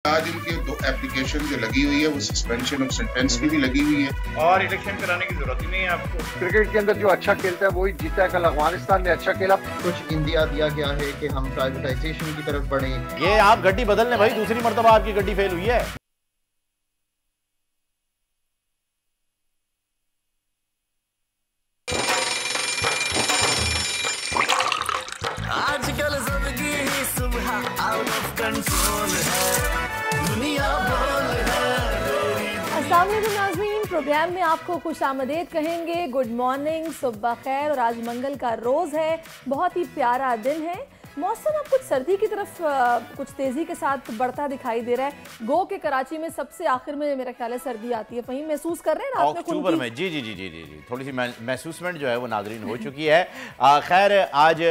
आज इनके 2 एप्लीकेशन जो लगी हुई है वो सस्पेंशन ऑफ सेंटेंस की भी लगी हुई है और इलेक्शन कराने की जरूरत ही नहीं है आपको। क्रिकेट के अंदर जो अच्छा खेलता है वही जीता है। कल अफगानिस्तान ने अच्छा खेला। कुछ इंदिया दिया गया है कि हम प्राइवेटाइजेशन की तरफ बढ़े। ये आप गड्डी बदल लें भाई, दूसरी मर्तबा आपकी गड्डी फेल हुई है। आजकल जिंदगी ही सुबह आउट ऑफ कंट्रोल है, दुनिया बोल है। अस्सलाम वालेकुम नाज़रीन, प्रोग्राम में आपको खुश आमदीद कहेंगे। गुड मॉर्निंग, सुबह खैर। और आज मंगल का रोज़ है, बहुत ही प्यारा दिन है। मौसम अब कुछ सर्दी की तरफ कुछ तेज़ी के साथ बढ़ता दिखाई दे रहा है। गो के कराची में सबसे आखिर में मेरा ख्याल है सर्दी आती है। वहीं महसूस कर रहे हैं रात में अक्टूबर में जी जी जी जी जी जी थोड़ी सी महसूसमेंट जो है वो नाजरीन हो चुकी है। खैर आज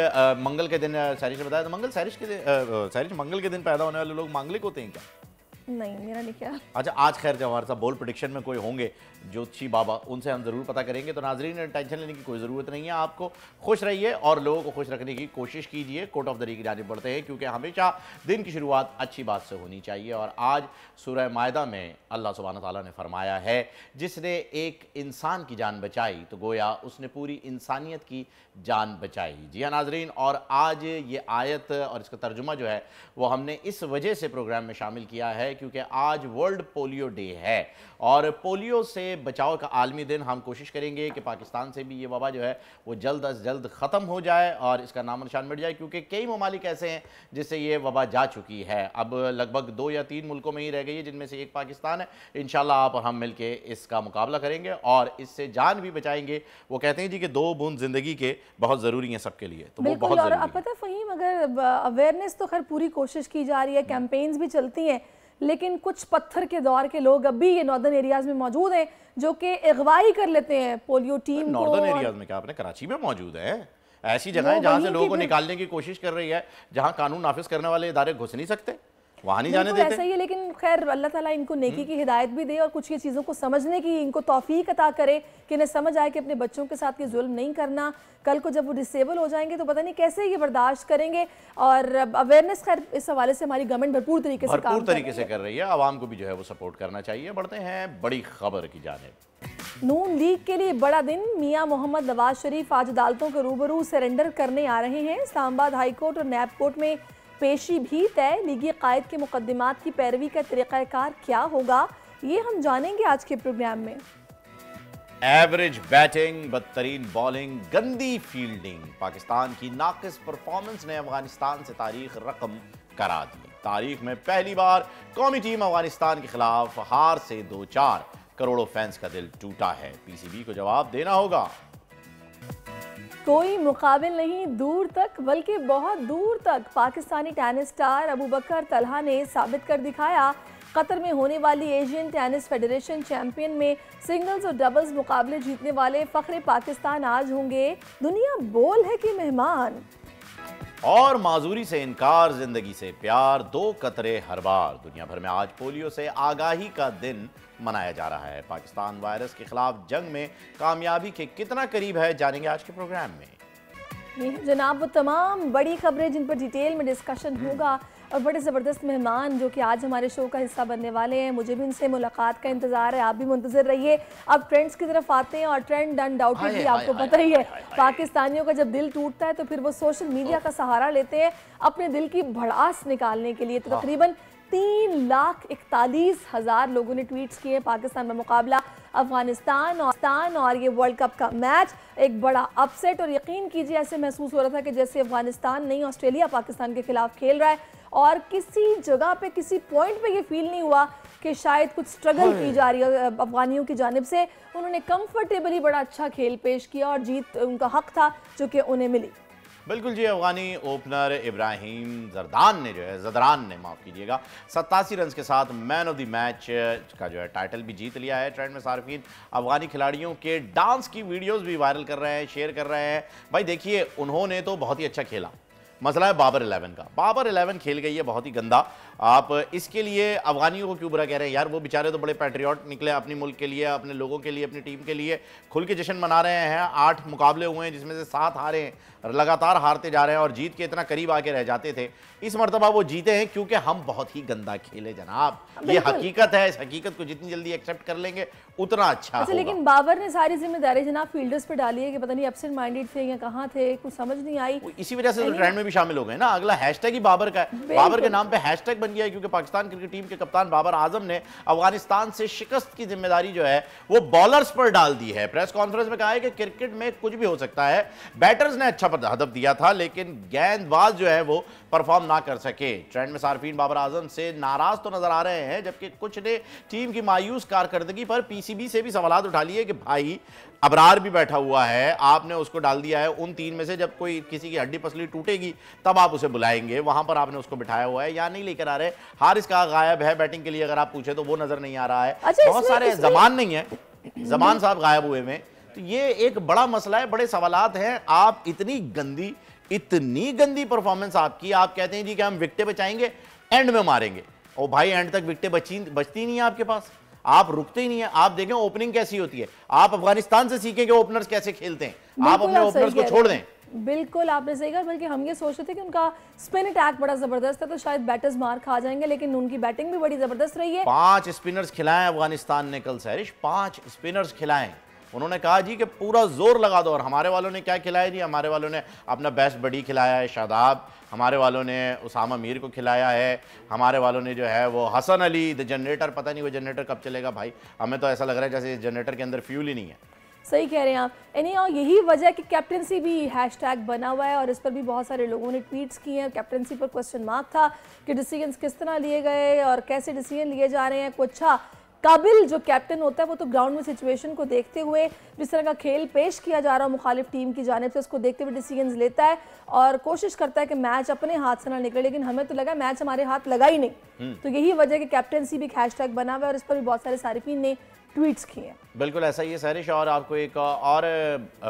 मंगल के दिन सारिश ने बताया तो मंगल सारिश के दिन सारिश मंगल के दिन पैदा होने वाले लोग मांगलिक होते हैं क्या? नहीं, मेरा नहीं ख्याल। अच्छा, आज खैर जब हमारे साथ बोल प्रेडिक्शन में कोई होंगे ज्योतिषी बाबा, उनसे हम ज़रूर पता करेंगे। तो नाजरीन टेंशन लेने की कोई ज़रूरत नहीं है, आपको खुश रहिए और लोगों को खुश रखने की कोशिश कीजिए। कोर्ट ऑफ द री की जानिब बढ़ते हैं, क्योंकि हमेशा दिन की शुरुआत अच्छी बात से होनी चाहिए। और आज सूरह मायदा में अल्लाह सुब्हानहू तआला ने फरमाया है, जिसने एक इंसान की जान बचाई तो गोया उसने पूरी इंसानियत की जान बचाई। जी हाँ नाजरीन, और आज ये आयत और इसका तर्जुमा जो है वो हमने इस वजह से प्रोग्राम में शामिल किया है क्योंकि आज वर्ल्ड पोलियो डे है और पोलियो से बचाव का आलमी दिन। हम कोशिश करेंगे कि पाकिस्तान से भी ये वबा जो है वो जल्द अज जल्द ख़त्म हो जाए और इसका नाम निशान मिट जाए, क्योंकि कई ममालिक ऐसे हैं जिससे ये वबा जा चुकी है। अब लगभग 2 या 3 मुल्कों में ही रह गई है, जिनमें से एक पाकिस्तान है। इंशाल्लाह आप और हम मिल के इसका मुकाबला करेंगे और इससे जान भी बचाएंगे। वो कहते हैं जी कि 2 बूंद ज़िंदगी के बहुत ज़रूरी हैं सबके लिए, तो वो बहुत ज़रूरी है। पता है फ़हीम, अगर अवेयरनेस तो खैर पूरी कोशिश की जा रही है, कैंपेन्स भी चलती हैं, लेकिन कुछ पत्थर के दौर के लोग अभी ये नॉर्दर्न एरियाज में मौजूद हैं जो कि अगवाई कर लेते हैं पोलियो टीम को। नॉर्दर्न एरियाज में क्या, आपने कराची में मौजूद है ऐसी जगहें जहां से लोगों को निकालने की कोशिश कर रही है, जहां कानून नाफिज करने वाले इदारे घुस नहीं सकते, वहां नहीं जाने देते। ऐसा ही है, लेकिन खैर अल्लाह ताला इनको नेकी की हिदायत भी दे और कुछ ये चीज़ों को समझने की इनको तौफीक अता करे कि इन्हें समझ आए कि अपने बच्चों के साथ ये जुल्म नहीं करना। कल को जब वो डिसेबल हो जाएंगे तो पता नहीं कैसे ये बर्दाश्त करेंगे। और अवेयरनेस खैर इस हवाले से हमारी गवर्नमेंट भरपूर तरीके से कर रही है। आवाम को भी जो है वो सपोर्ट करना चाहिए। बढ़ते हैं बड़ी खबर की जानिब। नून लीग के लिए बड़ा दिन। मियां मोहम्मद नवाज शरीफ आज अदालतों के रूबरू सरेंडर करने आ रहे हैं। इस्लामाबाद हाई कोर्ट और नैब कोर्ट में पेशी भी तय। लीगी कायद के मुकदमात की पैरवी का तरीक़ाकार क्या होगा, ये हम जानेंगे आज के प्रोग्राम में। एवरेज बैटिंग, बदतरीन बॉलिंग, गंदी फील्डिंग, पाकिस्तान की नाकिस परफॉर्मेंस ने अफगानिस्तान से तारीख रकम करा दी। तारीख में पहली बार कौमी टीम अफगानिस्तान के खिलाफ हार से 2-4 करोड़ों फैंस का दिल टूटा है। पीसीबी को जवाब देना होगा। कोई मुकाबिल नहीं दूर तक, बल्कि बहुत दूर तक। पाकिस्तानी टेनिस स्टार अबू बकर तलहा ने साबित कर दिखाया। कतर में होने वाली एशियन टेनिस फेडरेशन चैंपियन में सिंगल्स और डबल्स मुकाबले जीतने वाले फख्रे पाकिस्तान आज होंगे दुनिया बोल है कि मेहमान। और माजूरी से इनकार, जिंदगी से प्यार, 2 कतरे हर बार। दुनिया भर में आज पोलियो से आगाही का दिन मनाया जा रहा है। पाकिस्तान वायरस के खिलाफ जंग में कामयाबी के कितना करीब है, जानेंगे आज के प्रोग्राम में। ये जनाब वो तमाम बड़ी खबरें जिन पर डिटेल में डिस्कशन होगा और बड़े ज़बरदस्त मेहमान जो कि आज हमारे शो का हिस्सा बनने वाले हैं। मुझे भी उनसे मुलाकात का इंतज़ार है, आप भी मुंतज़िर रहिए। अब ट्रेंड्स की तरफ आते हैं और ट्रेंड अनडाउटेडली आपको पता ही है, पाकिस्तानियों का जब दिल टूटता है तो फिर वो सोशल मीडिया का सहारा लेते हैं अपने दिल की भड़ास निकालने के लिए। तो तकरीबन 3,41,000 लोगों ने ट्वीट्स किए पाकिस्तान में मुकाबला अफगानिस्तान और ये वर्ल्ड कप का मैच एक बड़ा अपसेट। और यकीन कीजिए ऐसे महसूस हो रहा था कि जैसे अफगानिस्तान नहीं ऑस्ट्रेलिया पाकिस्तान के खिलाफ खेल रहा है और किसी जगह पे किसी पॉइंट पे ये फील नहीं हुआ कि शायद कुछ स्ट्रगल की जा रही है अफगानियों की जानिब से। उन्होंने कंफर्टेबली बड़ा अच्छा खेल पेश किया और जीत उनका हक था जो कि उन्हें मिली। बिल्कुल जी, अफगानी ओपनर इब्राहिम जदरान ने माफ़ कीजिएगा 87 रन के साथ मैन ऑफ द मैच का जो है टाइटल भी जीत लिया है। ट्रेंड में सार्फिन अफगानी खिलाड़ियों के डांस की वीडियोस भी वायरल कर रहे हैं, शेयर कर रहे हैं। भाई देखिए, उन्होंने तो बहुत ही अच्छा खेला, मसला है बाबर 11 का। बाबर 11 खेल गई है बहुत ही गंदा। आप इसके लिए अफगानियों को क्यों बुरा कह रहे हैं यार? वो बेचारे तो बड़े पैट्रियट निकले अपनी मुल्क के लिए, अपने लोगों के लिए, अपनी टीम के लिए खुल के जश्न मना रहे हैं। 8 मुकाबले हुए हैं जिसमें से 7 हारे हैं, लगातार हारते जा रहे हैं और जीत के इतना करीब आके रह जाते थे। इस मरतबा वो जीते हैं क्योंकि हम बहुत ही गंदा खेले जनाब। ये हकीकत है। इस हकीकत को जितनी जल्दी एक्सेप्ट कर लेंगे उतना अच्छा होगा। लेकिन बाबर ने सारी जिम्मेदारी जनाब फील्डर्स पे डाली है कि पता नहीं एब्सेंट माइंडेड थे या कहाँ थे, कुछ समझ नहीं आई। इसी वजह से तो ट्रेंड में भी शामिल हो गए ना। अगला हैशटैग ही बाबर का है, बाबर के नाम पे हैशटैग बन गया है क्योंकि पाकिस्तान क्रिकेट टीम के कप्तान बाबर आजम ने अफगानिस्तान से शिकस्त की जिम्मेदारी जो है वो बॉलर्स पर डाल दी है। प्रेस कॉन्फ्रेंस में कहा है कि क्रिकेट में कुछ भी हो सकता है। बैटर्स ने अच्छा हदफ दिया था लेकिन गेंदबाज जो है वो परफॉर्म ना कर सके। ट्रेंड में सार्फिन बाबर आजम से नाराज तो नजर आ रहे हैं, जबकि कुछ ने टीम की मायूस कारकर्दगी पर पीसीबी से भी सवाल उठा लिए कि भाई अबरार भी बैठा हुआ है, आपने उसको डाल दिया है उन 3 में से, जब कोई किसी की हड्डी पसली टूटेगी तब आप उसे बुलाएंगे, वहां पर आपने उसको बिठाया हुआ है या नहीं लेकर आ रहे। हारिस का गायब है बैटिंग के लिए, अगर आप पूछे तो वो नजर नहीं आ रहा है। बहुत सारे जमान नहीं है, जमान साहब गायब हुए में, तो ये एक बड़ा मसला है, बड़े सवालात हैं। आप इतनी गंदी परफॉर्मेंस आपकी, आप कहते हैं जी कि हम विकेटें बचाएंगे, एंड में मारेंगे। और भाई एंड तक विकेटें बचती नहीं है आपके पास, आप रुकते ही नहीं है। आप देखें ओपनिंग कैसी होती है, आप अफगानिस्तान से सीखें कि ओपनर्स कैसे खेलते हैं, आप अपने ओपनर्स को छोड़ दें। बिल्कुल आपने सही कहा, बल्कि हम ये सोचते थे कि उनका स्पिन अटैक बड़ा जबरदस्त है तो शायद बैटर्स मार खा जाएंगे, लेकिन उनकी बैटिंग भी बड़ी जबरदस्त रही है। 5 स्पिनर्स खिलाए अफगानिस्तान ने कल सैरिश, 5 स्पिनर्स खिलाए। उन्होंने कहा जी कि पूरा जोर लगा दो। और हमारे वालों ने क्या खिलाया जी? हमारे वालों ने अपना बेस्ट बडी खिलाया है शादाब, हमारे वालों ने उसामा मीर को खिलाया है, हमारे वालों ने जो है वो हसन अली द जनरेटर, पता नहीं वो जनरेटर कब चलेगा भाई, हमें तो ऐसा लग रहा है जैसे जनरेटर के अंदर फ्यूल ही नहीं है। सही कह रहे हैं आप। यही वजह कि कैप्टनसी भी हैशटैग बना हुआ है और इस पर भी बहुत सारे लोगों ने ट्वीट्स किए हैं। कैप्टनसी पर क्वेश्चन मार्क था कि डिसीजंस किस तरह लिए गए और कैसे डिसीजन लिए जा रहे हैं। कुछ अच्छा काबिल जो कैप्टन होता है वो तो ग्राउंड में सिचुएशन को देखते हुए, जिस तरह का खेल पेश किया जा रहा है मुखालिफ टीम की जानिब से, उसको देखते हुए डिसीजंस लेता है और कोशिश करता है कि मैच अपने हाथ से ना निकले। लेकिन हमें तो लगा मैच हमारे हाथ लगा ही नहीं। तो यही वजह कि कैप्टनसी भी एक हैशटैग बना हुआ है और इस पर भी बहुत सारे सारिफीन ने ट्वीट्स किए। बिल्कुल ऐसा ही है सैरिश। और आपको एक और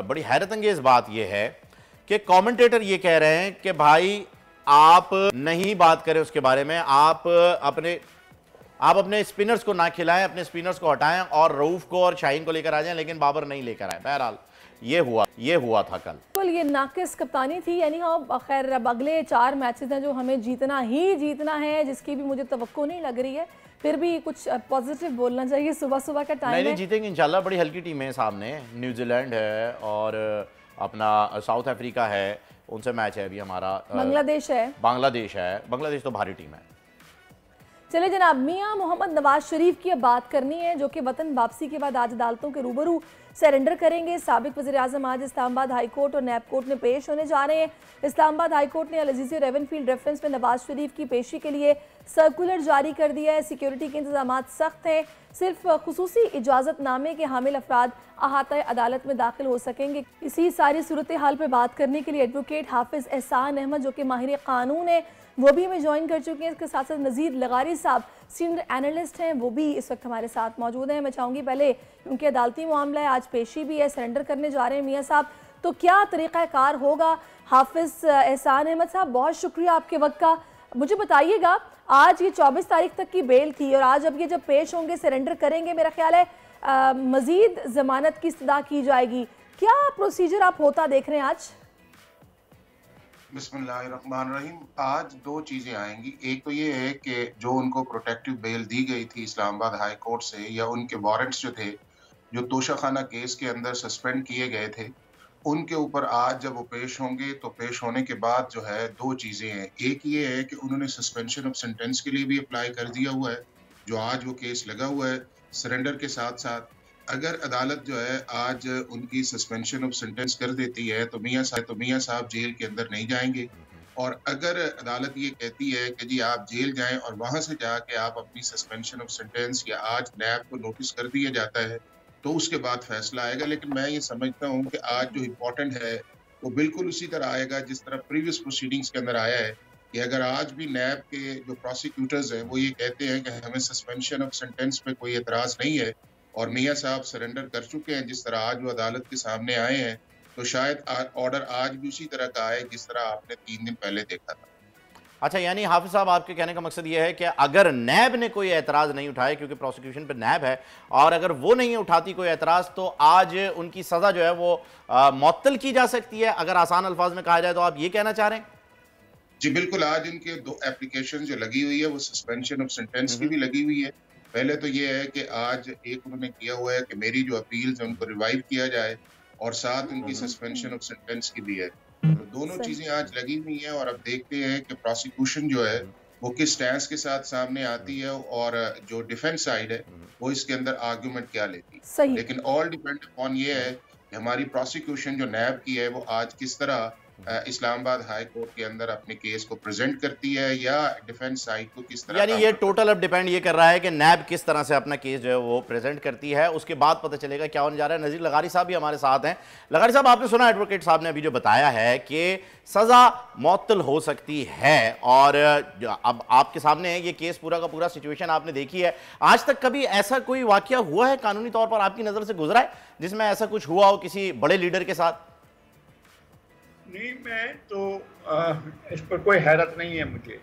बड़ी हैरत अंगेज बात यह है कि कमेंटेटर ये कह रहे हैं कि भाई आप नहीं बात करें उसके बारे में, आप अपने स्पिनर्स को ना खिलाएं, अपने स्पिनर्स को हटाएं और रऊफ को और शाहीन को लेकर आ जाएं, लेकिन बाबर नहीं लेकर आए। बहरहाल ये हुआ था कल। बिल्कुल ये नाकिस कप्तानी थी। यानी हाँ खैर अब अगले 4 मैचेस हैं जो हमें जीतना है, जिसकी भी मुझे तवक्को नहीं लग रही है, फिर भी कुछ पॉजिटिव बोलना चाहिए। सुबह का टाइम है, जीतेंगे इंशाल्लाह। बड़ी हल्की टीम है सामने, न्यूजीलैंड है और अपना साउथ अफ्रीका है, उनसे मैच है अभी हमारा। बांग्लादेश है, तो भारी टीम है। चले जनाब, मियां मोहम्मद नवाज शरीफ की अब बात करनी है, जो कि वतन वापसी के बाद आज अदालतों के रूबरू सरेंडर करेंगे। साबिक वज़ीर आज़म आज इस्लामाबाद हाई कोर्ट और नैब कोर्ट में पेश होने जा रहे हैं। इस्लामाबाद हाई कोर्ट ने अल-अज़ीज़ और रेवनफील्ड रेफरेंस में नवाज शरीफ की पेशी के लिए सर्कुलर जारी कर दिया है। सिक्योरिटी के इंतजाम सख्त हैं, सिर्फ खुसूसी इजाज़तनामे के हामिल अफराद अहाता अदालत में दाखिल हो सकेंगे। इसी सारी सूरत हाल पर बात करने के लिए एडवोकेट हाफिज़ एहसान अहमद, जो कि माहिर कानून है, वो भी हमें ज्वाइन कर चुके हैं। इसके साथ साथ नज़ीर लगारी साहब सीनियर एनालिस्ट हैं, वो भी इस वक्त हमारे साथ मौजूद हैं। मैं चाहूँगी पहले क्योंकि अदालती मामला है, आज पेशी भी है, सरेंडर करने जा रहे हैं मियाँ साहब, तो क्या तरीक़ाकार होगा? हाफिज़ एहसान अहमद साहब, बहुत शुक्रिया आपके वक्त का। मुझे बताइएगा, आज ये 24 तारीख तक की बेल थी और आज अब ये जब पेश होंगे, सरेंडर करेंगे, मेरा ख्याल है मज़ीद ज़मानत की इस्तदा की जाएगी। क्या प्रोसीजर आप होता देख रहे हैं आज? बिस्मिल्लाहिर्रहमानिर्रहीम। आज 2 चीज़ें आएंगी। एक तो ये है कि जो उनको प्रोटेक्टिव बेल दी गई थी इस्लामाबाद हाई कोर्ट से, या उनके वारंट्स जो थे, जो तोशाखाना केस के अंदर सस्पेंड किए गए थे, उनके ऊपर आज जब वो पेश होंगे तो पेश होने के बाद जो है 2 चीज़ें हैं। एक ये है कि उन्होंने सस्पेंशन ऑफ सेंटेंस के लिए भी अप्लाई कर दिया हुआ है, जो आज वो केस लगा हुआ है सरेंडर के साथ साथ। अगर अदालत जो है आज उनकी सस्पेंशन ऑफ सेंटेंस कर देती है तो मियाँ साहब जेल के अंदर नहीं जाएंगे। और अगर अदालत ये कहती है कि जी आप जेल जाएं और वहां से जाके आप अपनी सस्पेंशन ऑफ सेंटेंस, या आज नैब को नोटिस कर दिया जाता है, तो उसके बाद फैसला आएगा। लेकिन मैं ये समझता हूँ कि आज जो इम्पोर्टेंट है वो बिल्कुल उसी तरह आएगा जिस तरह प्रीवियस प्रोसीडिंग्स के अंदर आया है, कि अगर आज भी नैब के जो प्रोसिक्यूटर्स हैं वो ये कहते हैं कि हमें सस्पेंशन ऑफ सेंटेंस पे कोई एतराज़ नहीं है और मियाँ साहब सरेंडर कर चुके हैं, जिस तरह आज वो अदालत के सामने आए हैं, तो शायद ऑर्डर आज भी उसी तरह का है जिस तरह आपने 3 दिन पहले देखा था। अच्छा, यानी हाफिज साहब आपके कहने का मकसद ये है कि अगर नैब ने कोई एतराज़ नहीं उठाया, क्योंकि प्रोसिक्यूशन पे नैब है, और अगर वो नहीं उठाती कोई एतराज़, तो आज उनकी सज़ा जो है वो मुअत्तल की जा सकती है, अगर आसान अल्फाज में कहा जाए तो। आप ये कहना चाह रहे हैं? जी बिल्कुल, आज इनके 2 एप्लीकेशन जो लगी हुई है वो सस्पेंशन ऑफ सेंटेंस की भी लगी हुई है। पहले तो ये है कि आज एक उन्होंने किया हुआ है कि मेरी जो अपील्स है उनको रिवाइव किया जाए, और साथ उनकी सस्पेंशन ऑफ सेंटेंस की भी है। तो दोनों चीजें आज लगी हुई हैं, और अब देखते हैं कि प्रोसिक्यूशन जो है वो किस स्टैंस के साथ सामने आती है, और जो डिफेंस साइड है वो इसके अंदर आर्गुमेंट क्या लेती है। लेकिन ऑल डिपेंड अपॉन ये है कि हमारी प्रोसिक्यूशन जो नैब की है वो आज किस तरह इस्लामाबाद हाई कोर्ट के अंदर अपने केस को प्रेजेंट करती है, या डिफेंस साइड को किस तरह। यानी ये टोटल अब डिपेंड ये कर रहा है कि नैब किस तरह से अपना केस जो है वो प्रेजेंट करती है, उसके बाद पता चलेगा क्या होने जा रहा है। नज़ीर लगारी साहब भी हमारे साथ हैं। लगारी साहब, आपने सुना एडवोकेट साहब ने अभी जो बताया है कि सज़ा मुअत्तल हो सकती है, और अब आपके सामने है ये केस पूरा का पूरा सिचुएशन आपने देखी है। आज तक कभी ऐसा कोई वाकया हुआ है कानूनी तौर पर आपकी नज़र से गुजरा है जिसमें ऐसा कुछ हुआ हो किसी बड़े लीडर के साथ? नहीं, मैं तो इस पर कोई हैरत नहीं है मुझे।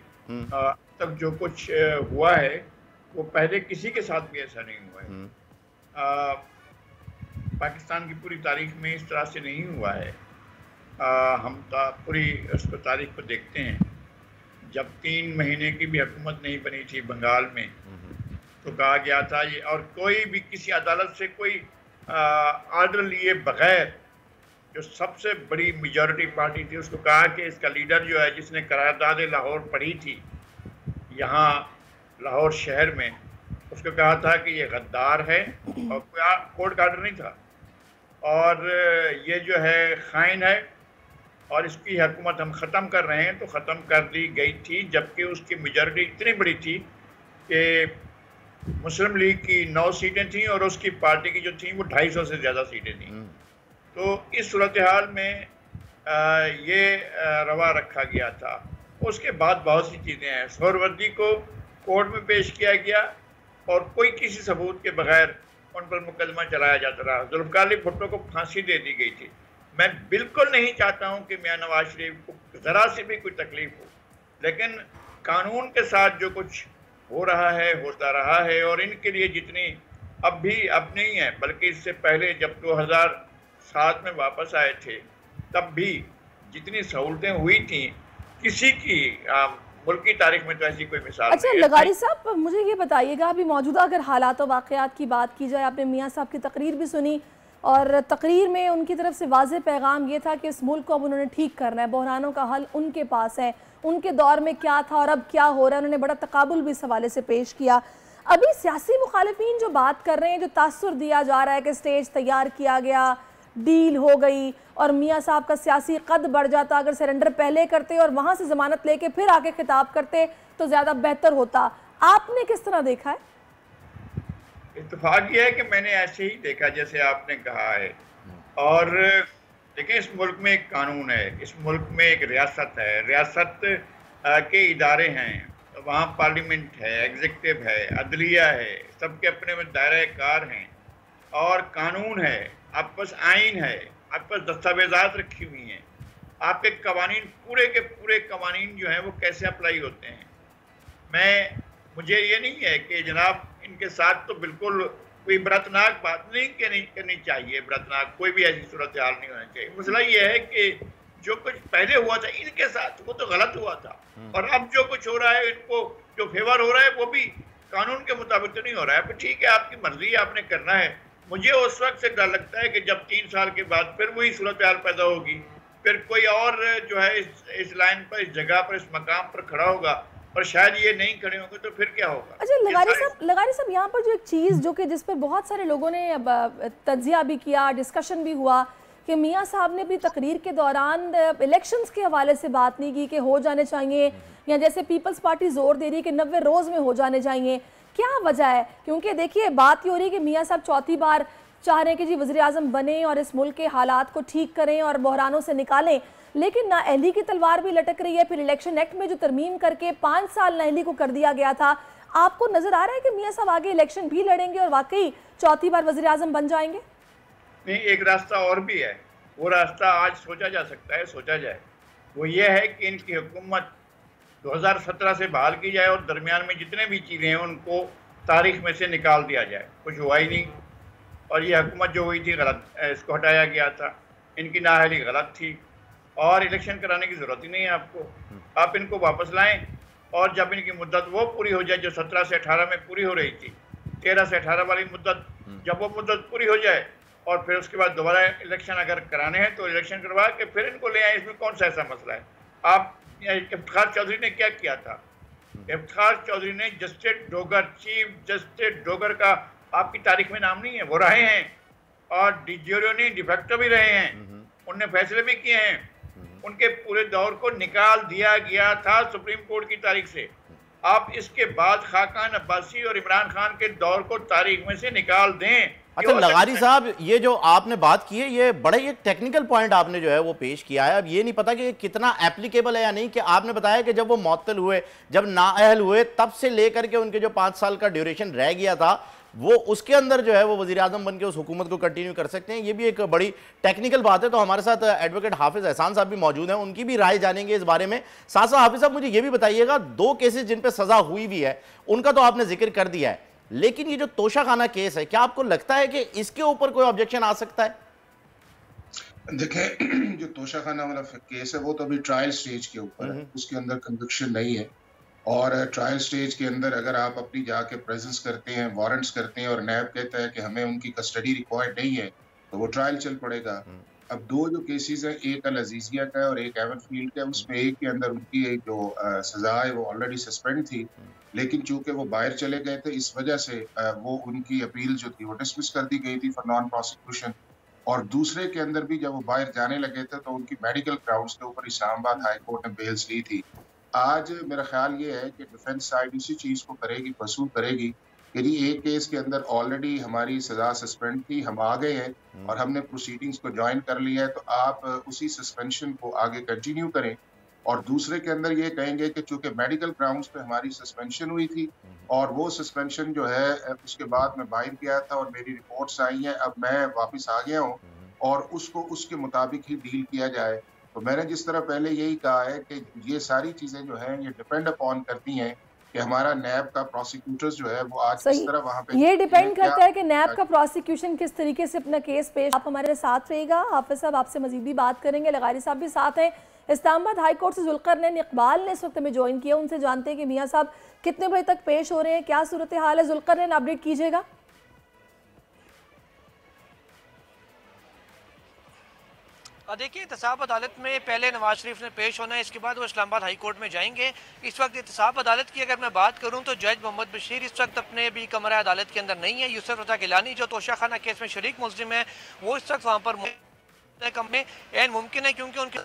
तब जो कुछ हुआ है वो पहले किसी के साथ भी ऐसा नहीं हुआ है। पाकिस्तान की पूरी तारीख में इस तरह से नहीं हुआ है। हम पूरी उस तारीख को देखते हैं, जब 3 महीने की भी हुकूमत नहीं बनी थी बंगाल में, तो कहा गया था ये, और कोई भी किसी अदालत से कोई आर्डर लिए बगैर जो सबसे बड़ी मेजॉरिटी पार्टी थी उसको कहा कि इसका लीडर जो है, जिसने करारदाद लाहौर पढ़ी थी यहाँ लाहौर शहर में, उसको कहा था कि ये गद्दार है, और कोर्ट का आर्डर नहीं था, और ये जो है खाइन है, और इसकी हुकूमत हम ख़त्म कर रहे हैं। तो ख़त्म कर दी गई थी, जबकि उसकी मेजॉरिटी इतनी बड़ी थी कि मुस्लिम लीग की 9 सीटें थीं और उसकी पार्टी की जो थी वो 250 से ज़्यादा सीटें थीं। तो इस सूरत हाल में ये रवा रखा गया था। उसके बाद बहुत सी चीज़ें हैं। सोहरावर्दी को कोर्ट में पेश किया गया और कोई किसी सबूत के बगैर उन पर मुकदमा चलाया जाता रहा। जुल्फ़िकार अली भुट्टो को फांसी दे दी गई थी। मैं बिल्कुल नहीं चाहता हूँ कि मियां नवाज शरीफ को ज़रा से भी कोई तकलीफ हो, लेकिन कानून के साथ जो कुछ हो रहा है होता रहा है, और इनके लिए जितनी अब नहीं है, बल्कि इससे पहले जब 2007 में वापस आए थे तब भी जितनी सहूलतें हुई थी, किसी की मुल्क की तारीख में तो ऐसी कोई मिसाल अच्छा नहीं है। लगारी साहब, मुझे ये बताइएगा, अभी मौजूदा अगर हालात और वाक़यात की बात की जाए, आपने मियाँ साहब की तकरीर भी सुनी, और तकरीर में उनकी तरफ से वाज़ेह पैगाम ये था कि इस मुल्क को अब उन्होंने ठीक करना है, बहरानों का हल उनके पास है, उनके दौर में क्या था और अब क्या हो रहा है। उन्होंने बड़ा तकाबुल भी इस हवाले से पेश किया। अभी सियासी मुखालिफिन जो बात कर रहे हैं, जो तासुर दिया जा रहा है कि स्टेज तैयार किया गया, डील हो गई, और मियाँ साहब का सियासी कद बढ़ जाता अगर सरेंडर पहले करते और वहाँ से ज़मानत लेके फिर आके खिताब करते तो ज़्यादा बेहतर होता। आपने किस तरह देखा है? इत्तेफाक ये है कि मैंने ऐसे ही देखा जैसे आपने कहा है। और देखिए, इस मुल्क में एक कानून है, इस मुल्क में एक रियासत है, रियासत के इदारे हैं, वहाँ पार्लियामेंट है, एग्जीक्यूटिव है, अदलिया है, सबके अपने में दायरा कार हैं, और कानून है, आपके पास आइन है, आपके पास दस्तावेजात रखी हुई हैं, आपके कवानीन, पूरे के पूरे कवानीन जो हैं वो कैसे अप्लाई होते हैं। मुझे ये नहीं है कि जनाब इनके साथ तो बिल्कुल कोई इबरतनाक बात नहीं करनी चाहिए, इबरतनाक कोई भी ऐसी सूरत हाल नहीं होना चाहिए। मसला ये है कि जो कुछ पहले हुआ था इनके साथ वो तो गलत हुआ था, और अब जो कुछ हो रहा है, इनको जो फेवर हो रहा है वो भी कानून के मुताबिक तो नहीं हो रहा है। ठीक है, आपकी मर्जी है, आपने करना है। मुझे उस वक्त से डर लगता है कि जब 3 साल के बाद फिर वही सूरत हाल पैदा होगी, फिर कोई और जो है इस लाइन पर, इस जगह पर, इस मकाम पर खड़ा होगा, और शायद ये नहीं खड़े होंगे तो फिर क्या होगा। अच्छा लगारी साहब, यहाँ पर जो एक चीज़ जो कि जिस पर बहुत सारे लोगों ने तज्जिया भी किया, डिस्कशन भी हुआ, कि मियाँ साहब ने भी तकरीर के दौरान इलेक्शंस के हवाले से बात नहीं की कि हो जाने चाहिए, या जैसे पीपल्स पार्टी जोर दे रही है कि 90 रोज़ में हो जाने चाहिए। क्या वजह है? क्योंकि देखिए, बात ये हो रही है कि मियाँ साहब चौथी बार चाह रहे हैं कि जी वज़ीर आज़म बने और इस मुल्क के हालात को ठीक करें और बहरानों से निकालें, लेकिन नाअहली की तलवार भी लटक रही है। फिर इलेक्शन एक्ट में जो तरमीम करके 5 साल नाअहली को कर दिया गया था, आपको नजर आ रहा है कि मियाँ साहब आगे इलेक्शन भी लड़ेंगे और वाकई चौथी बार वज़ीर आज़म बन जाएंगे? नहीं, एक रास्ता और भी है। वो रास्ता आज सोचा जा सकता है, सोचा जाए। वो ये है कि इनकी हुकूमत 2017 से बहाल की जाए और दरमियान में जितने भी चीज़ें हैं उनको तारीख में से निकाल दिया जाए। कुछ हुआ ही नहीं, और ये हुकूमत जो हुई थी गलत, इसको हटाया गया था, इनकी नाअहली गलत थी, और इलेक्शन कराने की ज़रूरत ही नहीं है आपको। आप इनको वापस लाएं, और जब इनकी मुद्दत वो पूरी हो जाए जो 17 से 18 में पूरी हो रही थी, 13 से 18 वाली मुद्दत, जब वो मुद्दत पूरी हो जाए और फिर उसके बाद दोबारा इलेक्शन अगर कराने हैं तो इलेक्शन करवा के फिर इनको ले आए। इसमें कौन सा ऐसा मसला है? आप इफ्तिखार चौधरी ने क्या किया था? इफ्तिखार चौधरी ने justice Dogar, chief justice Dogar का आपकी तारीख में नाम नहीं है, वो रहे हैं, और डिजोरियो ने डिफेक्टो भी रहे हैं, उनने फैसले भी किए हैं। उनके पूरे दौर को निकाल दिया गया था सुप्रीम कोर्ट की तारीख से। आप इसके बाद खाकान अब्बासी और इमरान खान के दौर को तारीख में से निकाल दें। अच्छा लगारी साहब, ये जो आपने बात की है, ये बड़े एक टेक्निकल पॉइंट आपने जो है वो पेश किया है। अब ये नहीं पता कि कितना एप्लीकेबल है या नहीं, कि आपने बताया कि जब वो मुअत्तल हुए, जब नाअहल हुए, तब से लेकर के उनके जो 5 साल का ड्यूरेशन रह गया था, वो उसके अंदर जो है वो वज़ीर आज़म बन के उस हुकूमत को कंटिन्यू कर सकते हैं। ये भी एक बड़ी टेक्निकल बात है। तो हमारे साथ एडवोकेट हाफिज़ एहसान साहब भी मौजूद हैं, उनकी भी राय जानेंगे इस बारे में। साथ साथ हाफिज़ साहब मुझे ये भी बताइएगा, 2 केसेस जिन पे सज़ा हुई भी है उनका तो आपने जिक्र कर दिया है, लेकिन ये जो तोशाखाना केस है, क्या आपको लगता है कि इसके ऊपर कोई ऑब्जेक्शन आ सकता है? देखें, जो तोशाखाना वाला केस है वो तो अभी ट्रायल स्टेज के ऊपर है, उसके अंदर कन्विक्शन नहीं है। और ट्रायल स्टेज के अंदर अगर आप अपनी जाके प्रेजेंस करते हैं, वारंट्स करते हैं, और नैब कहता है कि हमें उनकी कस्टडी रिक्वायर्ड नहीं है, तो वो ट्रायल चल पड़ेगा। अब 2 जो केसेस हैं, एक अल अजीजिया का है और एक एवनफील्ड का है, उसमें एक के अंदर उनकी एक जो सजा है वो ऑलरेडी सस्पेंड थी, लेकिन चूंकि वो बाहर चले गए थे, इस वजह से वो उनकी अपील जो थी वो डिसमिस कर दी गई थी फॉर नॉन प्रोसिक्यूशन। और दूसरे के अंदर भी जब वो बाहर जाने लगे थे तो उनकी मेडिकल ग्राउंड्स के ऊपर इस्लामाबाद हाई कोर्ट ने बेल्स ली थी। आज मेरा ख्याल ये है कि डिफेंस साइड इसी चीज़ को करेगी, पसू करेगी कि जी एक केस के अंदर ऑलरेडी हमारी सजा सस्पेंड थी, हम आ गए हैं और हमने प्रोसीडिंग्स को ज्वाइन कर लिया है, तो आप उसी सस्पेंशन को आगे कंटिन्यू करें। और दूसरे के अंदर ये कहेंगे कि चूंकि मेडिकल ग्राउंड्स पे हमारी सस्पेंशन हुई थी और वो सस्पेंशन जो है उसके बाद मैं बाहर गया था और मेरी रिपोर्ट्स आई हैं, अब मैं वापस आ गया हूँ और उसको उसके मुताबिक ही डील किया जाए। तो मैंने जिस तरह पहले यही कहा है कि ये सारी चीजें जो हैं ये डिपेंड अपॉन करती हैं कि हमारा नैब का प्रोसिक्यूटर्स जो है वो आज किस तरह वहाँ पे, ये डिपेंड करता है कि नैब का प्रोसिक्यूशन किस तरीके से अपना केस पेश। आप हमारे साथ रहिएगा, हाफिज साहब आपसे मजीद भी बात करेंगे, लगारी साहब भी साथ हैं। इस्लामाबाद हाई कोर्ट से जुल्करनैन इकबाल ने इस वक्त में ज्वाइन किया, उनसे जानते हैं कि मियाँ साहब कितने बजे तक पेश हो रहे हैं, क्या सूरत हाल है। जुल्करनैन, अपडेट कीजिएगा। देखिए, एहतसाब अदालत में पहले नवाज शरीफ ने पेश होना है, इसके बाद वो इस्लामाबाद हाई कोर्ट में जाएंगे। इस वक्त एहतसाब अदालत की अगर मैं बात करूं तो जज मोहम्मद बशीर इस वक्त अपने भी कमरा अदालत के अंदर नहीं है। यूसुफ रज़ा गिलानी जो तोशाखाना केस में शरीक मुल्ज़िम है वो इस वक्त वहाँ पर कम में एन मुमकिन है, क्योंकि उनके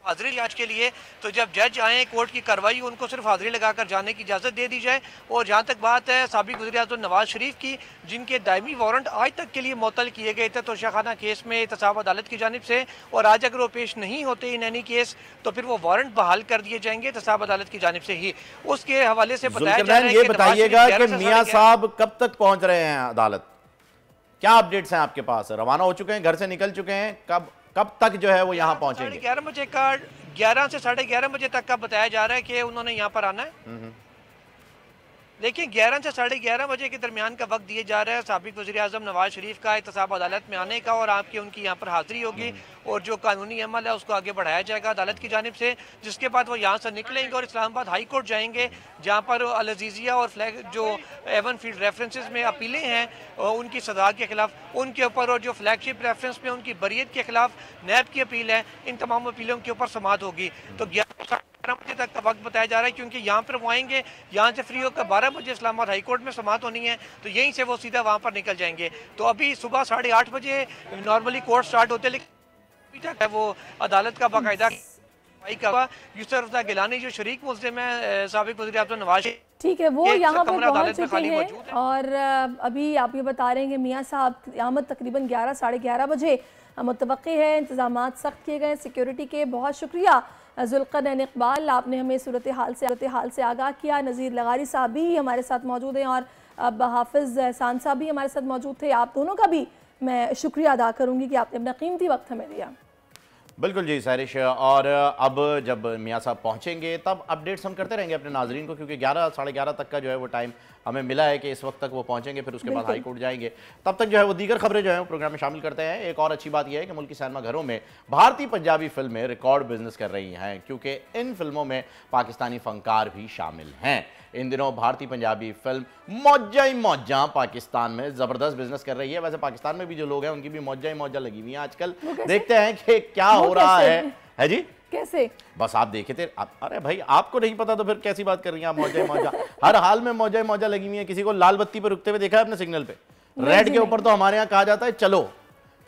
हाजिरी आज के लिए तो जब जज आए कोर्ट की कार्रवाई उनको सिर्फ हाजिरी लगाकर जाने की इजाज़त दे दी जाए। और जहाँ तक बात है साबिक़ वज़ीर-ए-आज़म नवाज शरीफ की, जिनके दायमी वारंट आज तक के लिए मुअत्तल किए गए थे तोशाखाना केस में एहतसाब अदालत की जानिब से, और आज अगर वो पेश नहीं होते इन एनी केस तो फिर वो वारंट बहाल कर दिए जाएंगे एहतसाब अदालत की जानिब से ही। उसके हवाले से बताया जा रहा है, ये बताइएगा कि मियाँ साहब कब तक पहुँच रहे हैं अदालत, क्या अपडेट्स हैं आपके पास? रवाना हो चुके हैं, घर से निकल चुके हैं, कब तक जो है वो यहाँ पहुंचेंगे? 11 बजे का 11 से 11:30 बजे तक का बताया जा रहा है कि उन्होंने यहाँ पर आना है। लेकिन 11 से 11:30 बजे के दरमियान का वक्त दिया जा रहा है साबिक़ वज़ीर-ए-आज़म नवाज शरीफ का एहतसाब अदालत में आने का, और आपकी उनकी यहाँ पर हाजिरी होगी और जो कानूनी अमल है उसको आगे बढ़ाया जाएगा अदालत की जानिब से। जिसके बाद वो यहाँ से निकलेंगे और इस्लामाबाद हाई कोर्ट जाएंगे, जहाँ पर अल अजीजिया और फ्लैग जो एवनफील्ड रेफरेंसेस में अपीलें हैं उनकी सजा के खिलाफ उनके ऊपर, और जो फ्लैगशिप रेफरेंस में उनकी बरीयत के खिलाफ नैब की अपील है, इन तमाम अपीलों के ऊपर समाअत होगी। तो 11 बजे तक का वक्त बताया जा रहा है, क्योंकि यहाँ पर वो आएंगे, यहाँ से फ्री होकर 12 बजे इस्लामाबाद हाई कोर्ट में समाअत होनी है, तो यहीं से वो सीधा वहाँ पर निकल जाएंगे। तो अभी सुबह 8:30 बजे नॉर्मली कोर्ट स्टार्ट होते, लेकिन है वो अदालत का बाकायदा यूसुफ रज़ा गिलानी जो शरीक मुल्ज़िम है साबिक़ वज़ीर-ए-आज़म नवाज, ठीक है, वो यहाँ पर पहुँच चुके हैं। और अभी आप ये बता रहे हैं कि मियाँ साहब क़यामत तकरीबन 11 साढ़े 11 बजे मुतवक्की है। इंतज़ामात सख्त किए गए सिक्योरिटी के। बहुत शुक्रिया जुल्करनैन इकबाल, आपने हमें सूरत हाल से आगाह किया। नज़ीर लगारी साहब भी हमारे साथ मौजूद हैं और अब हाफिज़ एहसान साहब भी हमारे साथ मौजूद थे। आप दोनों का भी मैं शुक्रिया अदा करूँगी कि आपने अपना कीमती वक्त हमें दिया। बिल्कुल जी सारिश, और अब जब मियाँ साहब पहुँचेंगे तब अपडेट्स हम करते रहेंगे अपने नाजरीन को, क्योंकि 11 साढ़े 11 तक का जो है वो टाइम हमें मिला है कि इस वक्त तक वो पहुँचेंगे, फिर उसके बाद हाई कोर्ट जाएंगे। तब तक जो है वो दीगर खबरें जो है वो प्रोग्राम में शामिल करते हैं। एक और अच्छी बात यह है कि मुल्क की सिनेमा घरों में भारतीय पंजाबी फिल्में रिकॉर्ड बिजनेस कर रही हैं, क्योंकि इन फिल्मों में पाकिस्तानी फनकार भी शामिल हैं। इन दिनों भारतीय पंजाबी फिल्म मौजा ही मौजा पाकिस्तान में ज़बरदस्त बिजनेस कर रही है। वैसे पाकिस्तान में भी जो लोग हैं उनकी भी मौजा ही मौजा लगी हुई है आजकल। देखते हैं कि क्या हो रहा है जी। कैसे? बस आप देखे थे अरे भाई आपको नहीं पता तो फिर कैसी बात कर रही हैं आप? मौजा ही मौजा हर हाल में मौजा ही मौजा लगी हुई है। किसी को लाल बत्ती पे रुकते हुए देखा है अपने सिग्नल पे? रेड के ऊपर तो हमारे यहाँ कहा जाता है चलो।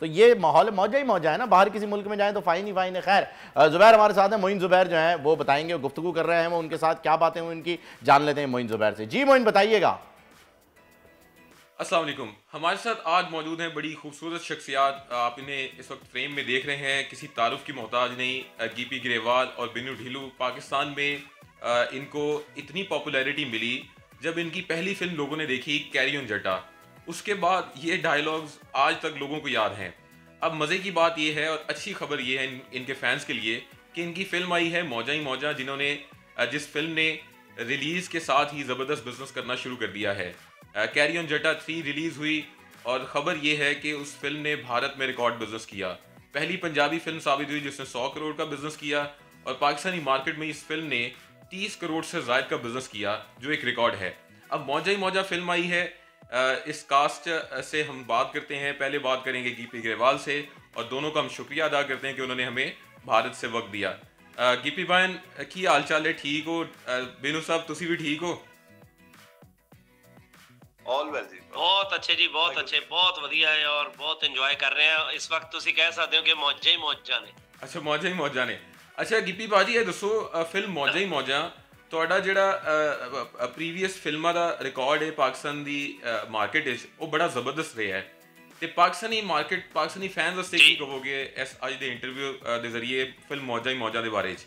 तो ये माहौल मौजा ही मौजा है ना। बाहर किसी मुल्क में जाए तो फाइन ही फाइन है। खैर, जुबैर हमारे साथ है, मोइन जुबैर जो है वो बताएंगे, गुफ्तगू कर रहे हैं वो उनके साथ, क्या बातें हुई उनकी जान लेते हैं मोइन जुबैर से। जी मोइन बताइएगा। अस्सलाम वालेकुम। हमारे साथ आज मौजूद हैं बड़ी खूबसूरत शख्सियात। आप इन्हें इस वक्त फ्रेम में देख रहे हैं, किसी तारुफ की मोहताज नहीं। गिपी ग्रेवाल और बिन्नू ढीलू। पाकिस्तान में इनको इतनी पॉपुलैरिटी मिली जब इनकी पहली फिल्म लोगों ने देखी कैरी ऑन जट्टा। उसके बाद ये डायलॉग्स आज तक लोगों को याद हैं। अब मज़े की बात ये है और अच्छी खबर ये है इनके फैंस के लिए कि इनकी फिल्म आई है मौजा ही मौजा, जिस फिल्म ने रिलीज़ के साथ ही ज़बरदस्त बिजनेस करना शुरू कर दिया है। कैरी ऑन जट्टा 3 रिलीज़ हुई और ख़बर यह है कि उस फिल्म ने भारत में रिकॉर्ड बिजनेस किया। पहली पंजाबी फिल्म साबित हुई जिसने 100 करोड़ का बिजनेस किया, और पाकिस्तानी मार्केट में इस फिल्म ने 30 करोड़ से ज़ायद का बिजनेस किया, जो एक रिकॉर्ड है। अब मौजा ही मौजा फिल्म आई है। इस कास्ट से हम बात करते हैं। पहले बात करेंगे गिपी ग्रेवाल से, और दोनों का हम शुक्रिया अदा करते हैं कि उन्होंने हमें भारत से वक्त दिया। गिपी भाई की हाल चाल है? ठीक हो? बिनू साहब तुसी भी ठीक हो? ऑल वेल जी, बहुत अच्छे जी, बहुत अच्छे, बहुत वधिया है और बहुत इंजॉय कर रहे हैं इस वक्त। तुसी कह सकते हो कि मौजा ही मौजा ने। अच्छा, मौजा ही मौजा ने। अच्छा गिपी भाजी ये दसो, फिल्म मौजा ही मौजा ਤੁਹਾਡਾ ਜਿਹੜਾ ਪ੍ਰੀਵੀਅਸ ਫਿਲਮਾਂ ਦਾ ਰਿਕਾਰਡ ਹੈ ਪਾਕਿਸਤਾਨ ਦੀ ਮਾਰਕੀਟ ਵਿੱਚ, ਉਹ ਬੜਾ ਜ਼ਬਰਦਸਤ ਰਿਹਾ ਹੈ, ਤੇ ਪਾਕਿਸਤਾਨੀ ਮਾਰਕੀਟ, ਪਾਕਿਸਤਾਨੀ ਫੈਨਸ ਵਾਸਤੇ ਕੀ ਕਹੋਗੇ ਇਸ ਅੱਜ ਦੇ ਇੰਟਰਵਿਊ ਦੇ ਜ਼ਰੀਏ ਫਿਲਮ ਮੌਜਾ ਹੀ ਮੌਜਾ ਦੇ ਬਾਰੇ 'ਚ?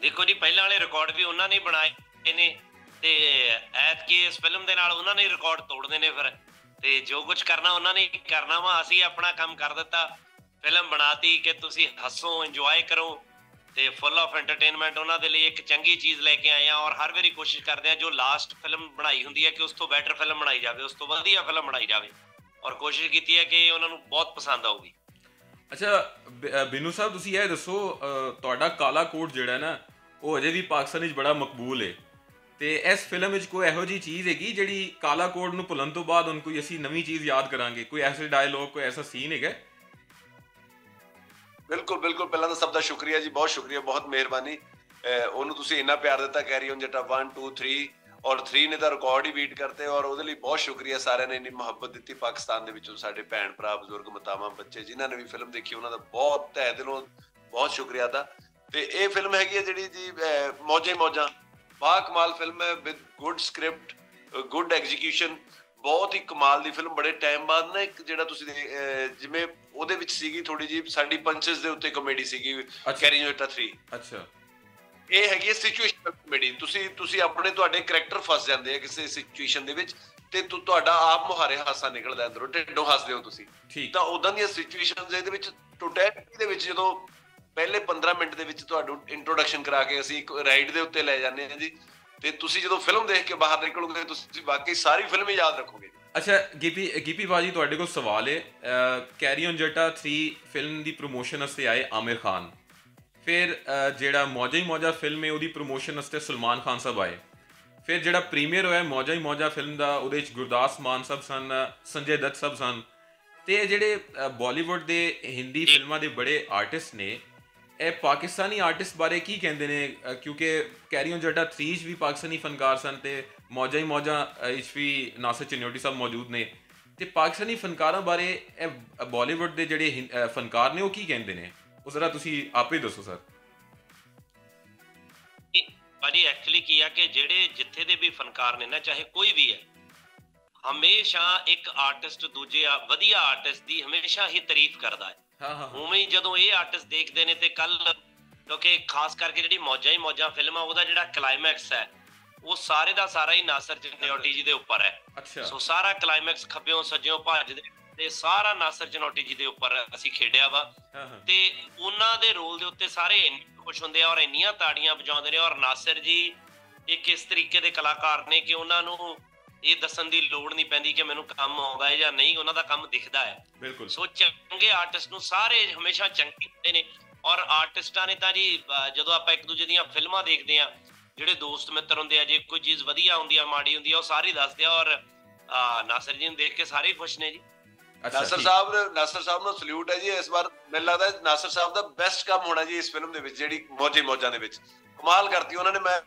ਦੇਖੋ ਜੀ, ਪਹਿਲਾਂ ਵਾਲੇ ਰਿਕਾਰਡ ਵੀ ਉਹਨਾਂ ਨੇ ਬਣਾਏ ਨੇ ਤੇ ਐਤਕੀ ਇਸ ਫਿਲਮ ਦੇ ਨਾਲ ਉਹਨਾਂ ਨੇ ਰਿਕਾਰਡ ਤੋੜਦੇ ਨੇ ਫਿਰ, ਤੇ ਜੋ ਕੁਝ ਕਰਨਾ ਉਹਨਾਂ ਨੇ ਕਰਨਾ ਵਾ। ਅਸੀਂ ਆਪਣਾ ਕੰਮ ਕਰ ਦਿੱਤਾ, ਫਿਲਮ ਬਣਾਤੀ ਕਿ ਤੁਸੀਂ ਹੱਸੋ, ਇੰਜੋਏ ਕਰੋ, ਤੇ ਫੁੱਲ ਆਫ ਐਂਟਰਟੇਨਮੈਂਟ ਉਹਨਾਂ ਦੇ ਲਈ ਇੱਕ ਚੰਗੀ ਚੀਜ਼ ਲੈ ਕੇ ਆਏ ਆ। ਔਰ ਹਰ ਵਾਰੀ ਕੋਸ਼ਿਸ਼ ਕਰਦੇ ਆ ਜੋ ਲਾਸਟ ਫਿਲਮ ਬਣਾਈ ਹੁੰਦੀ ਹੈ ਕਿ ਉਸ ਤੋਂ ਬੈਟਰ ਫਿਲਮ ਬਣਾਈ ਜਾਵੇ, ਉਸ ਤੋਂ ਵਧੀਆ ਫਿਲਮ ਬਣਾਈ ਜਾਵੇ, ਔਰ ਕੋਸ਼ਿਸ਼ ਕੀਤੀ ਹੈ ਕਿ ਉਹਨਾਂ ਨੂੰ ਬਹੁਤ ਪਸੰਦ ਆਊਗੀ। ਅੱਛਾ ਬਿਨੂ ਸਾਹਿਬ, ਤੁਸੀਂ ਇਹ ਦੱਸੋ, ਤੁਹਾਡਾ ਕਾਲਾ ਕੋਟ ਜਿਹੜਾ ਨਾ ਉਹ ਅਜੇ ਵੀ ਪਾਕਿਸਤਾਨ ਵਿੱਚ ਬੜਾ ਮਕਬੂਲ ਹੈ, ਤੇ ਇਸ ਫਿਲਮ ਵਿੱਚ ਕੋਈ ਇਹੋ ਜਿਹੀ ਚੀਜ਼ ਹੈਗੀ ਜਿਹੜੀ ਕਾਲਾ ਕੋਟ ਨੂੰ ਭੁੱਲਣ ਤੋਂ ਬਾਅਦ ਹੁਣ ਕੋਈ ਅਸੀਂ ਨਵੀਂ ਚੀਜ਼ ਯਾਦ ਕਰਾਂਗੇ? ਕੋਈ ਐਸੇ ਡਾਇਲੋਗ, ਕੋਈ ਐਸਾ ਸੀਨ ਹੈਗਾ? ਬਿਲਕੁਲ ਬਿਲਕੁਲ, ਪਹਿਲਾਂ ਤਾਂ ਸਭ ਦਾ ਸ਼ੁਕਰੀਆ ਜੀ, ਬਹੁਤ ਸ਼ੁਕਰੀਆ, ਬਹੁਤ ਮਿਹਰਬਾਨੀ। ਉਹਨੂੰ ਤੁਸੀਂ ਇੰਨਾ ਪਿਆਰ ਦਿੱਤਾ ਕੈਰੀ ਔਨ ਜੱਟਾ 1 2 3, ਔਰ 3 ਨੇ ਤਾਂ ਰਿਕਾਰਡ ਹੀ ਬੀਟ ਕਰਤੇ, ਔਰ ਉਹਦੇ ਲਈ ਬਹੁਤ ਸ਼ੁਕਰੀਆ ਸਾਰਿਆਂ ਨੇ ਇੰਨੀ ਮੁਹੱਬਤ ਦਿੱਤੀ ਪਾਕਿਸਤਾਨ ਦੇ ਵਿੱਚੋਂ, ਸਾਡੇ ਭੈਣ ਭਰਾ, ਬਜ਼ੁਰਗ, ਮਾਤਾਵਾਂ, ਬੱਚੇ ਜਿਨ੍ਹਾਂ ਨੇ ਵੀ ਫਿਲਮ ਦੇਖੀ ਉਹਨਾਂ ਦਾ ਬਹੁਤ ਤਹਿ ਦਿਲੋਂ ਬਹੁਤ ਸ਼ੁਕਰੀਆ ਦਾ। ਤੇ ਇਹ ਫਿਲਮ ਹੈਗੀ ਹੈ ਜਿਹੜੀ ਜੀ ਮੌਜਾਂ ਹੀ ਮੌਜਾਂ, ਬਾ ਕਮਾਲ ਫਿਲਮ ਹੈ, with good script, good execution, ਬਹੁਤ ਹੀ ਕਮਾਲ ਦੀ ਫਿਲਮ। ਬੜੇ ਟਾਈਮ ਬਾਅਦ ਨਾ ਇੱਕ ਜਿਹੜਾ ਤੁਸੀਂ ਜਿਵੇਂ ਉਹਦੇ ਵਿੱਚ ਸੀਗੀ ਥੋੜੀ ਜਿਹੀ ਸਾਡੀ ਪੰਚਸ ਦੇ ਉੱਤੇ ਕਾਮੇਡੀ ਸੀਗੀ ਕੈਰੀ ਔਨ ਜੱਟਾ 3। ਅੱਛਾ, ਇਹ ਹੈਗੀ ਹੈ ਸਿਚੁਏਸ਼ਨਲ ਕਾਮੇਡੀ। ਤੁਸੀਂ ਆਪਣੇ ਤੁਹਾਡੇ ਕਰੈਕਟਰ ਫਸ ਜਾਂਦੇ ਆ ਕਿਸੇ ਸਿਚੁਏਸ਼ਨ ਦੇ ਵਿੱਚ, ਤੇ ਤੁਹਾਡਾ ਆਪ ਮੁਹਾਰੇ ਹਾਸਾ ਨਿਕਲਦਾ ਅੰਦਰੋਂ, ਢਿੱਡੋਂ ਹੱਸਦੇ ਹੋ ਤੁਸੀਂ। ਤਾਂ ਉਦਾਂ ਦੀਆਂ ਸਿਚੁਏਸ਼ਨਸ ਇਹਦੇ ਵਿੱਚ ਟੋਟੈਲਿਟੀ ਦੇ ਵਿੱਚ ਜਦੋਂ ਪਹਿਲੇ 15 ਮਿੰਟ ਦੇ ਵਿੱਚ ਤੁਹਾਨੂੰ ਇੰਟਰੋਡਕਸ਼ਨ ਕਰਾ ਕੇ ਅਸੀਂ ਇੱਕ ਰਾਈਡ ਦੇ ਉੱਤੇ ਲੈ ਜਾਂਦੇ ਹਾਂ ਜੀ, ਤੇ ਤੁਸੀਂ ਜਦੋਂ ਫਿਲਮ ਦੇਖ ਕੇ ਬਾਹਰ ਨਿਕਲੋਗੇ ਤੁਸੀਂ ਵਾਕਈ ਸਾਰੀ ਫਿਲਮ ਹੀ ਯਾਦ ਰੱਖੋਗੇ। ਅੱਛਾ ਗਿਪੀ ਭਾਜੀ, ਤੁਹਾਡੇ ਕੋਲ ਸਵਾਲ ਹੈ। Carry on Jatta 3 film the promotion ਵਾਸਤੇ ਆਏ ਆਮਿਰ ਖਾਨ, ਫਿਰ ਜਿਹੜਾ ਮੌਜਾ ਹੀ ਮੌਜਾ ਫਿਲਮ ਹੈ ਉਹਦੀ ਪ੍ਰਮੋਸ਼ਨ ਵਾਸਤੇ ਸਲਮਾਨ ਖਾਨ ਸਾਹਿਬ ਆਏ, ਫਿਰ ਜਿਹੜਾ ਪ੍ਰੀਮੀਅਰ ਹੋਇਆ ਮੌਜਾ ਹੀ ਮੌਜਾ ਫਿਲਮ ਦਾ ਉਹਦੇ ਵਿੱਚ ਗੁਰਦਾਸ ਮਾਨ ਸਾਹਿਬ ਸਨ, ਸੰਜੇ ਦੱਤ ਸਾਹਿਬ ਸਨ, ਤੇ ਜਿਹੜੇ ਬਾਲੀਵੁੱਡ ਦੇ ਹਿੰਦੀ ਫਿਲਮਾਂ ਦੇ ਬੜੇ ਆਰਟਿਸਟ ਨੇ, ਇਹ ਪਾਕਿਸਤਾਨੀ ਆਰਟਿਸਟ ਬਾਰੇ ਕੀ ਕਹਿੰਦੇ ਨੇ? ਕਿਉਂਕਿ ਕੈਰੀ ਔਨ ਜੱਟਾ 3 'ਚ ਵੀ ਪਾਕਿਸਤਾਨੀ ਫਨਕਾਰ ਸਨ, ਤੇ ਮੌਜਾ ਹੀ ਮੌਜਾ ਵਿੱਚ ਵੀ ਨਾਸਿਰ ਚਨਿਓਟੀ ਸਾਹਿਬ ਮੌਜੂਦ ਨੇ, ਤੇ ਪਾਕਿਸਤਾਨੀ ਫਨਕਾਰਾਂ ਬਾਰੇ ਇਹ ਬਾਲੀਵੁੱਡ ਦੇ ਜਿਹੜੇ ਫਨਕਾਰ ਨੇ ਉਹ ਕੀ ਕਹਿੰਦੇ ਨੇ? ਉਹ ਜ਼ਰਾ ਤੁਸੀਂ ਆਪੇ ਦੱਸੋ ਸਰ। ਭਾਜੀ ਐਕਚੁਅਲੀ ਕੀ ਆ ਕਿ ਜਿਹੜੇ ਜਿੱਥੇ ਦੇ ਵੀ ਫਨਕਾਰ ਨੇ ਨਾ, ਚਾਹੇ ਕੋਈ ਵੀ ਹੈ, ਹਮੇਸ਼ਾ ਇੱਕ ਆਰਟਿਸਟ ਦੂਜੇ ਵਧੀਆ ਆਰਟਿਸਟ ਦੀ ਹਮੇਸ਼ਾ ਹੀ ਤਾਰੀਫ ਕਰਦਾ ਹੈ। ਉਵੇਂ ਹੀ ਜਦੋਂ ਇਹ ਆਰਟਿਸਟ ਦੇਖਦੇ ਨੇ, ਤੇ ਕੱਲ ਕਿਉਂਕਿ ਖਾਸ ਕਰਕੇ ਜਿਹੜੀ ਮੌਜਾਂ ਹੀ ਮੌਜਾਂ ਫਿਲਮ ਆ ਉਹਦਾ ਜਿਹੜਾ ਕਲਾਈਮੈਕਸ ਹੈ ਉਹ ਸਾਰੇ ਦਾ ਸਾਰਾ ਹੀ ਨਾਸਰ ਚਨੋਟੀ ਜੀ ਦੇ ਉੱਪਰ ਹੈ। ਅੱਛਾ। ਸੋ ਸਾਰਾ ਕਲਾਈਮੈਕਸ ਖੱਬਿਓਂ ਸੱਜਿਓਂ ਭੱਜਦੇ ਤੇ ਸਾਰਾ ਨਾਸਰ ਚਨੋਟੀ ਜੀ ਦੇ ਉੱਪਰ ਅਸੀਂ ਖੇਡਿਆ ਵਾ ਤੇ ਉਹਨਾਂ ਦੇ ਰੋਲ ਦੇ ਉੱਤੇ ਸਾਰੇ ਇੰਨੇ ਖੁਸ਼ ਹੁੰਦੇ ਆ ਔਰ ਇੰਨੀਆਂ ਤਾੜੀਆਂ ਵਜਾਉਂਦੇ ਨੇ। ਔਰ ਨਾਸਰ ਜੀ ਇੱਕ ਇਸ ਤਰੀਕੇ ਦੇ ਕਲਾਕਾਰ ਨੇ ਕਿ ਉਹਨਾਂ ਨੂੰ ਇਹ ਦੱਸਣ ਦੀ ਲੋੜ ਨਹੀਂ ਪੈਂਦੀ ਕਿ ਮੈਨੂੰ ਕੰਮ ਆਉਂਦਾ ਹੈ ਜਾਂ ਨਹੀਂ, ਉਹਨਾਂ ਦਾ ਕੰਮ ਦਿਖਦਾ ਹੈ। ਬਿਲਕੁਲ। ਸੋ ਚੰਗੇ ਆਰਟਿਸਟ ਨੂੰ ਸਾਰੇ ਹਮੇਸ਼ਾ ਚੰਗੇ ਹੁੰਦੇ ਨੇ ਔਰ ਆਰਟਿਸਟਾਂ ਨੇ ਤਾਂ ਜੀ ਜਦੋਂ ਆਪਾਂ ਇੱਕ ਦੂਜੇ ਦੀਆਂ ਫਿਲਮਾਂ ਦੇਖਦੇ ਆ, ਜਿਹੜੇ ਦੋਸਤ ਮਿੱਤਰ ਹੁੰਦੇ ਆ, ਜੇ ਕੋਈ ਚੀਜ਼ ਵਧੀਆ ਹੁੰਦੀ ਆ ਮਾੜੀ ਹੁੰਦੀ ਆ ਉਹ ਸਾਰੇ ਦੱਸਦੇ ਆ ਔਰ ਨਾਸਰ ਜੀ ਨੂੰ ਦੇਖ ਕੇ ਸਾਰੇ ਖੁਸ਼ ਨੇ ਜੀ। ਨਾਸਰ ਸਾਹਿਬ ਨੂੰ ਸਲੂਟ ਹੈ ਜੀ। ਇਸ ਵਾਰ ਮੈਨੂੰ ਲੱਗਦਾ ਨਾਸਰ ਸਾਹਿਬ ਦਾ ਬੈਸਟ ਕੰਮ ਹੋਣਾ ਜੀ ਇਸ ਫਿਲਮ ਦੇ ਵਿੱਚ, ਜਿਹੜੀ ਮੌਜਾਂ ਦੇ ਵਿੱਚ ਕਮਾਲ ਕਰਤੀ ਉਹਨਾਂ ਨੇ। ਮੈਂ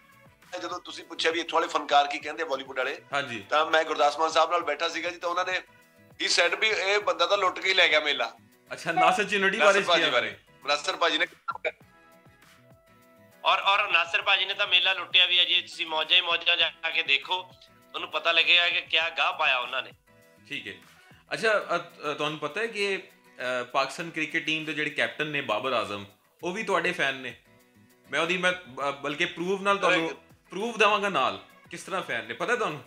ਜਦੋਂ ਤੁਸੀਂ ਪੁੱਛਿਆ ਵੀ ਇੱਥੋਂ ਵਾਲੇ ਫਨਕਾਰ ਕੀ ਕਹਿੰਦੇ ਬਾਲੀਵੁੱਡ ਵਾਲੇ, ਹਾਂਜੀ, ਤਾਂ ਮੈਂ ਗੁਰਦਾਸ ਮਾਨ ਸਾਹਿਬ ਨਾਲ ਬੈਠਾ ਸੀਗਾ ਜੀ, ਤਾਂ ਉਹਨਾਂ ਨੇ ਹੀ ਸੈਡ ਵੀ ਇਹ ਬੰਦਾ ਤਾਂ ਲੁੱਟ ਕੇ ਹੀ ਲੈ ਗਿਆ ਮੇਲਾ। ਅੱਛਾ, ਨਾਸਰ ਚਨੋਟੀ ਬਾਰੇ ਨਾਸਰ ਭਾਜੀ ਨੇ ਔਰ ਨਾਸਰ ਭਾਜੀ ਨੇ ਤਾਂ ਮੇਲਾ ਲੁੱਟਿਆ ਵੀ ਹੈ ਜੀ। ਤੁਸੀਂ ਮੌਜਾਂ ਹੀ ਮੌਜਾਂ ਜਾ ਕੇ ਦੇਖੋ, ਤੁਹਾਨੂੰ ਪਤਾ ਲੱਗੇਗਾ ਕਿ ਕਿਆ ਗਾਹ ਪਾਇਆ ਉਹਨਾਂ ਨੇ। ਠੀਕ ਹੈ। ਅੱਛਾ, ਤੁਹਾਨੂੰ ਪਤਾ ਹੈ ਕਿ ਪਾਕਿਸਤਾਨ ਕ੍ਰਿਕਟ ਟੀਮ ਦੇ ਜਿਹੜੇ ਕੈਪਟਨ ਨੇ ਬਾਬਰ ਆਜ਼ਮ, ਉਹ ਵੀ ਤੁਹਾਡੇ ਫੈਨ ਨੇ। ਮੈਂ ਬਲਕਿ ਪ੍ਰੂਫ ਨਾਲ ਤੁਹਾਨੂੰ ਪ੍ਰੂਫ ਦੇਵਾਂਗਾ ਨਾਲ ਕਿਸ ਤਰ੍ਹਾਂ ਫੈਨ ਨੇ, ਪਤਾ ਤੁਹਾਨੂੰ?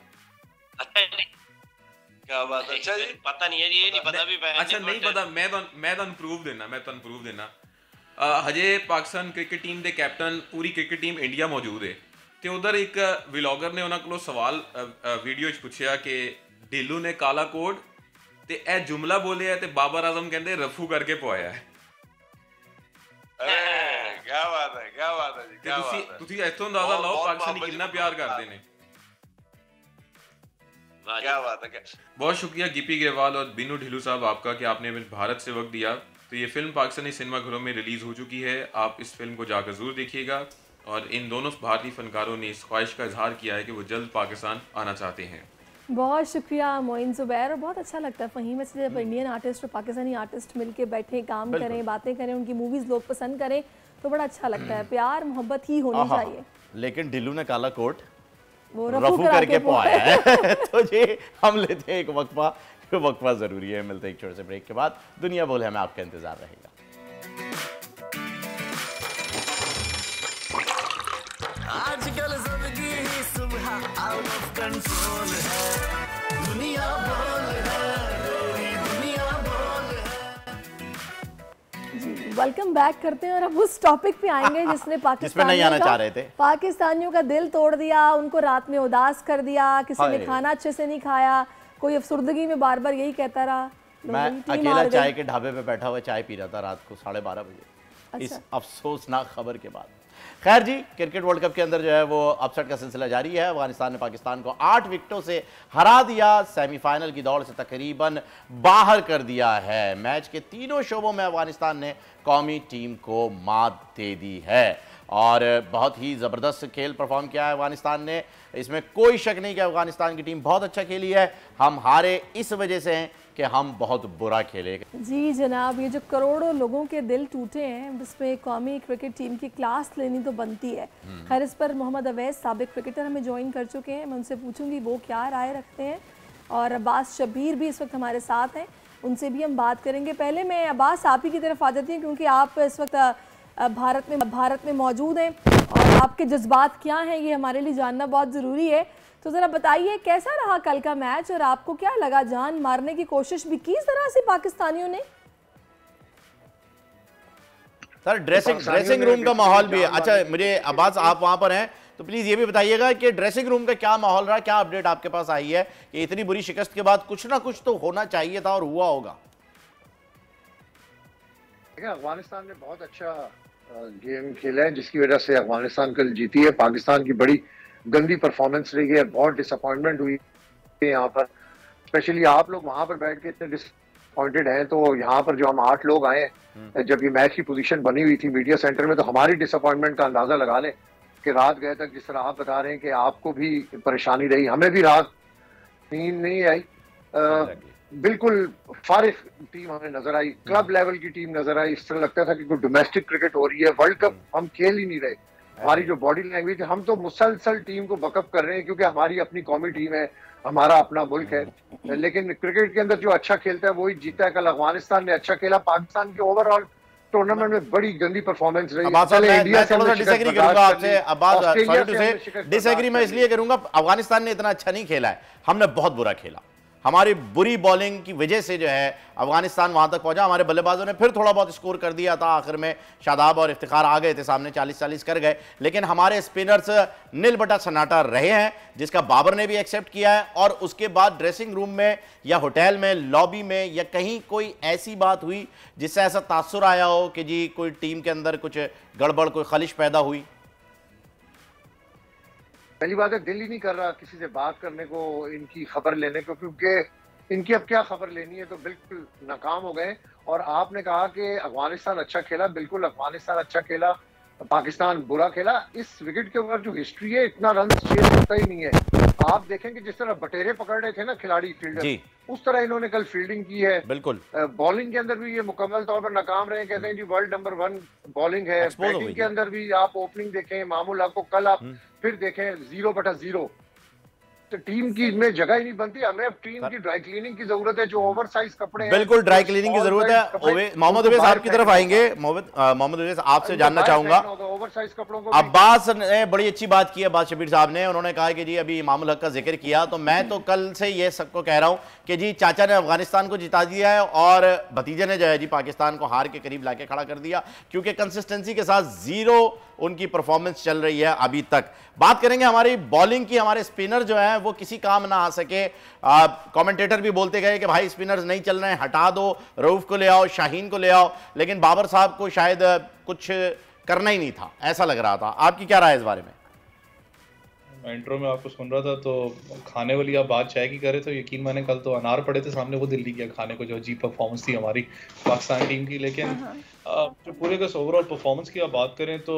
ਅੱਛਾ ਜੀ, ਕੀ ਬਾਤ ਹੈ। ਅੱਛਾ ਜੀ, ਪਤਾ ਨਹੀਂ ਹੈ ਜੀ, ਇਹ ਨਹੀਂ ਪਤਾ ਵੀ ਫੈਨ। ਅੱਛਾ, ਨਹੀਂ ਪਤਾ। ਮੈਂ ਤੁਹਾਨੂੰ ਪ੍ਰੂਫ ਦੇਣਾ। ਹਜੇ ਪਾਕਿਸਤਾਨ ਕ੍ਰਿਕਟ ਟੀਮ ਦੇ ਕੈਪਟਨ, ਪੂਰੀ ਕ੍ਰਿਕਟ ਟੀਮ ਇੰਡੀਆ ਮੌਜੂਦ ਹੈ ਤੇ ਉਧਰ ਇੱਕ ਵਲੌਗਰ ਨੇ ਉਹਨਾਂ ਕੋਲੋਂ ਸਵਾਲ ਵੀਡੀਓ 'ਚ ਪੁੱਛਿਆ ਕਿ ਢਿੱਲੂ ਨੇ ਕਾਲਾ ਕੋਡ ਤੇ ਇਹ ਜੁਮਲਾ ਬੋਲਿਆ ਤੇ ਬਾਬਰ ਆਜ਼ਮ ਕਹਿੰਦੇ ਰਫੂ ਕਰਕੇ ਪਵਾਇਆ ਹੈ। ਕਿਆ ਬਾਤ ਹੈ ਜੀ। ਤੁਸੀਂ ਇੱਥੋਂ ਅੰਦਾਜ਼ਾ ਲਾਓ ਪਾਕਿਸਤਾਨੀ ਕਿੰਨਾ ਪਿਆਰ ਕਰਦੇ ਨੇ। क्या बात है। बहुत शुक्रिया गिपी ग्रेवाल और बिनू ढिल्लू साहब आपका कि आपने भारत से वक्त दिया। तो ये फिल्म पाकिस्तानी सिनेमाघरों में रिलीज़ हो चुकी है, आप इस फिल्म को जाकर ज़रूर देखिएगा। और इन दोनों भारतीय फनकारों ने इस ख्वाहिश का इजहार किया है कि वो जल्द पाकिस्तान आना चाहते हैं। बहुत शुक्रिया मोइन ज़ुबैर। और बहुत अच्छा लगता है फ़हीम से जब इंडियन आर्टिस्ट और पाकिस्तानी आर्टिस्ट मिलके बैठे, काम करें, बातें करें, उनकी मूवीज़ लोग पसंद करें तो बड़ा अच्छा लगता है। प्यार मोहब्बत ही होनी चाहिए। लेकिन ढिल्लू ने काला कोट वो रफू करके पवाया है। तो ये हम लेते हैं एक वक्फा ज़रूरी है। मिलते हैं एक छोटे से ब्रेक के बाद। दुनिया बोले हमें आपका इंतज़ार रहेगा। आजकल जिंदगी ही सुबह आउट ऑफ कंट्रोल है, दुनिया बोल है, दुनिया बोल है। जी, वेलकम बैक करते हैं और अब उस टॉपिक पे आएंगे जिसने पाकिस्तानियों का दिल तोड़ दिया, उनको रात में उदास कर दिया, किसी ने खाना अच्छे से नहीं खाया, कोई अफसुर्दगी में बार बार यही कहता रहा। मैं अकेला चाय के ढाबे पे बैठा हुआ चाय पी रहा था रात को 12:30 बजे। इस अफसोसनाक खबर के बाद। खैर जी, क्रिकेट वर्ल्ड कप के अंदर जो है वो अपसेट का सिलसिला जारी है। अफगानिस्तान ने पाकिस्तान को 8 विकेटों से हरा दिया, सेमीफाइनल की दौड़ से तकरीबन बाहर कर दिया है। मैच के तीनों शोबों में अफगानिस्तान ने कौमी टीम को मात दे दी है और बहुत ही ज़बरदस्त खेल परफॉर्म किया है अफगानिस्तान ने। इसमें कोई शक नहीं कि अफगानिस्तान की टीम बहुत अच्छा खेली है। हम हारे इस वजह से हैं कि हम बहुत बुरा खेले। जी जनाब, ये जो करोड़ों लोगों के दिल टूटे हैं, जिसमें कौमी क्रिकेट टीम की क्लास लेनी तो बनती है। खैर, इस पर मोहम्मद अवैस साबिक क्रिकेटर हमें ज्वाइन कर चुके हैं। मैं उनसे पूछूंगी वो क्या राय रखते हैं। और अब्बास शब्बीर भी इस वक्त हमारे साथ हैं, उनसे भी हम बात करेंगे। पहले मैं अब्बास आप ही की तरफ आ जाती हूँ क्योंकि आप इस वक्त भारत में मौजूद हैं और आपके जज्बात क्या हैं ये हमारे लिए जानना बहुत ज़रूरी है। तो ज़रा बताइए कैसा रहा कल का मैच और आपको क्या लगा? जान मारने की कोशिश भी की इस तरह से पाकिस्तानियों ने? सर ड्रेसिंग रूम का माहौल भी है। अच्छा, मुझे अब्बास आप वहां पर हैं तो प्लीज ये भी बताइएगा कि ड्रेसिंग रूम का क्या माहौल रहा, क्या अपडेट आपके पास आई है कि इतनी बुरी शिकस्त के बाद कुछ ना कुछ तो होना चाहिए था और हुआ होगा? अफगानिस्तान ने बहुत अच्छा गेम खेला है जिसकी वजह से अफगानिस्तान कल जीती है। पाकिस्तान की बड़ी गंदी परफॉर्मेंस रही है, बहुत डिसअपॉइंटमेंट हुई है यहाँ पर। स्पेशली आप लोग वहां पर बैठ के इतने डिसअपॉइंटेड हैं, तो यहाँ पर जो हम 8 लोग आए जब ये मैच की पोजीशन बनी हुई थी मीडिया सेंटर में, तो हमारी डिसअपॉइंटमेंट का अंदाजा लगा लें कि रात गए तक जिस तरह आप बता रहे हैं कि आपको भी परेशानी रही, हमें भी रात नींद नहीं आई। बिल्कुल फारिग टीम हमें नजर आई, क्लब लेवल की टीम नजर आई। इस तरह लगता था कि कोई डोमेस्टिक क्रिकेट हो रही है, वर्ल्ड कप हम खेल ही नहीं रहे। हमारी जो बॉडी लैंग्वेज है, हम तो मुसलसल टीम को बकअप कर रहे हैं क्योंकि हमारी अपनी कौमी टीम है, हमारा अपना मुल्क है। लेकिन क्रिकेट के अंदर जो अच्छा खेलता है वही जीता है। कल अफगानिस्तान ने अच्छा खेला, पाकिस्तान की ओवरऑल टूर्नामेंट में बड़ी गंदी परफॉर्मेंस रही। मैं थोड़ा सा डिसएग्री करूंगा आपसे अब्बास, सॉरी टू से डिसएग्री मैं इसलिए करूंगा, अफगानिस्तान ने इतना अच्छा नहीं खेला है, हमने बहुत बुरा खेला। हमारी बुरी बॉलिंग की वजह से जो है अफगानिस्तान वहां तक पहुंचा। हमारे बल्लेबाजों ने फिर थोड़ा बहुत स्कोर कर दिया था, आखिर में शादाब और इफ्तिखार आ गए थे सामने, 40-40 कर गए, लेकिन हमारे स्पिनर्स नील बटा सन्नाटा रहे हैं, जिसका बाबर ने भी एक्सेप्ट किया है। और उसके बाद ड्रेसिंग रूम में या होटल में, लॉबी में या कहीं कोई ऐसी बात हुई जिससे ऐसा तासुर आया हो कि जी कोई टीम के अंदर कुछ गड़बड़, कोई खलिश पैदा हुई? पहली बात है, दिल ही नहीं कर रहा किसी से बात करने को, इनकी खबर लेने को, क्योंकि इनकी अब क्या खबर लेनी है, तो बिल्कुल नाकाम हो गए। और आपने कहा कि अफगानिस्तान अच्छा खेला, बिल्कुल अफगानिस्तान अच्छा खेला, पाकिस्तान बुरा खेला। इस विकेट के ऊपर जो हिस्ट्री है, इतना रन चेज होता ही नहीं है। आप देखेंगे जिस तरह बटेरे पकड़ रहे थे ना खिलाड़ी फील्डर, उस तरह इन्होंने कल फील्डिंग की है। बिल्कुल बॉलिंग के अंदर भी ये मुकम्मल तौर पर नाकाम रहे। कहते हैं जी वर्ल्ड नंबर 1 बॉलिंग है। बैटिंग के अंदर भी आप ओपनिंग देखें, मामूल आपको कल आप फिर देखें 0/0, तो टीम की में जगह ही नहीं बनती। हमें अब टीम की ड्राई क्लीनिंग की जरूरत है, जो ओवर साइज कपड़े हैं, बिल्कुल ड्राई क्लीनिंग की जरूरत है। मोहम्मद उवैस आपकी तरफ आएंगे। मोहम्मद उवैस आपसे जानना चाहूंगा, ओवर साइज कपड़ों को अब्बास ने बड़ी अच्छी बात की, अब्बास शबीर साहब ने, उन्होंने कहा कि जी अभी इमामुल हक का जिक्र किया, तो मैं तो कल से ये सबको कह रहा हूं कि जी चाचा ने अफगानिस्तान को जिता दिया है और भतीजे ने जो है जी पाकिस्तान को हार के करीब लाके खड़ा कर दिया, क्योंकि कंसिस्टेंसी के साथ 0 उनकी परफॉर्मेंस चल रही है अभी तक। बात करेंगे हमारी बॉलिंग की। हमारे स्पिनर जो हैं वो किसी काम ना आ सके। कमेंटेटर भी बोलते गए कि भाई स्पिनर्स नहीं चल रहे हैं, हटा दो, रऊफ को ले आओ, शाहीन को ले आओ, लेकिन बाबर साहब को शायद कुछ करना ही नहीं था, ऐसा लग रहा था। आपकी क्या राय है इस बारे में? मैं इंट्रो में आपको सुन रहा था तो खाने वाली आप बात चाय की करे, तो यकीन माने कल तो अनार पड़े थे सामने, वो दिल्ली किया खाने को, जो अजीब परफॉर्मेंस थी हमारी पाकिस्तान टीम की। लेकिन जो पूरे का ओवरऑल परफॉर्मेंस की आप बात करें तो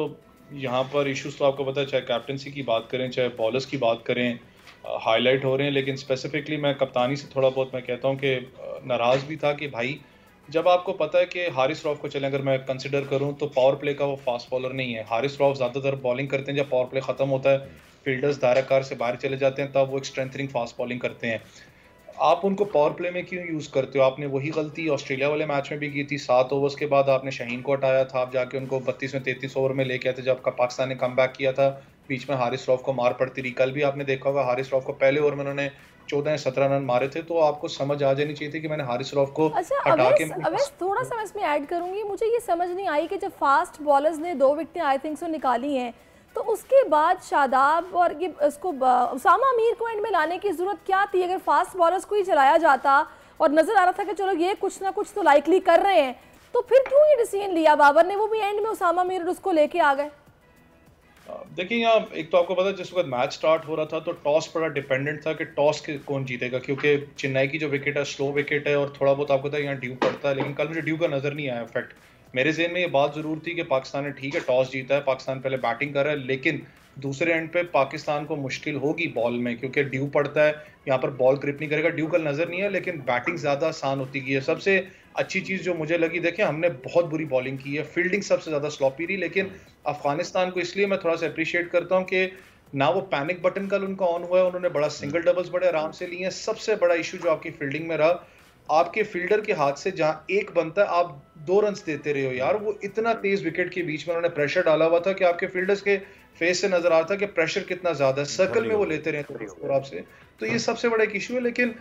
यहाँ पर इश्यूज तो आपको पता है, चाहे कैप्टनसी की बात करें, चाहे बॉलर्स की बात करें, हाईलाइट हो रहे हैं। लेकिन स्पेसिफिकली मैं कप्तानी से थोड़ा बहुत मैं कहता हूँ कि नाराज़ भी था कि भाई जब आपको पता है कि हारिस रऊफ को, चले अगर मैं कंसिडर करूं तो पावर प्ले का वो फास्ट बॉलर नहीं है। हारिस रऊफ ज़्यादातर बॉलिंग करते हैं जब पावर प्ले ख़त्म होता है, फील्डर्स दायराकार से बाहर चले जाते हैं, तब वो एक स्ट्रेंथनिंग फास्ट बॉलिंग करते हैं। आप उनको पावर प्ले में क्यों यूज़ करते हो? आपने वही गलती ऑस्ट्रेलिया वाले मैच में भी की थी। 7 ओवर्स के बाद आपने शाहीन को हटाया था, आप जाके उनको 32 में 33 ओवर में लेके आए थे जब पाकिस्तान ने कम बैक किया था, बीच में हारिस रऊफ को मार पड़ती रही। कल भी आपने देखा होगा हारिस रऊफ को पहले ओवर में उन्होंने 14 या 17 रन मारे थे, तो आपको समझ आ जानी चाहिए थी कि मैंने हारिस रऊफ को हटा के। थोड़ा सा इसमें ऐड करूंगी, मुझे ये समझ नहीं आई कि जब फास्ट बॉलर्स ने 2 विकेटें आई थिंक सो निकाली हैं, तो उसके बाद शादाब और ये इसको उसामा मीर को एंड में लाने की जरूरत क्या थी? अगर फास्ट बॉलर्स को ही चलाया जाता और नजर आ रहा था कि चलो ये कुछ ना कुछ तो लाइकली कर रहे हैं, तो फिर क्यों ये डिसीजन लिया बाबर ने? वो भी एंड में उसामा मीर और उसको लेके आ गए। देखिए यहाँ एक तो आपको पता है जिस वक्त मैच स्टार्ट हो रहा था तो टॉस बड़ा डिपेंडेंट था कि टॉस के कौन जीतेगा, क्योंकि चेन्नई की जो विकेट है स्लो विकेट है और थोड़ा बहुत आपको पता है यहाँ ड्यू पड़ता है। लेकिन कल मुझे ड्यू का नजर नहीं आया। इनफैक्ट मेरे ज़हन में ये बात जरूर थी कि पाकिस्तान ने ठीक है टॉस जीता है, पाकिस्तान पहले बैटिंग कर रहा है, लेकिन दूसरे एंड पे पाकिस्तान को मुश्किल होगी बॉल में, क्योंकि ड्यू पड़ता है, यहाँ पर बॉल ग्रिप नहीं करेगा। ड्यू कल नजर नहीं है, लेकिन बैटिंग ज्यादा आसान होती गई है। सबसे अच्छी चीज जो मुझे लगी, देखें हमने बहुत बुरी बॉलिंग की है, फील्डिंग सबसे ज्यादा स्लॉपी रही, लेकिन अफगानिस्तान को इसलिए मैं थोड़ा सा अप्रिशिएट करता हूँ कि ना वो पैनिक बटन कल उनका ऑन हुआ है, उन्होंने बड़ा सिंगल डबल्स बड़े आराम से लिए हैं। सबसे बड़ा इशू जो आपकी फील्डिंग में रहा, आपके फील्डर के हाथ से जहां एक बनता है आप 2 रन देते रहे हो यार। वो इतना तेज विकेट के बीच में उन्होंने प्रेशर डाला हुआ था कि आपके फील्डर्स के फेस से नजर आता है कि प्रेशर कितना ज्यादा है, सर्कल में वो लेते रहे थे आपसे। तो ये सबसे बड़ा एक इशू है। लेकिन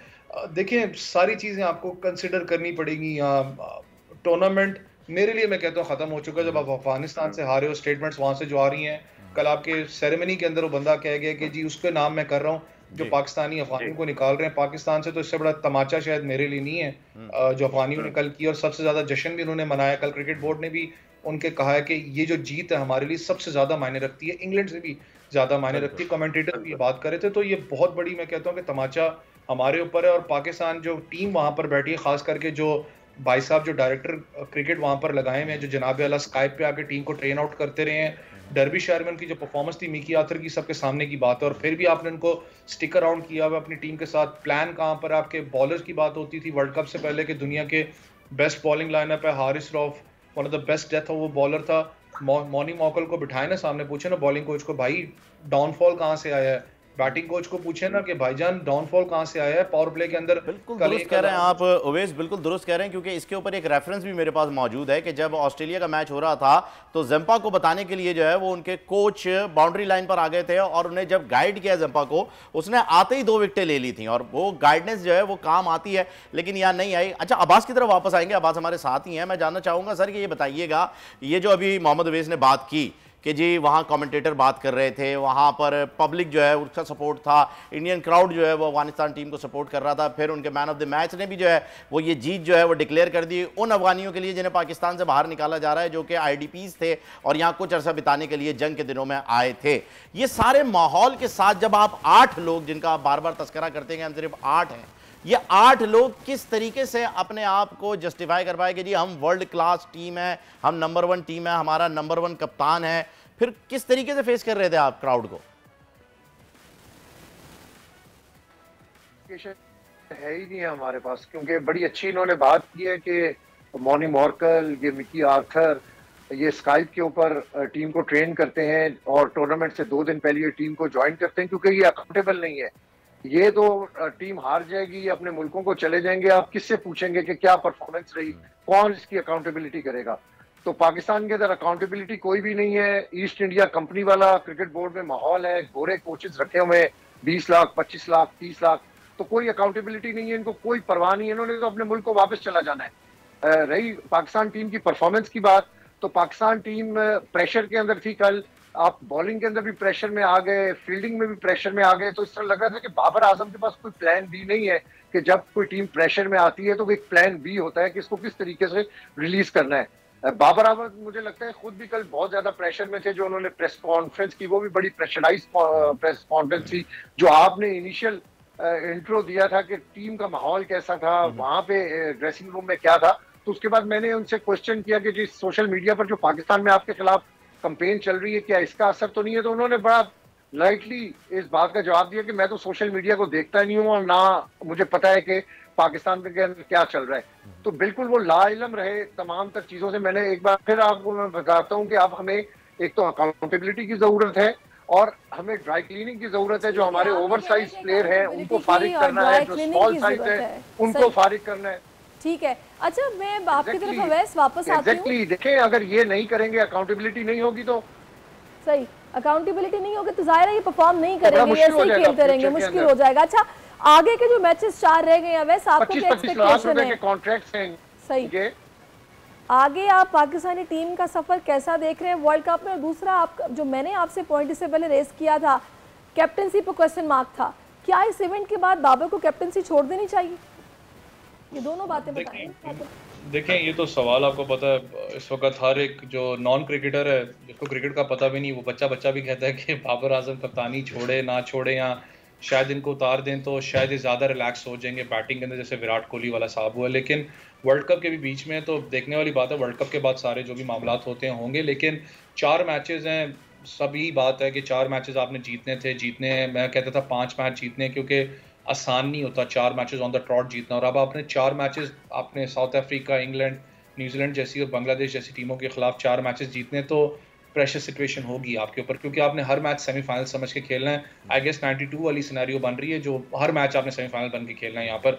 देखें सारी चीजें आपको कंसिडर करनी पड़ेगी। टूर्नामेंट मेरे लिए मैं कहता हूँ खत्म हो चुका है। जब आप अफगानिस्तान से हारे हो, स्टेटमेंट्स वहां से जो आ रही हैं, कल आपके सेरेमनी के अंदर वो बंदा कह गया कि जी उसके नाम मैं कर रहा हूँ जो पाकिस्तानी अफगानियों को निकाल रहे हैं पाकिस्तान से, तो इससे बड़ा तमाचा शायद मेरे लिए नहीं है जो अफगानियों ने कल किया। और सबसे ज्यादा जश्न भी उन्होंने मनाया। कल क्रिकेट बोर्ड ने भी उनके कहा है कि ये जो जीत है हमारे लिए सबसे ज्यादा मायने रखती है, इंग्लैंड से भी ज्यादा मायने रखती है। कमेंटेटर भी ये बात कर रहे थे, तो ये बहुत बड़ी मैं कहता हूँ कि तमाचा हमारे ऊपर है। और पाकिस्तान जो टीम वहां पर बैठी है, खास करके जो भाई साहब जो डायरेक्टर क्रिकेट वहां पर लगाए हुए हैं, जो जनाब आला स्काइप पे आके टीम को ट्रेन आउट करते रहे हैं, डर्बी शहर में उनकी जो परफॉर्मेंस थी मिकी आर्थर की सबके सामने की बात है। और फिर भी आपने उनको स्टिक अराउंड किया हुआ अपनी टीम के साथ। प्लान कहाँ पर आपके बॉलर्स की बात होती थी वर्ल्ड कप से पहले कि दुनिया के बेस्ट बॉलिंग लाइनअप है, Haris Rauf one of the best death वो बॉलर था। मॉनी मॉकल को बिठाए ना सामने, पूछे ना बॉलिंग कोच को भाई डाउनफॉल कहाँ से आया है, बैटिंग कोच को पूछे ना कि भाईजान डाउनफॉल कहां से आया है पावर प्ले के अंदर। बिल्कुल दुरुस्त कह रहे हैं आप उवैस, बिल्कुल दुरुस्त कह रहे हैं, क्योंकि इसके ऊपर एक रेफरेंस भी मेरे पास मौजूद है कि जब ऑस्ट्रेलिया का मैच हो रहा था तो जंपा को बताने के लिए जो है वो उनके कोच बाउंड्री लाइन पर आ गए थे और उन्हें जब गाइड किया जंपा को, उसने आते ही 2 विकेटें ले ली थी और वो गाइडेंस जो है वो काम आती है, लेकिन यहाँ नहीं आई। अच्छा, अब्बास की तरफ वापस आएंगे, अब्बास हमारे साथ ही हैं। मैं जानना चाहूंगा सर कि ये बताइएगा, ये जो अभी मोहम्मद उवैस ने बात की कि जी वहाँ कमेंटेटर बात कर रहे थे, वहाँ पर पब्लिक जो है उसका सपोर्ट था, इंडियन क्राउड जो है वो अफगानिस्तान टीम को सपोर्ट कर रहा था, फिर उनके मैन ऑफ द मैच ने भी जो है वो ये जीत जो है वो डिक्लेयर कर दी उन अफगानियों के लिए जिन्हें पाकिस्तान से बाहर निकाला जा रहा है, जो कि IDPs थे और यहाँ कुछ अर्सा बिताने के लिए जंग के दिनों में आए थे। ये सारे माहौल के साथ जब आप 8 लोग, जिनका आप बार बार तस्करा करते हैं कि हम सिर्फ 8 हैं, ये 8 लोग किस तरीके से अपने आप को जस्टिफाई कर पाए कि जी हम वर्ल्ड क्लास टीम है, हम नंबर 1 टीम है, हमारा नंबर 1 कप्तान है, फिर किस तरीके से फेस कर रहे थे आप क्राउड को? है ही नहीं है हमारे पास, क्योंकि बड़ी अच्छी इन्होंने बात की है कि मॉनी मॉर्कल, ये मिकी आर्थर, ये स्काइप के ऊपर टीम को ट्रेन करते हैं और टूर्नामेंट से 2 दिन पहले ये टीम को ज्वाइन करते हैं, क्योंकि ये अकाउंटेबल नहीं है। ये तो टीम हार जाएगी, ये अपने मुल्कों को चले जाएंगे, आप किससे पूछेंगे कि क्या परफॉर्मेंस रही, कौन इसकी अकाउंटेबिलिटी करेगा? तो पाकिस्तान के अंदर अकाउंटेबिलिटी कोई भी नहीं है। ईस्ट इंडिया कंपनी वाला क्रिकेट बोर्ड में माहौल है, गोरे कोचेस रखे हुए हैं, 20 लाख, 25 लाख, 30 लाख, तो कोई अकाउंटेबिलिटी नहीं है, इनको कोई परवाह नहीं है, इन्होंने तो अपने मुल्क को वापस चला जाना है। रही पाकिस्तान टीम की परफॉर्मेंस की बात, तो पाकिस्तान टीम प्रेशर के अंदर थी कल, आप बॉलिंग के अंदर भी प्रेशर में आ गए, फील्डिंग में भी प्रेशर में आ गए, तो इस तरह लग रहा था कि बाबर आजम के पास कोई प्लान बी नहीं है कि जब कोई टीम प्रेशर में आती है तो एक प्लान बी होता है कि इसको किस तरीके से रिलीज करना है। बाबर आजम मुझे लगता है खुद भी कल बहुत ज्यादा प्रेशर में थे, जो उन्होंने प्रेस कॉन्फ्रेंस की वो भी बड़ी प्रेशराइज प्रेस कॉन्फ्रेंस थी। जो आपने इनिशियल इंट्रो दिया था कि टीम का माहौल कैसा था, वहां पे ड्रेसिंग रूम में क्या था, तो उसके बाद मैंने उनसे क्वेश्चन किया कि जी सोशल मीडिया पर जो पाकिस्तान में आपके खिलाफ कंपेन चल रही है, क्या इसका असर तो नहीं है? तो उन्होंने बड़ा लाइटली इस बात का जवाब दिया कि मैं तो सोशल मीडिया को देखता नहीं हूँ और ना मुझे पता है कि पाकिस्तान के अंदर क्या चल रहा है। तो बिल्कुल वो लाइलम रहे तमाम तर चीजों से। मैंने एक बार फिर आपको मैं बताता हूँ कि आप हमें एक तो अकाउंटेबिलिटी की जरूरत है और हमें ड्राई क्लीनिंग की जरूरत है। जो हमारे ओवर साइज प्लेयर हैं उनको फारिग करना है, जो स्मॉल साइज है उनको फारिग करना है। ठीक है, अच्छा मैं आपकी तरफ अवैस वापस आती हूँ। देखें, अगर ये नहीं करेंगे, अकाउंटेबिलिटी नहीं होगी तो सही, अकाउंटेबिलिटी नहीं होगी तो जाहिर है ये परफॉर्म नहीं करेंगे, ऐसे ही खेलते रहेंगे, मुश्किल हो जाएगा। अच्छा, आगे के जो मैचेस 4 रह गए हैं वैसे आपको क्या एक्सपेक्टेशन है? कॉन्ट्रैक्ट्स हैं सही, आगे आप पाकिस्तानी टीम का सफर कैसा देख रहे हैं वर्ल्ड कप में? और दूसरा, आप जो मैंने आपसे पॉइंट इससे पहले रेस किया था, कैप्टनसी पर क्वेश्चन मार्क था, क्या इस इवेंट के बाद बाबर को कैप्टनसी छोड़ देनी चाहिए? ये दोनों बातें बताएं। देखें, ये तो सवाल आपको पता है, इस वक्त हर एक जो नॉन क्रिकेटर है जिसको क्रिकेट का पता भी नहीं, वो बच्चा भी कहता है कि बाबर आजम कप्तानी छोड़े ना छोड़े, या शायद इनको उतार दें तो शायद ये ज़्यादा रिलैक्स हो जाएंगे बैटिंग के अंदर, जैसे विराट कोहली वाला साहब हुआ। लेकिन वर्ल्ड कप के भी बीच में तो देखने वाली बात है, वर्ल्ड कप के बाद सारे जो भी मामलात होते हैं होंगे, लेकिन 4 मैचेस हैं, सभी बात है कि 4 मैचेस आपने जीतने हैं। मैं कहता था 5 मैच जीतने हैं, क्योंकि आसान नहीं होता 4 मैचेस ऑन द ट्रॉट जीतना, और अब आपने 4 मैचेस आपने साउथ अफ्रीका, इंग्लैंड, न्यूजीलैंड जैसी और बांग्लादेश जैसी टीमों के खिलाफ 4 मैचेस जीतने, तो प्रेशर सिचुएशन होगी आपके ऊपर, क्योंकि आपने हर मैच सेमीफाइनल समझ के खेलना है। आई गेस 92 वाली सिनेरियो बन रही है, जो हर मैच आपने सेमीफाइनल बन के खेलना है यहाँ पर।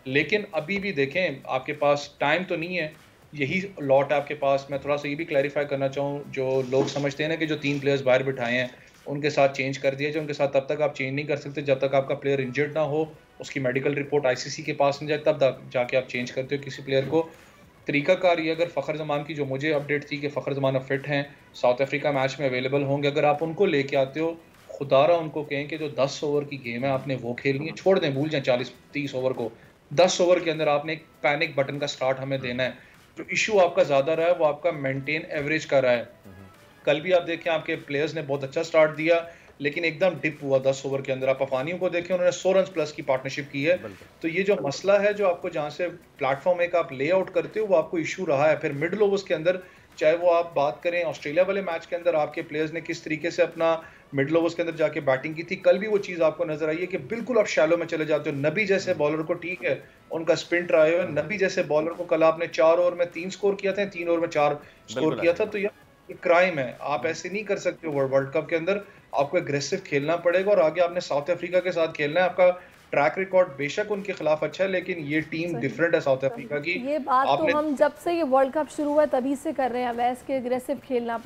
लेकिन अभी भी देखें, आपके पास टाइम तो नहीं है, यही लॉट है आपके पास। मैं थोड़ा सा ये भी क्लैरिफाई करना चाहूँ, जो लोग समझते हैं ना कि जो 3 प्लेयर्स बाहर बिठाए हैं उनके साथ चेंज कर दिया, जो उनके साथ तब तक आप चेंज नहीं कर सकते जब तक आपका प्लेयर इंजर्ड ना हो, उसकी मेडिकल रिपोर्ट ICC के पास नहीं जाए, तब जाके आप चेंज करते हो किसी प्लेयर को। तरीकाकार ये, अगर फ़खर जमान की जो मुझे अपडेट थी कि फ़खर जमान फिट हैं, साउथ अफ्रीका मैच में अवेलेबल होंगे, अगर आप उनको लेके आते हो, खुदारा उनको कहें कि जो 10 ओवर की गेम है आपने वो खेलनी है, छोड़ दें, भूल जाएं 40-30 ओवर को। 10 ओवर के अंदर आपने एक पैनिक बटन का स्टार्ट हमें देना है। जो इशू आपका ज़्यादा रहा है वो आपका मेंटेन एवरेज का रहा है। कल भी आप देखें, आपके प्लेयर्स ने बहुत अच्छा स्टार्ट दिया, लेकिन एकदम डिप हुआ 10 ओवर के अंदर। आप अफानियों को देखें, उन्होंने 100 रन प्लस की पार्टनरशिप की है। तो ये जो मसला है, जो आपको जहाँ से प्लेटफॉर्म एक आप ले आउट करते हो, वो आपको इशू रहा है। फिर मिडल ओवर्स के अंदर, चाहे वो आप बात करें ऑस्ट्रेलिया वाले मैच के अंदर, आपके प्लेयर्स ने किस तरीके से अपना मिडल ओवर्स के अंदर जाके बैटिंग की थी, कल भी वो चीज़ आपको नजर आई है कि बिल्कुल आप शैलो में चले जाते हो। नबी जैसे बॉलर को, ठीक है उनका स्पिन ट्राई है, नबी जैसे बॉलर को कल आपने 4 ओवर में 3 स्कोर किया था, 3 ओवर में 4 स्कोर किया था, तो ये क्राइम है। आप ऐसे नहीं कर सकते हो वर्ल्ड कप के अंदर। आपको एग्रेसिव खेलना पड़ेगा और आगे आपने साउथ अफ्रीका के साथ खेलना है। आपका ट्रैक रिकॉर्ड बेशक उनके खिलाफ अच्छा है, लेकिन ये टीम डिफरेंट है साउथ अफ्रीका की। ये बात तो हम जब से ये वर्ल्ड कप शुरू हुआ तभी से कर रहे हैं अवैस के एग्रेसिव खेलना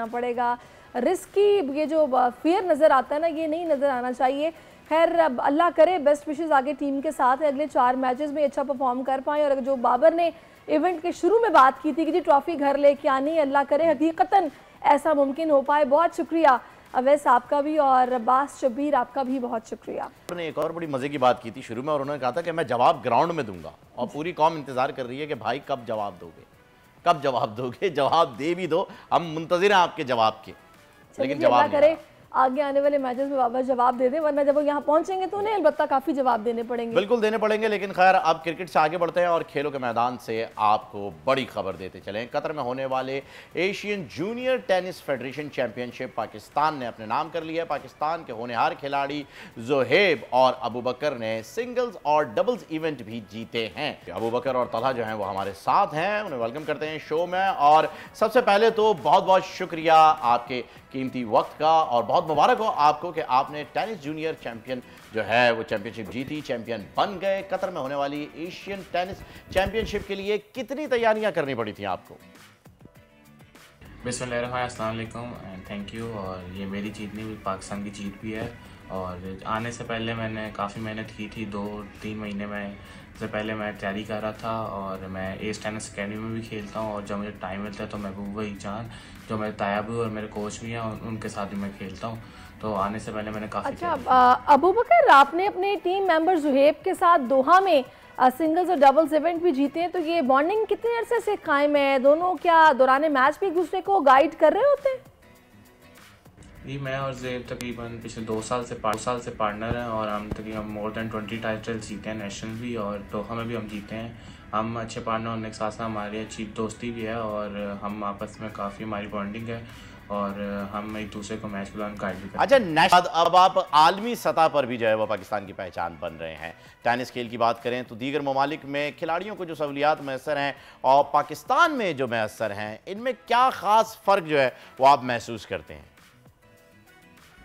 पड़ेगा, रिस्क की ये जो फियर नज़र आता है ना, ये नहीं नज़र आना चाहिए। खैर अब अल्लाह करे, बेस्ट विशेस आगे टीम के साथ है, अगले 4 मैचेस में अच्छा परफॉर्म कर पाएँ। और जो बाबर ने इवेंट के शुरू में बात की थी कि जी ट्रॉफी घर लेके आनी, अल्लाह करे हकीकतन ऐसा मुमकिन हो पाए। बहुत शुक्रिया अवैस आपका भी, और अब्बास शब्बीर आपका भी बहुत शुक्रिया। उन्होंने एक और बड़ी मजे की बात की थी शुरू में, और उन्होंने कहा था कि मैं जवाब ग्राउंड में दूंगा, और पूरी कौम इंतजार कर रही है कि भाई कब जवाब दोगे, जवाब दे भी दो, हम मुंतजिर हैं आपके जवाब के, लेकिन जवाब करे आगे आने वाले मैचेस में बाबर जवाब दे दे, वरना जब वो यहाँ पहुंचेंगे तो उन्हें अलबत्ता काफी जवाब देने पड़ेंगे। बिल्कुल देने पड़ेंगे। लेकिन खैर अब क्रिकेट से आगे बढ़ते हैं और खेलों के मैदान से आपको बड़ी खबर देते चलें। कतर में होने वाले Asian junior tennis federation championship Pakistan ने अपने नाम कर लिया है। पाकिस्तान के होनहार खिलाड़ी जोहेब और अबू बकर ने सिंगल्स और डबल्स इवेंट भी जीते हैं। अबू बकर और तलहा जो हैं वो हमारे साथ हैं, उन्हें वेलकम करते हैं शो में। और सबसे पहले तो बहुत बहुत शुक्रिया आपके कीमती वक्त का, और बहुत मुबारक हो आपको कि आपने टेनिस जूनियर चैंपियन जो है वो चैंपियनशिप जीती, चैंपियन बन गए। कतर में होने वाली एशियन टेनिस चैंपियनशिप के लिए कितनी तैयारियां करनी पड़ी थी आपको? बिस्मिल्लाह, अस्सलाम वालेकुम एंड थैंक यू। और ये मेरी जीत नहीं, पाकिस्तान की जीत भी है। और आने से पहले मैंने काफ़ी मेहनत की थी, 2-3 महीने में से पहले मैं तैयारी कर रहा था। और मैं एस टेनिस अकेडमी में भी खेलता हूँ, और जब मुझे टाइम मिलता है तो महबूबा जान जो मेरे तायाब और मेरे कोच भी हैं उनके साथ भी मैं खेलता हूँ। तो आने से पहले मैंने काफ़ी अबू बकर, आपने अपने टीम मेंबर जुहेब के साथ दोहा में सिंगल्स और डबल्स इवेंट भी जीते हैं, तो ये बॉन्डिंग कितने अरसे से कायम है? दोनों क्या दौरान मैच भी एक दूसरे को गाइड कर रहे होते हैं? जी, मैं और ज़ेब तकरीबन पिछले 2 साल से पार्टनर हैं, और हम तकरीबन मोर देन 20 टाइटल्स जीते हैं, नेशनल भी और दोहा में भी हम जीते हैं। हम अच्छे पार्टनर होने के साथ साथ हमारी अच्छी दोस्ती भी है, और हम आपस में काफ़ी हमारी बॉन्डिंग है, और हम एक दूसरे को मैच के दौरान गाइड भी करते हैं। अच्छा, अब आप आलमी सतह पर भी जो है वो पाकिस्तान की पहचान बन रहे हैं। टेनिस खेल की बात करें तो दीगर ममालिक में खिलाड़ियों को जो सहूलियात मैसर हैं और पाकिस्तान में जो मैसर हैं, इनमें क्या ख़ास फ़र्क जो है वो आप महसूस करते हैं?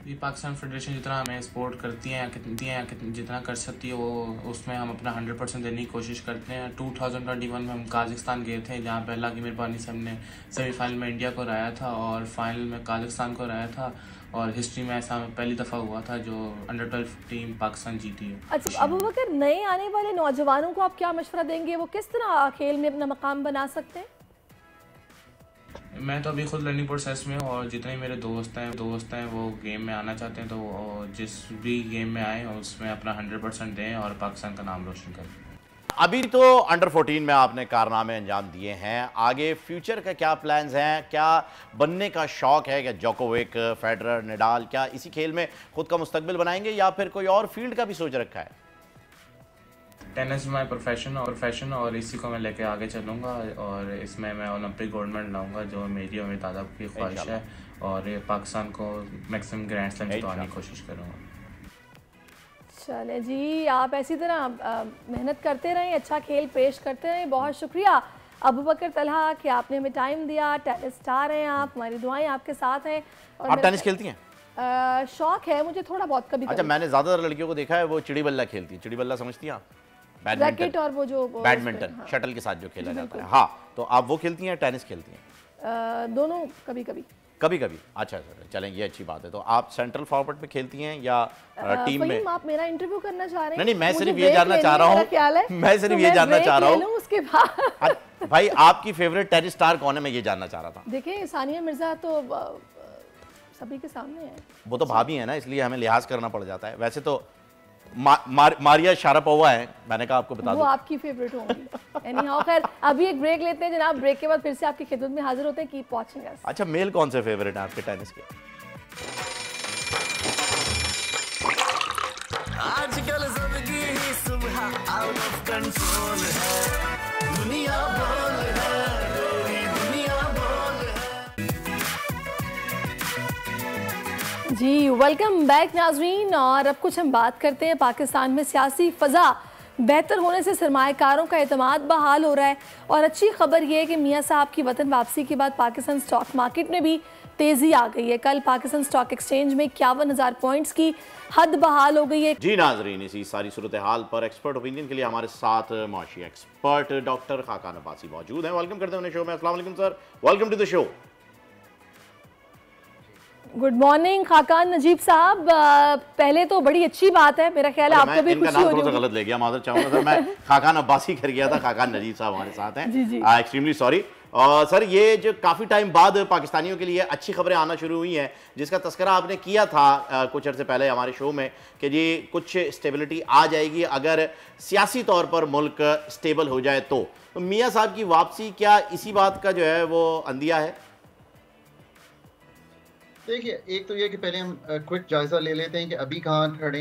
ये पाकिस्तान फेडरेशन जितना हमें सपोर्ट करती हैं जितना कर सकती है वो उसमें हम अपना 100% देने की कोशिश करते हैं। 2021 में हम काज़ाकिस्तान गए थे, जहाँ पे अल्लाह की मेहरबानी से हमने सेमीफाइनल में इंडिया को हराया था और फाइनल में काज़ाकिस्तान को हराया था, और हिस्ट्री में ऐसा पहली दफ़ा हुआ था जो अंडर 12 टीम पाकिस्तान जीती है। अच्छा अबू बकर, नए आने वाले नौजवानों को आप क्या मशवरा देंगे, वो किस तरह खेल में अपना मकाम बना सकते हैं? मैं तो अभी खुद लर्निंग प्रोसेस में हूँ, और जितने मेरे दोस्त हैं वो गेम में आना चाहते हैं तो वो जिस भी गेम में आए उसमें अपना 100% दें और पाकिस्तान का नाम रोशन करें। अभी तो अंडर 14 में आपने कारनामे अंजाम दिए हैं, आगे फ्यूचर का क्या प्लान्स हैं? क्या बनने का शौक है? क्या जोकोविक, फेडरर, नडाल, क्या इसी खेल में खुद का मुस्तकबिल बनाएंगे या फिर कोई और फील्ड का भी सोच रखा है? टेनिस माई प्रोफेशन और इसी को मैं लेके आगे चलूँगा, और इसमें मैं ओलंपिक गोल्ड मेडल लाऊंगा जो मेरी और मेरे दादा की ख्वाहिश है, और ये पाकिस्तान को मैक्सिमम ग्रैंड स्लैम जितवाने की कोशिश करूँगा। चले जी, आप ऐसी तरह मेहनत करते रहें, अच्छा खेल पेश करते रहें। बहुत शुक्रिया अबू बकर तलहा कि आपने हमें टाइम दिया। टेनिस स्टार हैं आप, हमारी दुआएं आपके साथ हैं। और आप टेनिस खेलती हैं? शौक है मुझे थोड़ा बहुत कभी। अच्छा, मैंने ज़्यादातर लड़कियों को देखा है वो चिड़ी बल्ला खेलती हैं। चिड़ी बल्ला समझती हैं आप? रैकेट और वो जो बैडमिंटन, हाँ। शटल के साथ जो खेला जाता है। हाँ, तो आप वो खेलती हैं, टेनिस खेलती हैं? दोनों कभी कभी। अच्छा सर, चलें, ये अच्छी बात है। तो आप सेंट्रल फॉरवर्ड पे खेलती हैं या टीम में? आप मेरा इंटरव्यू करना चाह रहे हैं? नहीं, मैं सिर्फ ये जानना चाह रहा हूँ, मैं सिर्फ ये जानना चाह रहा हूँ उसके बाद भाई आपकी फेवरेट टेनिस स्टार कौन है, मैं ये जानना चाह रहा था। देखिए, सानिया मिर्जा तो सभी के सामने है। वो तो भाभी है ना, इसलिए हमें लिहाज करना पड़ जाता है। वैसे तो मारिया शारापोवा है, मैंने कहा आपको बता दूं। वो आपकी फेवरेट होंगी। एनीहाउ, खैर अभी एक ब्रेक लेते हैं जनाब, ब्रेक के बाद फिर से आपकी खिदमत में हाजिर होते हैं। Keep watching us. अच्छा, मेल कौन से फेवरेट हैं आपके टेनिस के? आजकल जिंदगी ही सुबह आउट ऑफ कंट्रोल है, दुनिया बोल है, दुनिया बोल है। जी वेलकम बैक नाजरीन, और अब कुछ हम बात करते हैं। पाकिस्तान में सियासी फ़ज़ा बेहतर होने से सरमाएकारों का एतमाद बहाल हो रहा है, और अच्छी खबर यह है कि मियाँ साहब की वतन वापसी के बाद पाकिस्तान स्टॉक मार्केट में भी तेजी आ गई है। कल पाकिस्तान स्टॉक एक्सचेंज में 51,000 पॉइंट्स की हद बहाल हो गई है। जी नाजरीन, इसी सारी सूरत हाल पर एक्सपर्ट ओपिनियन के लिए हमारे साथ माशी एक्सपर्ट डॉक्टर खाकान अब्बासी मौजूद हैं। वेलकम करते हैं उन्हें शो में। अस्सलाम वालेकुम sir, welcome to the show. Good morning Khaqan Najeeb साहब। पहले तो बड़ी अच्छी बात है, मेरा ख्याल है आपको भी खुशी हो रही होगी। गलत ले गया, माजरत चाहूंगा सर, मैं खाकान अब्बासी कर गया था, खाकान नजीब साहब हमारे साथ हैं। जी जी, एक्सट्रीमली सॉरी। और सर, ये जो काफ़ी टाइम बाद पाकिस्तानियों के लिए अच्छी खबरें आना शुरू हुई हैं, जिसका तस्करा आपने किया था कुछ अर्से पहले हमारे शो में कि जी कुछ स्टेबिलिटी आ जाएगी अगर सियासी तौर पर मुल्क स्टेबल हो जाए तो मियाँ साहब की वापसी क्या इसी बात का जो है वो अंदिया है? देखिए, एक तो ये कि पहले हम क्विक जायजा ले लेते हैं कि अभी कहाँ खड़े।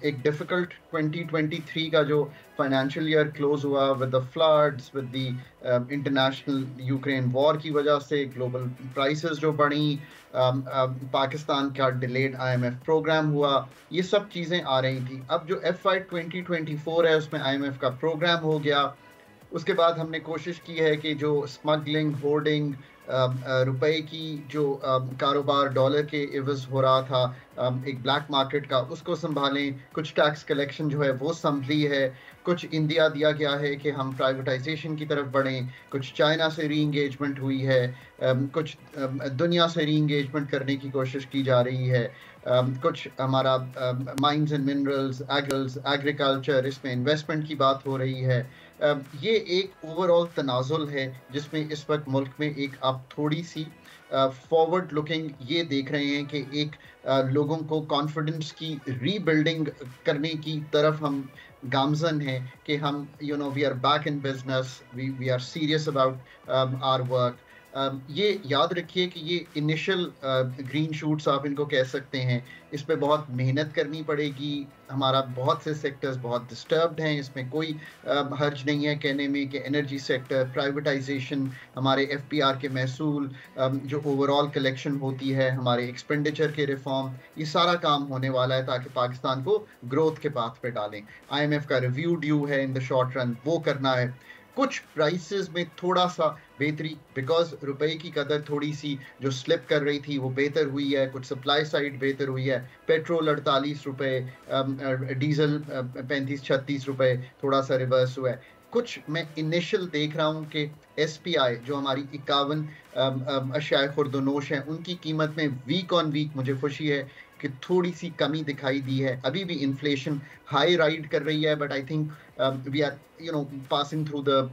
एक डिफिकल्ट 2023 का जो फाइनेंशियल ईयर क्लोज हुआ with the floods, with the international Ukraine war की वजह से ग्लोबल प्राइसेस जो बढ़ी, पाकिस्तान का डिलेड IMF प्रोग्राम हुआ, ये सब चीज़ें आ रही थी। अब जो FY 2024 है उसमें IMF का प्रोग्राम हो गया। उसके बाद हमने कोशिश की है कि जो स्मगलिंग, होर्डिंग, रुपए की जो कारोबार डॉलर के इवज़ हो रहा था, एक ब्लैक मार्केट का, उसको संभालें। कुछ टैक्स कलेक्शन जो है वो संभली है। कुछ इंडिया दिया गया है कि हम प्राइवेटाइजेशन की तरफ बढ़ें। कुछ चाइना से री इंगेजमेंट हुई है, कुछ दुनिया से री इंगेजमेंट करने की कोशिश की जा रही है। कुछ हमारा माइंस एंड मिनरल्स, एग्रीकल्चर, इसमें इन्वेस्टमेंट की बात हो रही है। ये एक ओवरऑल तनाजुल है जिसमें इस वक्त मुल्क में एक आप थोड़ी सी फॉरवर्ड लुकिंग ये देख रहे हैं कि एक लोगों को कॉन्फिडेंस की रीबिल्डिंग करने की तरफ हम गामजन हैं कि हम we are back in business, we are serious about our work. ये याद रखिए कि ये इनिशियल ग्रीन शूट्स आप इनको कह सकते हैं। इस पे बहुत मेहनत करनी पड़ेगी। हमारा बहुत से सेक्टर्स बहुत डिस्टर्ब्ड हैं, इसमें कोई हर्ज नहीं है कहने में कि एनर्जी सेक्टर, प्राइवेटाइजेशन, हमारे FPR के महसूल, जो ओवरऑल कलेक्शन होती है, हमारे एक्सपेंडिचर के रिफॉर्म, ये सारा काम होने वाला है ताकि पाकिस्तान को ग्रोथ के पाथ पे डालें। IMF का रिव्यू ड्यू है इन द शॉर्ट रन, वो करना है। कुछ प्राइसेस में थोड़ा सा बेहतरी, बिकॉज रुपए की कदर थोड़ी सी जो स्लिप कर रही थी वो बेहतर हुई है। कुछ सप्लाई साइड बेहतर हुई है। पेट्रोल 48 रुपये, डीजल 35-36 रुपये, थोड़ा सा रिवर्स हुआ है। कुछ मैं इनिशियल देख रहा हूँ कि SPI जो हमारी 51 अशिया खुर्दोनोश हैं, उनकी कीमत में वीक ऑन वीक मुझे खुशी है कि थोड़ी सी कमी दिखाई दी है। अभी भी इन्फ्लेशन हाई राइड कर रही है, but I think we are passing through the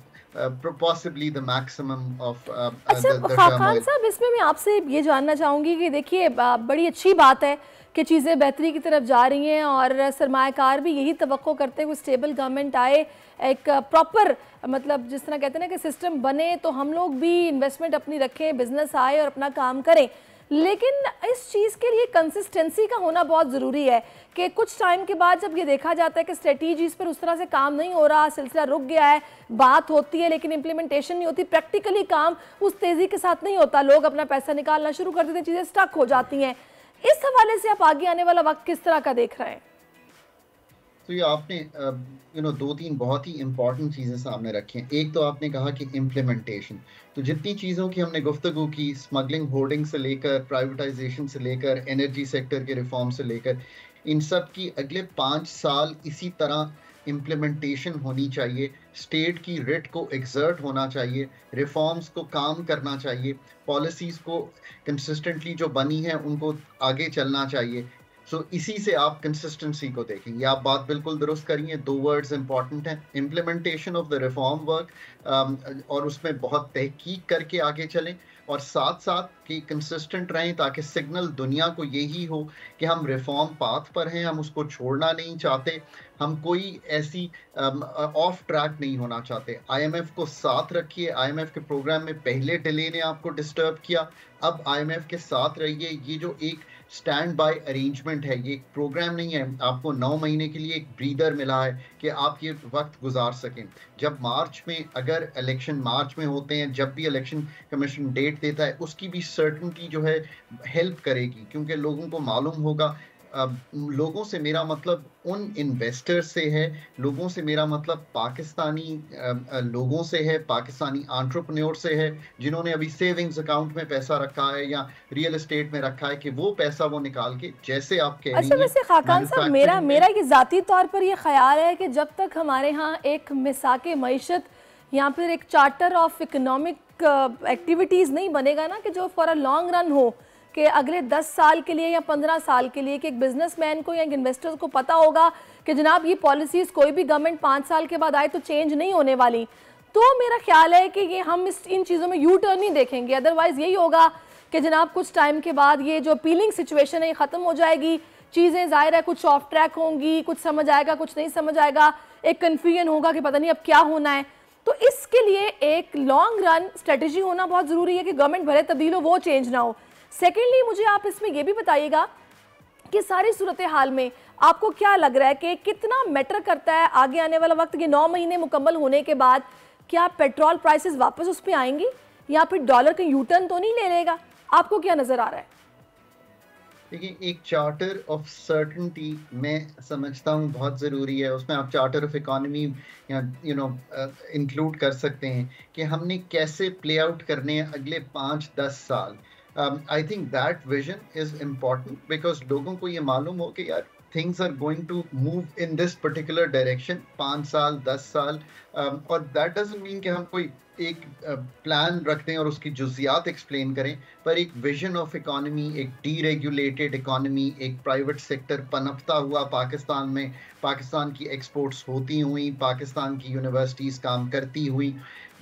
possibly the maximum of अच्छा खान साहब, इसमें मैं आपसे ये जानना चाहूँगी कि देखिए बड़ी अच्छी बात है कि चीज़ें बेहतरी की तरफ जा रही हैं और सरमायाकार भी यही तवक्को करते हैं कि स्टेबल गवर्नमेंट आए, एक प्रॉपर मतलब जिस तरह कहते हैं ना कि सिस्टम बने तो हम लोग भी इन्वेस्टमेंट अपनी रखें, बिजनेस आए और अपना काम करें। लेकिन इस चीज़ के लिए कंसिस्टेंसी का होना बहुत ज़रूरी है कि कुछ टाइम के बाद जब ये देखा जाता है कि स्ट्रेटजीज पर उस तरह से काम नहीं हो रहा, सिलसिला रुक गया है, बात होती है लेकिन इम्प्लीमेंटेशन नहीं होती, प्रैक्टिकली काम उस तेज़ी के साथ नहीं होता, लोग अपना पैसा निकालना शुरू कर देते हैं, चीज़ें स्टक हो जाती हैं। इस हवाले से आप आगे आने वाला वक्त किस तरह का देख रहे हैं? तो ये आपने 2-3 बहुत ही इंपॉर्टेंट चीज़ें सामने रखी हैं। एक तो आपने कहा कि इम्प्लीमेंटेशन, तो जितनी चीज़ों की हमने गुफ्तगू की, स्मगलिंग, होर्डिंग से लेकर प्राइवेटाइजेशन से लेकर एनर्जी सेक्टर के रिफॉर्म से लेकर, इन सब की अगले 5 साल इसी तरह इम्प्लीमेंटेशन होनी चाहिए। स्टेट की रिट को एक्सर्ट होना चाहिए, रिफॉर्म्स को काम करना चाहिए, पॉलिसीज़ को कंसिस्टेंटली जो बनी है उनको आगे चलना चाहिए। इसी से आप कंसिस्टेंसी को देखेंगे। आप बात बिल्कुल दुरुस्त करिए, 2 वर्ड्स इंपॉर्टेंट हैं, implementation of the reform work, और उसमें बहुत तहकीक करके आगे चलें और साथ साथ कि कंसिस्टेंट रहें ताकि सिग्नल दुनिया को यही हो कि हम रिफॉर्म पाथ पर हैं, हम उसको छोड़ना नहीं चाहते, हम कोई ऐसी ऑफ ट्रैक नहीं होना चाहते। IMF को साथ रखिए। IMF के प्रोग्राम में पहले डिले ने आपको डिस्टर्ब किया, अब IMF के साथ रहिए। ये जो एक स्टैंड बाय अरेंजमेंट है, ये एक प्रोग्राम नहीं है, आपको 9 महीने के लिए एक ब्रीदर मिला है कि आप ये वक्त गुजार सकें। जब मार्च में, अगर इलेक्शन मार्च में होते हैं, जब भी इलेक्शन कमीशन डेट देता है, उसकी भी सर्टेनिटी जो है हेल्प करेगी, क्योंकि लोगों को मालूम होगा लोगों से मेरा मतलब उन इन्वेस्टर से है, लोगों से मेरा मतलब पाकिस्तानी लोगों से है, पाकिस्तानी एंटरप्रेन्योर से है जिन्होंने अभी सेविंग्स अकाउंट में पैसा रखा है या रियल एस्टेट में रखा है, कि वो पैसा वो निकाल के, जैसे आप कह रही हैं। अच्छा, वैसे खाकान साहब, मेरा ये ज़ाती तौर पर ये ख्याल है कि जब तक हमारे यहाँ एक मिसाके मईशत या फिर एक चार्टर ऑफ इकोनॉमिक एक्टिविटीज़ नहीं बनेगा ना, कि जो फॉर अ लॉन्ग रन हो, कि अगले 10 साल के लिए या 15 साल के लिए कि एक बिजनेसमैन को या एक इन्वेस्टर्स को पता होगा कि जनाब ये पॉलिसीज़ कोई भी गवर्नमेंट 5 साल के बाद आए तो चेंज नहीं होने वाली, तो मेरा ख्याल है कि ये हम इन चीज़ों में यू टर्न नहीं देखेंगे। अदरवाइज़ यही होगा कि जनाब कुछ टाइम के बाद ये जो अपीलिंग सिचुएशन है ये ख़त्म हो जाएगी, चीज़ें ज़ाहिर है कुछ ऑफ ट्रैक होंगी, कुछ समझ आएगा कुछ नहीं समझ आएगा, एक कन्फ्यूजन होगा कि पता नहीं अब क्या होना है। तो इसके लिए एक लॉन्ग रन स्ट्रेटजी होना बहुत ज़रूरी है कि गवर्नमेंट भले तब्दील हो, वो चेंज ना हो। सेकेंडली, मुझे आप इसमें यह भी बताइएगा कि सारी सूरत हाल में आपको क्या लग रहा है कि कितना मैटर करता है आगे आने वाला वक्त, कि 9 महीने मुकम्मल होने के बाद क्या पेट्रोल प्राइसेस वापस उस पर आएंगी या फिर डॉलर का यू टर्न तो नहीं ले लेगा? आपको क्या नज़र आ रहा है? देखिए, एक चार्टर ऑफ सर्टेनिटी मैं समझता हूँ बहुत ज़रूरी है। उसमें आप चार्टर ऑफ इकोनॉमी या इंक्लूड कर सकते हैं कि हमने कैसे प्ले आउट करने हैं अगले 5-10 साल। I think that vision is important, because लोगों को ये मालूम हो कि यार things are going to move in this particular direction 5 साल 10 साल, और that doesn't mean कि हम कोई एक प्लान रखते हैं और उसकी जुजियात एक्सप्लेन करें, पर एक विजन ऑफ इकोनॉमी, एक डीरेगुलेटेड इकोनॉमी, एक प्राइवेट सेक्टर पनपता हुआ पाकिस्तान में, पाकिस्तान की एक्सपोर्ट्स होती हुई, पाकिस्तान की यूनिवर्सिटीज़ काम करती हुई,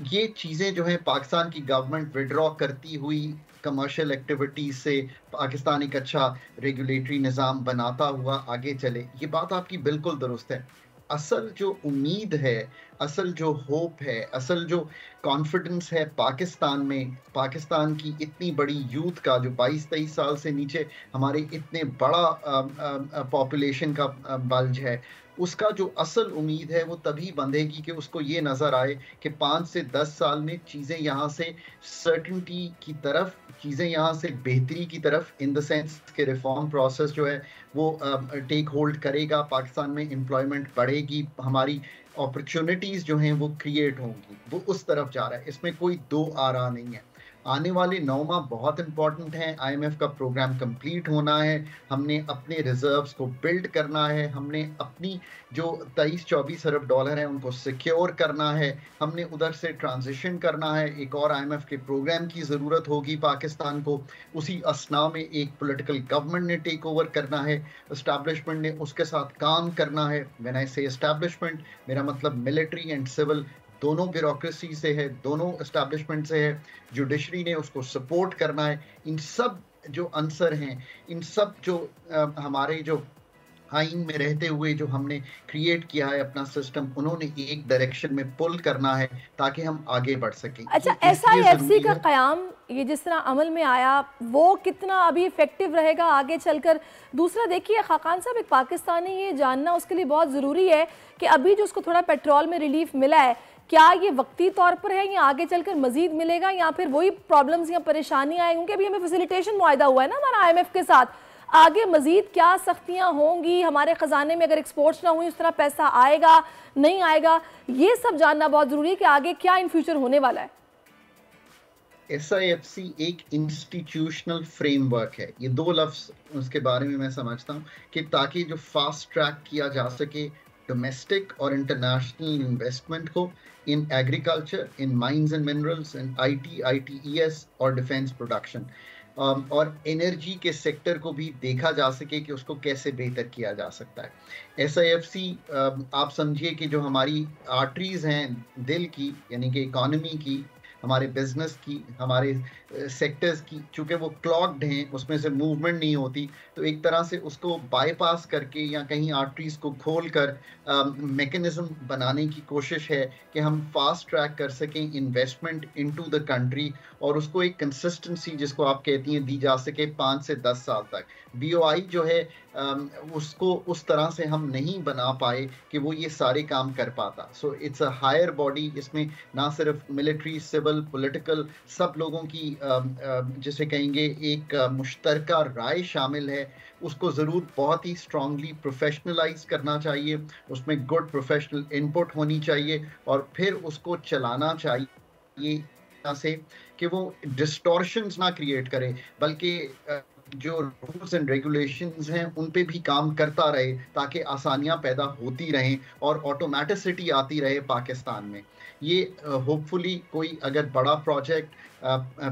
ये चीज़ें जो हैं पाकिस्तान की गवर्नमेंट विड्रॉ करती हुई कमर्शियल एक्टिविटीज़ से पाकिस्तान एक अच्छा रेगुलेटरी निज़ाम बनाता हुआ आगे चले, ये बात आपकी बिल्कुल दुरुस्त है। असल जो उम्मीद है, असल जो होप है, असल जो कॉन्फिडेंस है पाकिस्तान में, पाकिस्तान की इतनी बड़ी यूथ का जो 22-23 साल से नीचे हमारे इतने बड़ा पॉपुलेशन का बल्ज है, उसका जो असल उम्मीद है वो तभी बंधेगी कि उसको ये नज़र आए कि 5 से 10 साल में चीज़ें यहाँ से सर्टेनिटी की तरफ, चीज़ें यहाँ से बेहतरी की तरफ, इन द सेंस कि रिफॉर्म प्रोसेस जो है वो टेक होल्ड करेगा, पाकिस्तान में एम्प्लॉयमेंट बढ़ेगी, हमारी अपॉर्चुनिटीज़ जो हैं वो क्रिएट होंगी, वो उस तरफ जा रहा है। इसमें कोई दो आरा नहीं है। आने वाले 9 माह बहुत इंपॉर्टेंट हैं। IMF का प्रोग्राम कंप्लीट होना है, हमने अपने रिजर्व्स को बिल्ड करना है, हमने अपनी जो 23-24 अरब डॉलर हैं उनको सिक्योर करना है, हमने उधर से ट्रांजिशन करना है। एक और IMF के प्रोग्राम की ज़रूरत होगी पाकिस्तान को। उसी असना में एक पॉलिटिकल गवर्नमेंट ने टेक ओवर करना है, इस्टेब्लिशमेंट ने उसके साथ काम करना है। व्हेन आई से इस्टेब्लिशमेंट, मेरा मतलब मिलिट्री एंड सिविल दोनों ब्यूरोक्रेसी से है, दोनों एस्टैब्लिशमेंट से है, जुडिशरी ने उसको सपोर्ट करना है। इन सब जो आंसर हैं, इन सब जो हमारे जो आइन में रहते हुए जो हमने क्रिएट किया है अपना सिस्टम, उन्होंने एक डायरेक्शन में पुल करना है ताकि हम आगे बढ़ सकें। अच्छा, SIFC का क़याम ये जिस तरह अमल में आया वो कितना अभी इफेक्टिव रहेगा आगे चलकर? दूसरा देखिए खाकान साहब, एक पाकिस्तानी ये जानना उसके लिए बहुत ज़रूरी है कि अभी जो उसको थोड़ा पेट्रोल में रिलीफ मिला है, क्या ये वक्ती तौर पर है या आगे चलकर मजीद मिलेगा, या फिर वही प्रॉब्लम्स या परेशानी आएंगी? क्योंकि अभी हमें फैसिलिटेशन मुआहदा हुआ है ना हमारा IMF के साथ, आगे मजीद क्या सख्तियां होंगी, हमारे ख़जाने में अगर एक्सपोर्ट्स ना हुई उस तरह पैसा आएगा नहीं आएगा, ये सब जानना बहुत ज़रूरी है कि आगे क्या इन फ्यूचर होने वाला है। SIFC एक इंस्टीट्यूशनल फ्रेमवर्क है। ये दो लफ्ज़ उसके बारे में मैं समझता हूँ कि ताकि जो फास्ट ट्रैक किया जा सके डोमेस्टिक और इंटरनेशनल इन्वेस्टमेंट को in agriculture, in mines and minerals, in IT, ITES और डिफेंस प्रोडक्शन, और एनर्जी के सेक्टर को भी देखा जा सके कि उसको कैसे बेहतर किया जा सकता है। SIFC आप समझिए कि जो हमारी आर्टरीज हैं दिल की, यानी कि इकॉनमी की, हमारे बिजनेस की, हमारे सेक्टर्स की, चूँकि वो क्लॉग्ड हैं, उसमें से मूवमेंट नहीं होती, तो एक तरह से उसको बाईपास करके या कहीं आर्टरीज को खोल कर मैकेनिज्म बनाने की कोशिश है कि हम फास्ट ट्रैक कर सकें इन्वेस्टमेंट इनटू द कंट्री, और उसको एक कंसिस्टेंसी जिसको आप कहती हैं दी जा सके 5 से 10 साल तक। BOI जो है उसको उस तरह से हम नहीं बना पाए कि वो ये सारे काम कर पाता। So it's a higher body, इसमें ना सिर्फ मिलिट्री, सिविल सोशल, पॉलिटिकल, सब लोगों की जिसे कहेंगे एक मुश्तरका राय शामिल है, उसको ज़रूर बहुत ही स्ट्रांगली प्रोफेशनलाइज करना चाहिए, उसमें गुड प्रोफेशनल इनपुट होनी चाहिए और फिर उसको चलाना चाहिए से कि वो डिस्टॉर्शंस ना क्रिएट करे, बल्कि जो रूल्स एंड रेगुलेशंस हैं उन पे भी काम करता रहे ताकि आसानियां पैदा होती रहें और ऑटोमेटिसिटी आती रहे पाकिस्तान में। ये होपफुली कोई अगर बड़ा प्रोजेक्ट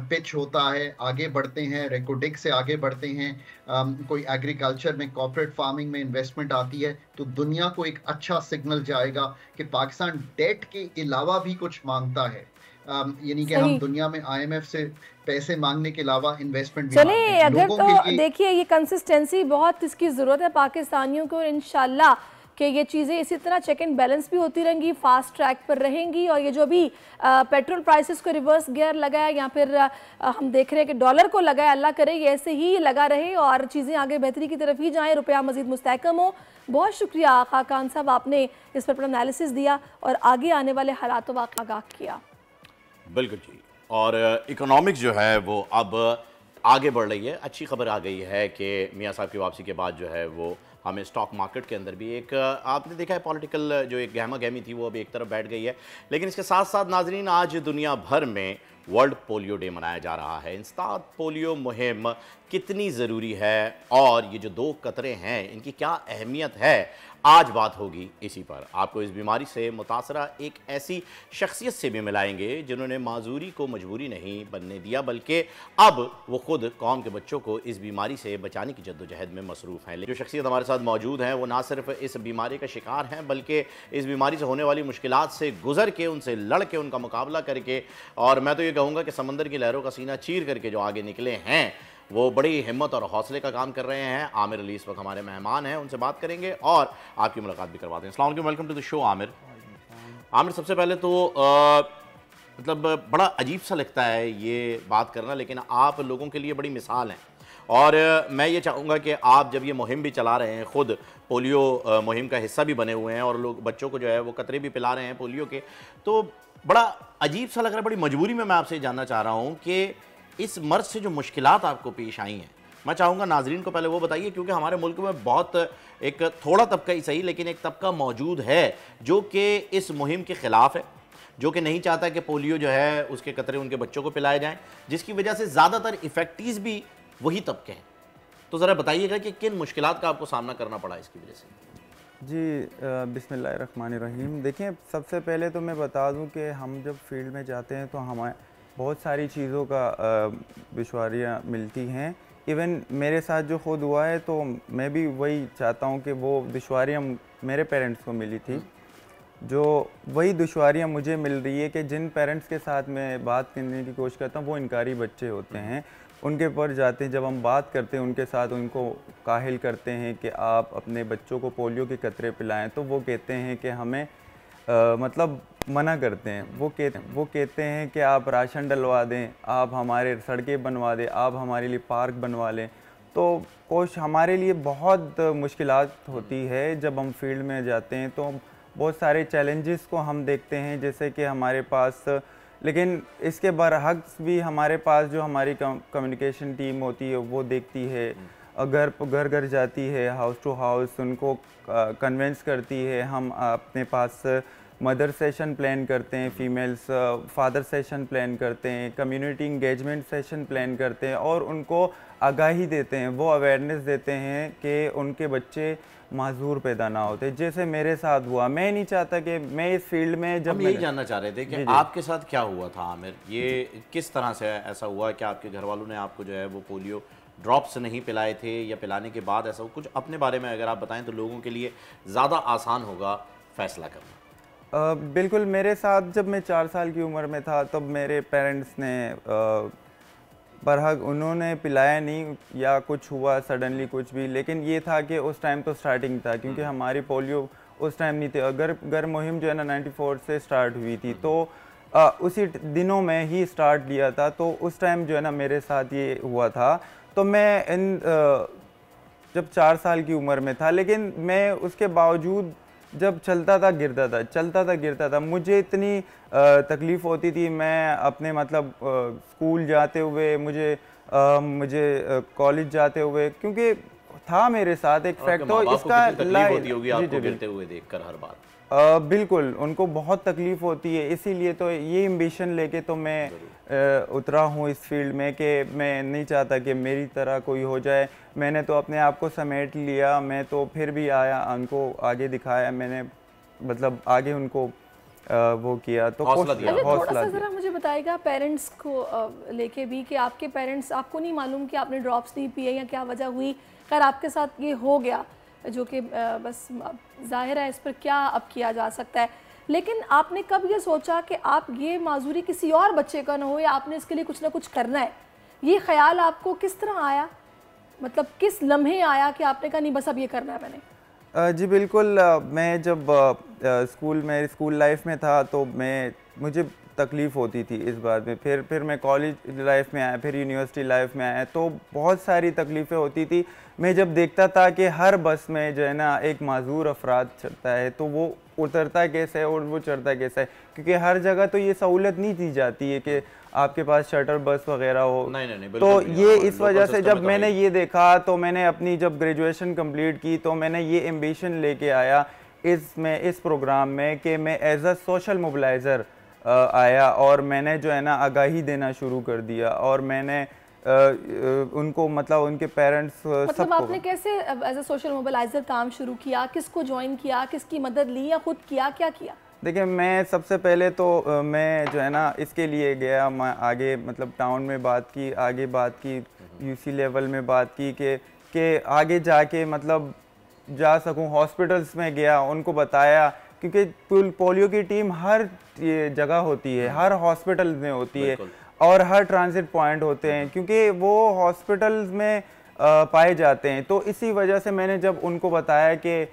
पिच होता है, आगे बढ़ते हैं, रेकोडिक से आगे बढ़ते हैं, कोई एग्रीकल्चर में, कॉर्पोरेट फार्मिंग में इन्वेस्टमेंट आती है, तो दुनिया को एक अच्छा सिग्नल जाएगा कि पाकिस्तान डेट के अलावा भी कुछ मांगता है, यानी कि हम दुनिया में IMF से पैसे मांगने के अलावा इन्वेस्टमेंट भी चले। अगर तो देखिए ये कंसिस्टेंसी बहुत इसकी ज़रूरत है पाकिस्तानियों को, इंशाल्लाह कि ये चीज़ें इसी तरह चेक एंड बैलेंस भी होती रहेंगी, फास्ट ट्रैक पर रहेंगी। और ये जो भी पेट्रोल प्राइसेस को रिवर्स गियर लगाया या फिर हम देख रहे हैं कि डॉलर को लगाया, अल्लाह करे ये ऐसे ही लगा रहे और चीज़ें आगे बेहतरी की तरफ ही जाएँ, रुपया मज़ीद मुस्तहकम हो। बहुत शुक्रिया खाकान साहब, आपने इस पर अपना एनालिसिस दिया और आगे आने वाले हालातों का आगाह किया। बिल्कुल जी। और इकोनॉमिक्स जो है वो अब आगे बढ़ रही है। अच्छी खबर आ गई है कि मियाँ साहब की वापसी के बाद जो है वो हमें स्टॉक मार्केट के अंदर भी एक, आपने देखा है पॉलिटिकल जो एक गहमा गहमी थी वो अभी एक तरफ बैठ गई है। लेकिन इसके साथ साथ नाजरीन, आज दुनिया भर में वर्ल्ड पोलियो डे मनाया जा रहा है। इंसदाद पोलियो मुहिम कितनी ज़रूरी है और ये जो 2 कतरे हैं इनकी क्या अहमियत है, आज बात होगी इसी पर। आपको इस बीमारी से मुतासरा एक ऐसी शख्सियत से भी मिलाएंगे जिन्होंने माजूरी को मजबूरी नहीं बनने दिया, बल्कि अब वो खुद कौम के बच्चों को इस बीमारी से बचाने की जद्दोजहद में मसरूफ़ हैं। जो शख्सियत हमारे साथ मौजूद हैं वो ना सिर्फ इस बीमारी का शिकार हैं, बल्कि इस बीमारी से होने वाली मुश्किलात से गुजर के, उनसे लड़ के, उनका मुकाबला करके, और मैं तो ये कहूँगा कि समंदर की लहरों का सीना चीर करके जो आगे निकले हैं वो बड़ी हिम्मत और हौसले का काम कर रहे हैं। आमिर अली इस वक्त हमारे मेहमान हैं, उनसे बात करेंगे और आपकी मुलाकात भी करवाते हैं। अस्सलाम वालेकुम, welcome to the show Aamir. Aamir, सबसे पहले तो मतलब बड़ा अजीब सा लगता है ये बात करना, लेकिन आप लोगों के लिए बड़ी मिसाल हैं और मैं ये चाहूँगा कि आप जब ये मुहिम भी चला रहे हैं, ख़ुद पोलियो मुहिम का हिस्सा भी बने हुए हैं और लोग बच्चों को जो है वो कतरे भी पिला रहे हैं पोलियो के, तो बड़ा अजीब सा लग रहा है। बड़ी मजबूरी में मैं आपसे जानना चाह रहा हूँ कि इस मर्ज से जो मुश्किलात आपको पेश आई हैं, मैं चाहूँगा नाजरीन को पहले वो बताइए, क्योंकि हमारे मुल्क में बहुत एक थोड़ा तबका ही सही लेकिन एक तबका मौजूद है जो कि इस मुहिम के ख़िलाफ़ है, जो कि नहीं चाहता कि पोलियो जो है उसके कतरे उनके बच्चों को पिलाए जाएँ, जिसकी वजह से ज़्यादातर इफ़ेक्टीज़ भी वही तबके हैं। तो ज़रा बताइएगा कि किन मुश्किलात का आपको सामना करना पड़ा इसकी वजह से। जी बिस्मिल्लाहिर्रहमानिर्रहीम। देखिए, सबसे पहले तो मैं बता दूं कि हम जब फील्ड में जाते हैं तो हमें बहुत सारी चीज़ों का दुश्वारियाँ मिलती हैं। इवन मेरे साथ जो खुद हुआ है तो मैं भी वही चाहता हूँ कि वो दुश्वारियाँ मेरे पेरेंट्स को मिली थी, जो वही दुश्वारियाँ मुझे मिल रही है कि जिन पेरेंट्स के साथ मैं बात करने की कोशिश करता हूँ वो इनकारी बच्चे होते हैं। उनके पर जाते हैं, जब हम बात करते हैं उनके साथ, उनको काहिल करते हैं कि आप अपने बच्चों को पोलियो के कतरे पिलाएं, तो वो कहते हैं कि हमें मतलब मना करते हैं। वो कहते हैं कि आप राशन डलवा दें, आप हमारे सड़कें बनवा दें, आप हमारे लिए पार्क बनवा लें। तो कोश हमारे लिए बहुत मुश्किलात होती है जब हम फील्ड में जाते हैं, तो बहुत सारे चैलेंजेस को हम देखते हैं, जैसे कि हमारे पास, लेकिन इसके बरअक्स भी हमारे पास जो हमारी कम्युनिकेशन टीम होती है वो देखती है, घर घर जाती है, हाउस टू हाउस उनको कन्विंस करती है। हम अपने पास मदर सेशन प्लान करते हैं, फीमेल्स फादर सेशन प्लान करते हैं, कम्युनिटी इंगेजमेंट सेशन प्लान करते हैं और उनको आगाही देते हैं, वो अवेयरनेस देते हैं कि उनके बच्चे माजूर पैदा ना होते, जैसे मेरे साथ हुआ। मैं नहीं चाहता कि मैं इस फील्ड में, जब हम यही जानना चाह रहे थे कि आपके साथ क्या हुआ था आमिर, ये किस तरह से ऐसा हुआ कि आपके घर वालों ने आपको जो है वो पोलियो ड्रॉप्स नहीं पिलाए थे या पिलाने के बाद ऐसा कुछ अपने बारे में अगर आप बताएं तो लोगों के लिए ज़्यादा आसान होगा फैसला करना। बिल्कुल, मेरे साथ जब मैं 4 साल की उम्र में था तब मेरे पेरेंट्स ने बरहक उन्होंने पिलाया नहीं या कुछ हुआ सडनली कुछ भी, लेकिन ये था कि उस टाइम तो स्टार्टिंग था, क्योंकि हमारी पोलियो उस टाइम नहीं थे। अगर घर मुहिम जो है ना 94 से स्टार्ट हुई थी, तो उसी दिनों में ही स्टार्ट लिया था, तो उस टाइम जो है ना मेरे साथ ये हुआ था। तो मैं जब 4 साल की उम्र में था, लेकिन मैं उसके बावजूद जब चलता था गिरता था, चलता था गिरता था। मुझे इतनी तकलीफ़ होती थी, मैं अपने मतलब स्कूल जाते हुए, मुझे कॉलेज जाते हुए, क्योंकि था मेरे साथ एक फैक्ट। तो इसका तकलीफ होती होगी आपको गिरते हुए देखकर हर बार। बिल्कुल, उनको बहुत तकलीफ़ होती है, इसीलिए तो ये एम्बिशन लेके तो मैं उतरा हूँ इस फील्ड में कि मैं नहीं चाहता कि मेरी तरह कोई हो जाए। मैंने तो अपने आप को समेट लिया, मैं तो फिर भी आया, उनको आगे दिखाया मैंने, मतलब आगे उनको वो किया, तो हौसला दिया। थोड़ा सा ज़रा मुझे बताइएगा पेरेंट्स को लेके भी, कि आपके पेरेंट्स, आपको नहीं मालूम कि आपने ड्रॉप्स नहीं पिए या क्या वजह हुई? खैर आपके साथ ये हो गया, जो कि बस जाहिर है इस पर क्या अब किया जा सकता है, लेकिन आपने कब ये सोचा कि आप ये माजूरी किसी और बच्चे का ना हो, या आपने इसके लिए कुछ ना कुछ करना है? ये ख्याल आपको किस तरह आया, मतलब किस लम्हे आया कि आपने कहा नहीं बस अब ये करना है मैंने? जी बिल्कुल, मैं जब स्कूल लाइफ में था तो मुझे तकलीफ़ होती थी इस बात में। फिर मैं कॉलेज लाइफ में आया, फिर यूनिवर्सिटी लाइफ में आया, तो बहुत सारी तकलीफ़ें होती थी। मैं जब देखता था कि हर बस में जो है ना एक माजूर अफराद चढ़ता है, तो वो उतरता कैसे है और वो चढ़ता कैसे है, क्योंकि हर जगह तो ये सहूलत नहीं दी जाती है कि आपके पास शटल बस वगैरह हो। नहीं, तो ये इस वजह से जब मैंने ये देखा, तो मैंने अपनी जब ग्रेजुएशन कंप्लीट की, तो मैंने ये एम्बिशन लेके आया इस प्रोग्राम में कि मैं एज अ सोशल मोबिलाइज़र आया, और मैंने जो है ना आगाही देना शुरू कर दिया, और मैंने उनको मतलब उनके पेरेंट्स मतलब आपने कैसे एज अ सोशल मोबिलाइज़र काम शुरू किया? किसको ज्वाइन किया, किसकी मदद ली, या खुद किया, क्या किया? देखिए, मैं सबसे पहले तो मैं जो है ना इसके लिए गया, मैं आगे मतलब टाउन में बात की, आगे बात की, यूसी लेवल में बात की कि आगे जाके मतलब जा सकूं। हॉस्पिटल्स में गया, उनको बताया, क्योंकि पोलियो की टीम हर जगह होती है, हर हॉस्पिटल में होती है, और हर ट्रांजिट पॉइंट होते हैं, क्योंकि वो हॉस्पिटल्स में पाए जाते हैं। तो इसी वजह से मैंने जब उनको बताया कि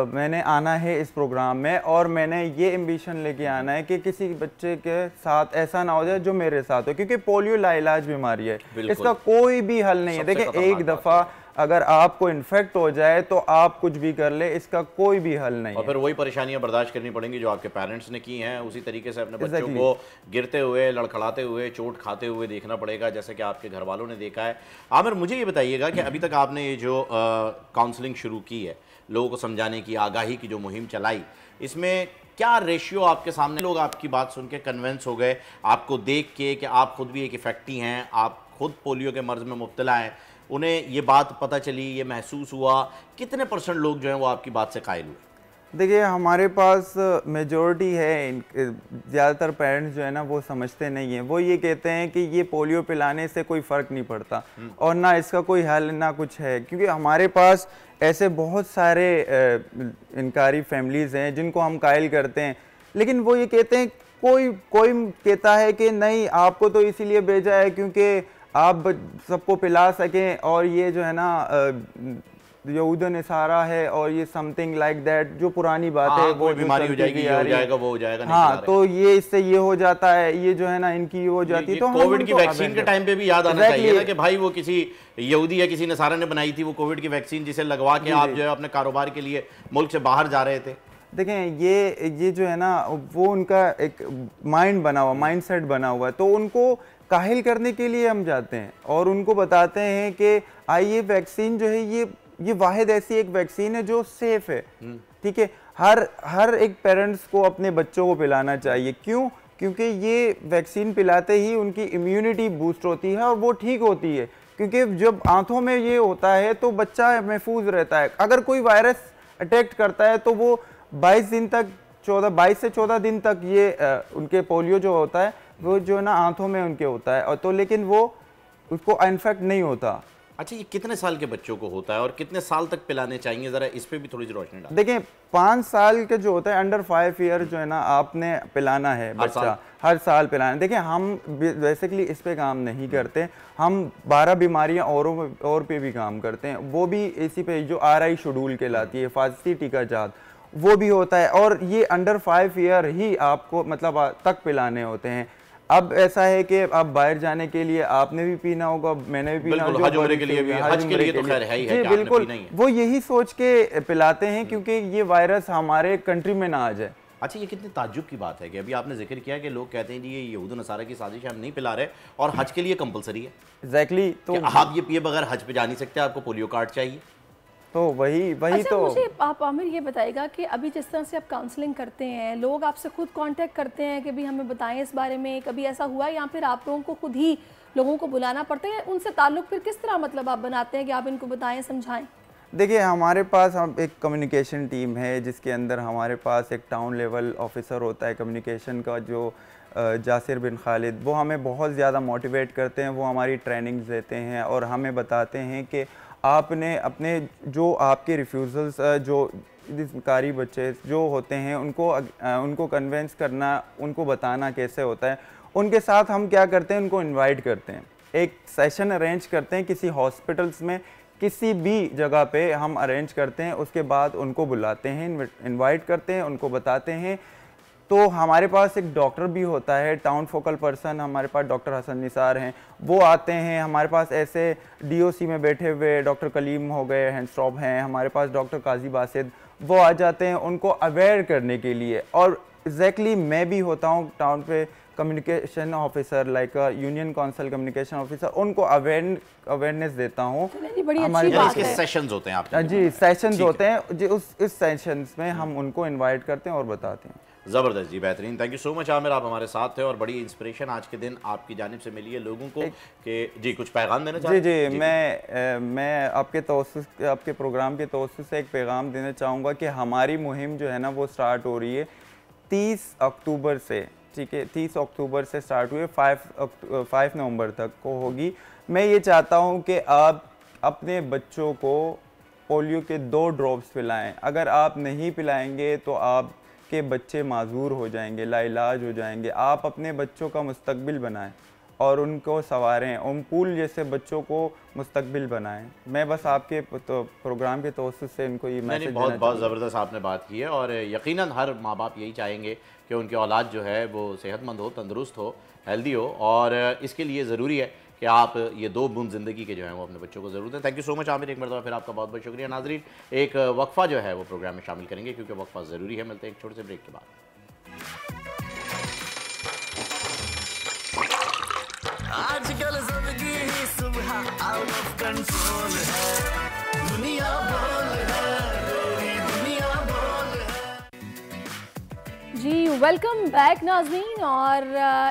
मैंने आना है इस प्रोग्राम में, और मैंने ये एम्बिशन लेके आना है कि किसी बच्चे के साथ ऐसा ना हो जाए जो मेरे साथ हो, क्योंकि पोलियो लाइलाज बीमारी है, इसका कोई भी हल नहीं है। देखिए, एक दफ़ा अगर आपको इन्फेक्ट हो जाए तो आप कुछ भी कर ले, इसका कोई भी हल नहीं। और फिर वही परेशानियां बर्दाश्त करनी पड़ेंगी जो आपके पेरेंट्स ने की हैं, उसी तरीके से अपने बच्चों को गिरते हुए, लड़खड़ाते हुए, चोट खाते हुए देखना पड़ेगा, जैसे कि आपके घर वालों ने देखा है। आमिर, मुझे ये बताइएगा कि अभी तक आपने ये जो काउंसलिंग शुरू की है, लोगों को समझाने की, आगाही की जो मुहिम चलाई, इसमें क्या रेशियो आपके सामने, लोग आपकी बात सुन के कन्विंस हो गए, आपको देख के कि आप खुद भी एक इफेक्टी हैं, आप खुद पोलियो के मर्ज में मुब्तला हैं, उन्हें ये बात पता चली, ये महसूस हुआ? कितने % लोग जो हैं वो आपकी बात से कायल हुए? देखिए, हमारे पास मेजॉरिटी है, ज़्यादातर पेरेंट्स जो है ना वो समझते नहीं हैं। वो ये कहते हैं कि ये पोलियो पिलाने से कोई फ़र्क नहीं पड़ता, और ना इसका कोई हल ना कुछ है, क्योंकि हमारे पास ऐसे बहुत सारे इनकारी फैमिलीज़ हैं जिनको हम कायल करते हैं, लेकिन वो ये कहते हैं, कोई कहता है कि नहीं, आपको तो इसीलिए भेजा है क्योंकि आप सबको पिला सकें, और ये जो है ना यहूदन इशारा है, और ये समथिंग लाइक दैट, जो पुरानी बात है, वो बीमारी हो जाएगी, ये हो जाएगा, वो हो जाएगा। हाँ, तो ये इससे ये हो जाता है, ये जो है ना इनकी हो जाती है। तो कोविड की वैक्सीन के टाइम पे भी याद आना चाहिए ना कि भाई वो किसी यहूदी या किसी नसारा ने बनाई थी वो कोविड की वैक्सीन, जिसे लगवा के आप जो है अपने कारोबार के लिए मुल्क से बाहर जा रहे थे। देखें, ये जो है ना वो उनका एक माइंड बना हुआ, माइंड सेट बना हुआ है, तो उनको काहिल करने के लिए हम जाते हैं और उनको बताते हैं कि ये वैक्सीन जो है ये वाहिद ऐसी एक वैक्सीन है जो सेफ है। ठीक है, हर एक पेरेंट्स को अपने बच्चों को पिलाना चाहिए। क्यों? क्योंकि ये वैक्सीन पिलाते ही उनकी इम्यूनिटी बूस्ट होती है और वो ठीक होती है, क्योंकि जब आंतों में ये होता है तो बच्चा महफूज रहता है। अगर कोई वायरस अटैक करता है तो वो 22 से 14 दिन तक ये उनके पोलियो जो होता है वो जो है ना आंतों में उनके होता है, और तो लेकिन वो उसको इन्फेक्ट नहीं होता। अच्छा, ये कितने साल के बच्चों को होता है और कितने साल तक पिलाने चाहिए, जरा इस पे भी थोड़ी सी रोशनी डालें। देखिए, 5 साल के जो होता है, अंडर 5 ईयर जो है ना आपने पिलाना है बच्चा, हर साल पिलाना। देखिए, हम बेसिकली इस पे काम नहीं करते, हम 12 बीमारियां और पे भी काम करते हैं, वो भी इसी पे जो RI शेड्यूल कहलाती है, हिफाजती टीकाजात, वो भी होता है, और ये अंडर 5 ईयर ही आपको मतलब तक पिलाने होते हैं। अब ऐसा है कि अब बाहर जाने के लिए आपने भी पीना होगा, मैंने भी पीना होगा, हज उम्रे के लिए भी, हज के लिए तो खैर है ही है कि बिल्कुल आपने पीना ही है। वो यही सोच के पिलाते हैं क्योंकि ये वायरस हमारे कंट्री में ना आ जाए। अच्छा, ये कितनी ताज्जुब की बात है कि अभी आपने जिक्र किया कि लोग कहते हैं जी ये यहूद नसारा की साजिश है, हम नहीं पिला रहे और हज के लिए कंपलसरी है। एग्जैक्टली, तो आप ये पिए बगैर हज पे जा नहीं सकते, आपको पोलियो कार्ड चाहिए। तो वही अच्छा, तो मुझे आप आमिर ये बताइएगा कि अभी जिस तरह से आप काउंसलिंग करते हैं, लोग आपसे खुद कांटेक्ट करते हैं कि भी हमें बताएं इस बारे में, कभी ऐसा हुआ या फिर आप लोगों को खुद ही लोगों को बुलाना पड़ता है, उनसे ताल्लुक फिर किस तरह मतलब आप बनाते हैं कि आप इनको बताएं, समझाएं? देखिए, हमारे पास हम एक कम्युनिकेशन टीम है जिसके अंदर हमारे पास एक टाउन लेवल ऑफिसर होता है कम्युनिकेशन का, जो जासिर बिन खालिद, वो हमें बहुत ज़्यादा मोटिवेट करते हैं, वो हमारी ट्रेनिंग्स देते हैं और हमें बताते हैं कि आपने अपने जो आपके रिफ्यूज़ल्स जो कारी बच्चे जो होते हैं उनको कन्वेंस करना, उनको बताना कैसे होता है। उनके साथ हम क्या करते हैं, उनको इनवाइट करते हैं, एक सेशन अरेंज करते हैं किसी हॉस्पिटल्स में, किसी भी जगह पे हम अरेंज करते हैं, उसके बाद उनको बुलाते हैं, इनवाइट करते हैं, उनको बताते हैं। तो हमारे पास एक डॉक्टर भी होता है, टाउन फोकल पर्सन, हमारे पास डॉक्टर हसन निसार हैं, वो आते हैं। हमारे पास ऐसे डीओसी में बैठे हुए डॉक्टर कलीम हो गए, हैंडस्टॉप हैं, हमारे पास डॉक्टर काजी बासिद, वो आ जाते हैं उनको अवेयर करने के लिए। और एग्जैक्टली मैं भी होता हूँ टाउन पे communication officer, like union council communication officer, उनको अवेयरनेस देता हूँ। हमारे सेशंस होते हैं आप जी, सेशंस होते हैं जी, उस सेशंस में हम उनको इनवाइट करते हैं और बताते हैं। ज़बरदस्त जी, बेहतरीन। Thank you so much Aamir, आप हमारे साथ थे और बड़ी इंस्पिरेशन आज के दिन आपकी जानिब से मिली है लोगों को कि जी कुछ पैगाम देना चाहते हैं? जी, मैं आपके प्रोग्राम के तवस्सुस से एक पैगाम देना चाहूँगा कि हमारी मुहिम जो है ना वो स्टार्ट हो रही है 30 अक्टूबर से, ठीक है, 30 अक्टूबर से स्टार्ट हुई है, 5 नवंबर तक को होगी। मैं ये चाहता हूँ कि आप अपने बच्चों को पोलियो के 2 ड्रॉप्स पिलाएं। अगर आप नहीं पिलाएंगे तो आपके बच्चे माजूर हो जाएंगे, लाइलाज हो जाएंगे। आप अपने बच्चों का मुस्तकबिल बनाएं और उनको संवारें, उन पूल जैसे बच्चों को मुस्तकबिल बनाएं। मैं बस आपके प्रोग्राम के तवस्सुस से इनको ये मैसेज बहुत बहुत ज़बरदस्त आपने बात की है और यकीनन हर माँ बाप यही चाहेंगे कि उनकी औलाद जो है वो सेहतमंद हो, तंदुरुस्त हो, हेल्दी हो, और इसके लिए ज़रूरी है कि आप ये 2 बूंद ज़िंदगी के जो हैं वो अपने बच्चों को ज़रूर दें। Thank you so much Aamir, एक मरतबा फिर आपका बहुत बहुत शुक्रिया। नाज़रीन, एक वक्फ़ा जो है वो प्रोग्राम में शामिल करेंगे क्योंकि वक्फ़ा ज़रूरी है। मिलते हैं एक छोटे से ब्रेक के बाद। आजकल ज़िंदगी ही सुबह आउट ऑफ कंट्रोल है, दुनिया बोल है, दुनिया बोल है। जी, वेलकम बैक नाज़रीन। और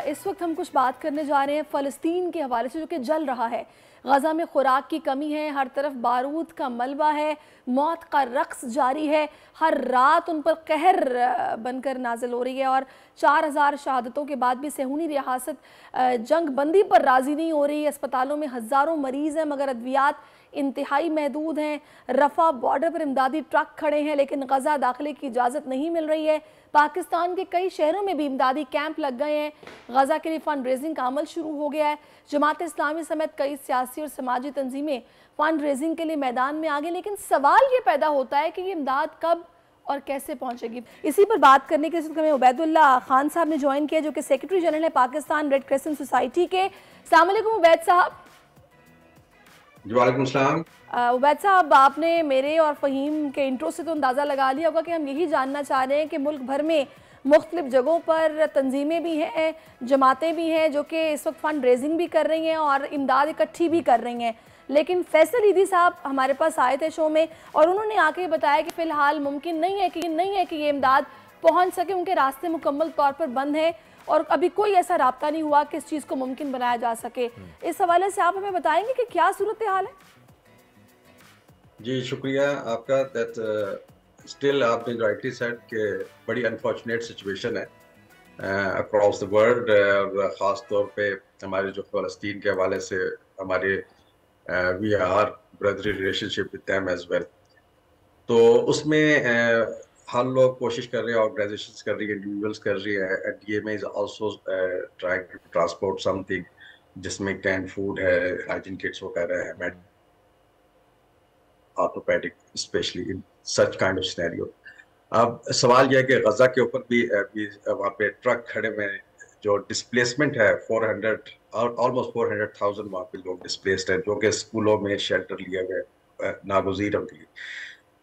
इस वक्त हम कुछ बात करने जा रहे हैं फ़लस्तीन के हवाले से, जो कि जल रहा है। गज़ा में खुराक की कमी है, हर तरफ बारूद का मलबा है, मौत का रक्स जारी है, हर रात उन पर कहर बनकर नाजिल हो रही है और 4000 शहादतों के बाद भी सेहूनी रियासत जंग बंदी पर राज़ी नहीं हो रही। अस्पतालों में हज़ारों मरीज़ हैं मगर अद्वियात इंतहाई महदूद हैं। रफ़ा बॉर्डर पर इमदादी ट्रक खड़े हैं लेकिन गज़ा दाखिले की इजाज़त नहीं मिल रही है। पाकिस्तान के कई शहरों में भी इमदादी कैंप लग गए हैं। गज़ा के लिए फंड रेजिंग का अमल शुरू हो गया है। जमात इस्लामी समेत कई सियासी और समाजी तंजीमें फंड रेजिंग के लिए मैदान में आ गए, लेकिन सवाल ये पैदा होता है कि ये इमदाद कब और कैसे पहुंचेगी। इसी पर बात करने के लिए हमें उबैदुल्लाह खान साहब ने ज्वाइन किया, जो कि सेक्रेटरी जनरल है पाकिस्तान रेड क्रिसेंट सोसाइटी के। अस्सलाम वालेकुम उबैद साहब। वालेकुम सलाम। उबैद साहब, आपने मेरे और फ़हीम के इंट्रो से तो अंदाज़ा लगा लिया होगा कि हम यही जानना चाह रहे हैं कि मुल्क भर में मुख्तलिफ जगहों पर तंजीमें भी हैं, जमातें भी हैं जो कि इस वक्त फ़ंड रेजिंग भी कर रही हैं और इमदाद इकट्ठी भी कर रही हैं, लेकिन फैसल ईदी साहब हमारे पास आए थे शो में और उन्होंने आके बताया कि फ़िलहाल मुमकिन नहीं है कि ये इमदाद पहुँच सके। उनके रास्ते मुकम्मल तौर पर बंद हैं और अभी कोई ऐसा राब्ता नहीं हुआ कि इस चीज़ को मुमकिन बनाया जा सके। इस हवाले से आप हमें बताएंगे कि क्या सूरत हाल है? जी शुक्रिया आपका। दैट स्टिल आपने राइटली सेड कि बड़ी अनफॉर्चुनेट सिचुएशन है अक्रॉस द वर्ल्ड, और ख़ास तौर पे हमारे जो फ़लस्तीन के हवाले से हमारे we are brotherly relationship with them as well. तो उसमें हर लोग कोशिश कर रहे हैं, ऑर्गेनाइजेशंस कर रही है, इंडिविजुअल्स कर रही है, DMA is also trying to transport something जिसमें कैन फूड है, हाइजीन किट्स वगैरह है, orthopaedic specially in such kind of scenario. अब सवाल यह है कि गजा के ऊपर भी वहाँ पे ट्रक खड़े हुए जो डिस्प्लेसमेंट है 400 ऑलमोस्ट 400,000 वहाँ पे लोग डिस्प्लेस्ड हैं जो कि स्कूलों में शेल्टर लिए गए नागुज़ीर उनके लिए।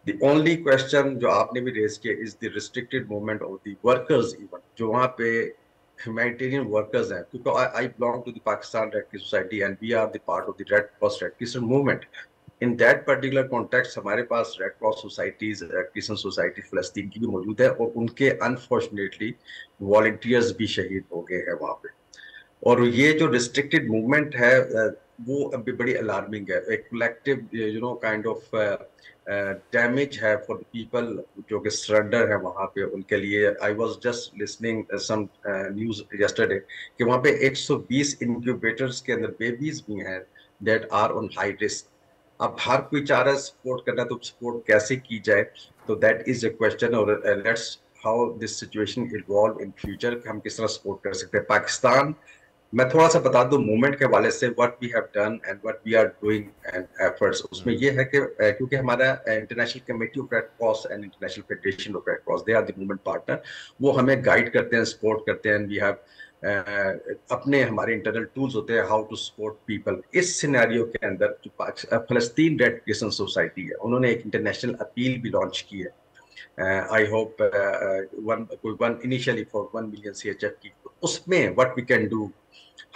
The only question जो आपने भी रेज किया is the restricted movement of the workers even जो वहाँ पे humanitarian workers हैं, क्योंकि I belong to the Pakistan Red Crescent Society and we are the part of the Red Cross Red Crescent movement. In that particular context हमारे पास Red Cross societies, Red Crescent Society फ़लस्तीन की भी मौजूद है और उनके unfortunately volunteers भी शहीद हो गए हैं वहाँ पे। और ये जो restricted movement है वो अभी बड़ी alarming है, एक collective kind of डैमेज है फॉर द पीपल जो कि सरेंडर है वहाँ पे उनके लिए। I was just listening some news yesterday कि वहाँ पे 120 इंक्यूबेटर्स के अंदर बेबीज भी हैं that are on high risk. अब हर कोई चाह रहा है सपोर्ट करना, तो सपोर्ट कैसे की जाए, तो दैट इज अ क्वेश्चन। और let's how this situation evolve in future, हम किस तरह सपोर्ट कर सकते हैं पाकिस्तान। मैं थोड़ा सा बता दूं मूवमेंट के हवाले से what we have done and what we are doing and efforts. उसमें ये है कि क्योंकि हमारा international committee of Red Cross and international federation of Red Cross they are the movement partner, वो हमें गाइड करते हैं, सपोर्ट करते हैं। वी हैव अपने हमारे इंटरनल टूल्स होते हैं हाउ टू सपोर्ट पीपल। इस सिनेरियो के अंदर जो फ़लस्तीन रेड क्रिसेंट सोसाइटी है उन्होंने एक इंटरनेशनल अपील भी लॉन्च की है। I hope one initially for 1 million CHF की। उसमें व्हाट वी कैन डू,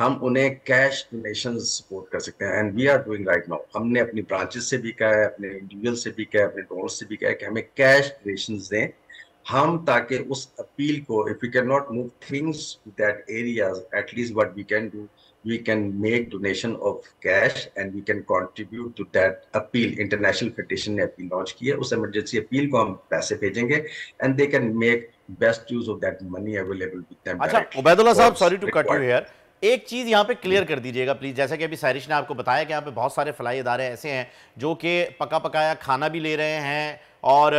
हम उन्हें कैश डोनेशन सपोर्ट कर सकते हैं and we are doing right now. हमने अपनी ब्रांचेस से भी कहा है, अपने इंडिविजुअल से भी कहा है, अपने डोनर्स से भी कहा है कि हमें कैश डोनेशंस दें हम, ताकि उस अपील को, if we can not move things to that areas, at least what we can do, we can make donation of cash and we can contribute to that appeal. International federation ने appeal launch की है, उस emergency appeal को हम पैसे भेजेंगे and they can make best use of that money available with them. अच्छा उबैदुल्लाह साहब, sorry to cut you here, एक चीज़ यहाँ पे क्लियर कर दीजिएगा प्लीज़। जैसा कि अभी सारिश ने आपको बताया कि यहाँ पे बहुत सारे फलाई इदारे ऐसे हैं जो कि पका पकाया खाना भी ले रहे हैं और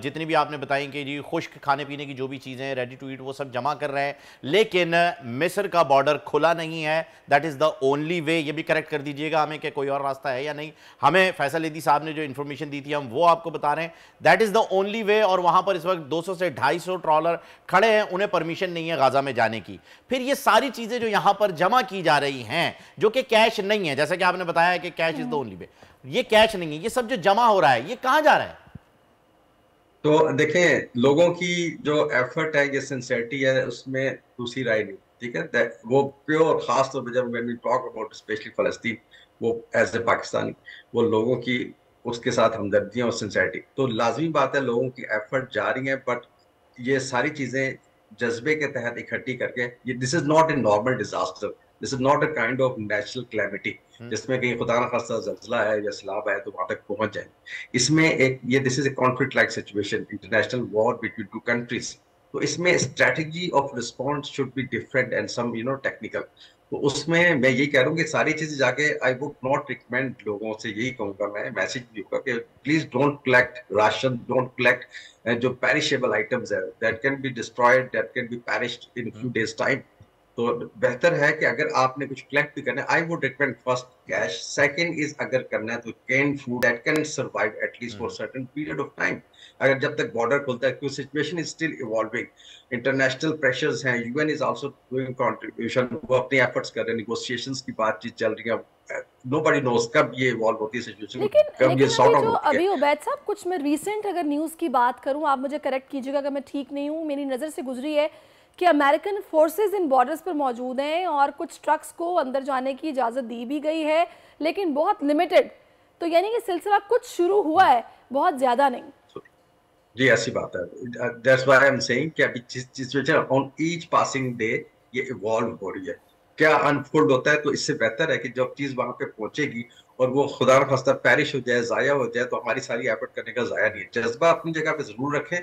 जितनी भी आपने बताई कि जी खुश्क खाने पीने की जो भी चीज़ें रेडी टू ईट वो सब जमा कर रहे हैं, लेकिन मिस्र का बॉर्डर खुला नहीं है। That is the only way. ये भी करेक्ट कर दीजिएगा हमें कि कोई और रास्ता है या नहीं। हमें फैसल एदी साहब ने जो इन्फॉर्मेशन दी थी हम वो आपको बता रहे हैं, that is the only way. और वहाँ पर इस वक्त 200 से 250 ट्रॉलर खड़े हैं, उन्हें परमिशन नहीं है गाज़ा में जाने की। फिर ये सारी चीज़ें जो यहाँ पर जमा की जा रही हैं जो कि कैश नहीं है, जैसा कि आपने बताया कि cash is the only way, ये कैश नहीं है, ये सब जो जमा हो रहा है ये कहाँ जा रहा है? तो देखें लोगों की जो एफर्ट है, ये सिंसियरिटी है, उसमें दूसरी राय नहीं, ठीक है। वो प्योर, खास तौर पर जब when we talk about specially फ़लस्तीन, वो एज ए पाकिस्तानी, वो लोगों की उसके साथ हमदर्दियाँ और सिंसियरिटी, तो लाजमी बात है लोगों की एफर्ट जारी है। बट ये सारी चीज़ें जज्बे के तहत इकट्ठी करके, this is not a normal disaster, this is not a kind of natural calamity जिसमें कहीं खुदा ना खास्ता ज़ल्ज़ला है या सैलाब है तो वहां तक पहुंच जाए। इसमें एक ये this is a conflict like situation, international war between two countries, तो इसमें strategy of response should be different and some technical. तो उसमें मैं यही कह रहा हूँ कि सारी चीजें जाके आई वुड नॉट रिकमेंड, लोगों से यही कहूंगा, मैं मैसेज भी होगा कि please don't collect ration, don't collect जो पेरिशेबल आइटम्स है that can be destroyed, that can be perished in few days time. तो बेहतर है कि अगर आपने कुछ कलेक्ट भी करना है, I would recommend first cash, second is अगर करना है तो can food that can survive at least for certain period of time, अगर जब तक बॉर्डर खुलता है, क्योंकि situation is still evolving, international pressures हैं, UN is also doing contribution, वो अपने एफर्ट्स कर रहे हैं, नेगोशिएशंस की बातचीत चल रही है, नोबडी नोस कब ये इवॉल्व होती है सिचुएशन, कब ये सॉर्ट आउट होती है। अभी उबैद साहब कुछ मैं रीसेंट अगर न्यूज़ की बात करूं, आप मुझे करेक्ट कीजिएगा अगर मैं ठीक नहीं हूं, मेरी नज़र से गुजरी है कि अमेरिकन फोर्सेस इन बॉर्डर्स पर मौजूद हैं और कुछ ट्रक्स को अंदर जाने की इजाज़त दी भी गई है लेकिन बहुत लिमिटेड, तो यानी कि सिलसिला कुछ शुरू हुआ है, बहुत ज़्यादा नहीं। जी ऐसी बात है, that's why I am saying कि अभी situation on each passing day ये इवॉल्व हो रही है, क्या अनफोल्ड होता है, तो इससे बेहतर है कि जब चीज़ वहाँ पे पहुंचेगी और वो खुदा न खास्ता पेरिश हो जाए, ज़ाया हो जाए, तो हमारी सारी एफर्ट करने का ज़ाया नहीं है। जज्बा अपनी जगह पे जरूर रखें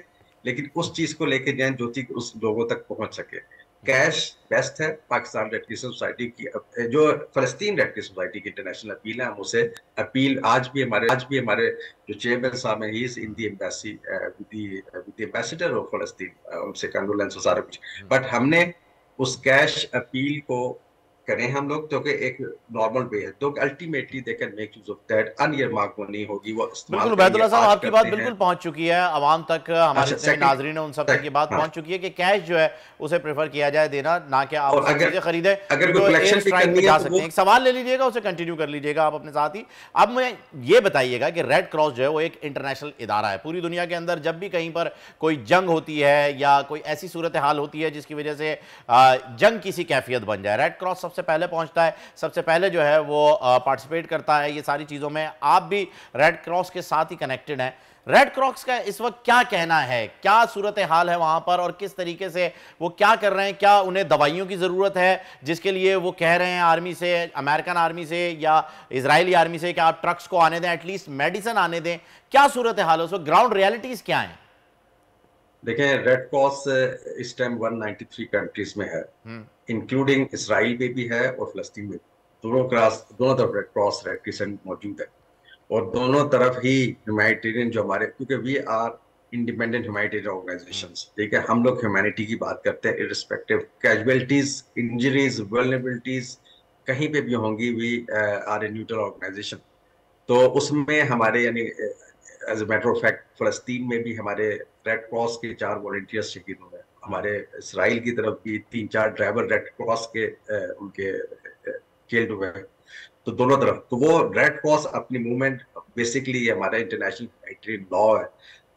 लेकिन उस चीज को लेके जाएं जो चीज उस लोगों तक पहुंच सके। कैश बेस्ट है। पाकिस्तान रेड क्रिसेंट सोसाइटी की जो फलस्तीन रेड क्रिसेंट सोसाइटी की इंटरनेशनल अपील है, हम उसे अपील आज भी हमारे जो चेयरमैन साहब हैं, he is in the embassy with the ambassador of फलस्तीन, उनसे कंडोलेंस सारा कुछ, बट हमने उस कैश अपील को करें हम लोग, तो कि एक नॉर्मल वे है, तो ultimately they can make use of that unearmark money होगी वो बिल्कुल उबैदुल्लाह साहब, आपकी बात बिल्कुल पहुंच चुकी है आवाम तक, हमारे जितने नाजरीन है उन सब तक ये बात पहुंच चुकी है कि कैश जो है उसे प्रेफर किया जाए देना, ना कि आप चीजें खरीदे। अगर कोई कलेक्शन भी करनी है जा तो सकते हैं। एक सवाल ले लीजिएगा, उसे कंटिन्यू कर लीजिएगा आप अपने साथ ही। अब मुझे ये बताइएगा कि रेड क्रॉस जो है वो एक इंटरनेशनल इदारा है। पूरी दुनिया के अंदर जब भी कहीं पर कोई जंग होती है या कोई ऐसी सूरत हाल होती है जिसकी वजह से जंग किसी कैफियत बन जाए, रेड क्रॉस सबसे पहले पहुंचता है, सबसे पहले जो है वो पार्टिसिपेट करता है ये सारी चीज़ों में। आप भी रेड क्रॉस के साथ ही कनेक्टेड हैं। रेड क्रॉस का इस वक्त क्या कहना है, क्या सूरत हाल है वहां पर और किस तरीके से वो क्या कर रहे हैं? क्या उन्हें दवाइयों की ज़रूरत है जिसके लिए वो कह रहे हैं आर्मी से, अमेरिकन आर्मी से या इजरायली आर्मी से कि आप ट्रक्स को आने दें, एटलीस्ट मेडिसिन आने दें? क्या सूरत हाल है उस वक्त, ग्राउंड रियलिटीज़ क्या हैं? देखें, रेड क्रॉस इस टाइम 193 कंट्रीज में है, इंक्लूडिंग इसराइल में भी है और फिलिस्तीन में। दोनों तरफ रेड क्रॉस रेड क्रिसेंट मौजूद है और दोनों तरफ ही ह्यूमैनिटेरियन जो हमारे, क्योंकि we are independent humanitarian organisations, ठीक है, हम लोग ह्यूमैनिटी की बात करते हैं इररिस्पेक्टिव कैजुअलिटीज, इंजरीज, वल्नरेबिलिटीज कहीं पे भी होंगी, we are a neutral organisation. तो उसमें हमारे यानी as a matter of fact फिलिस्तीन में भी हमारे रेड क्रॉस के 4 वॉलंटियर्स शहीद हुए हैं, हमारे इसराइल की तरफ भी 3-4 ड्राइवर रेड क्रॉस के उनके किल्ड हुए हैं। तो दोनों तरफ, तो वो रेड क्रॉस अपनी मूवमेंट बेसिकली हमारा इंटरनेशनल ह्यूमैनिटेरियन लॉ है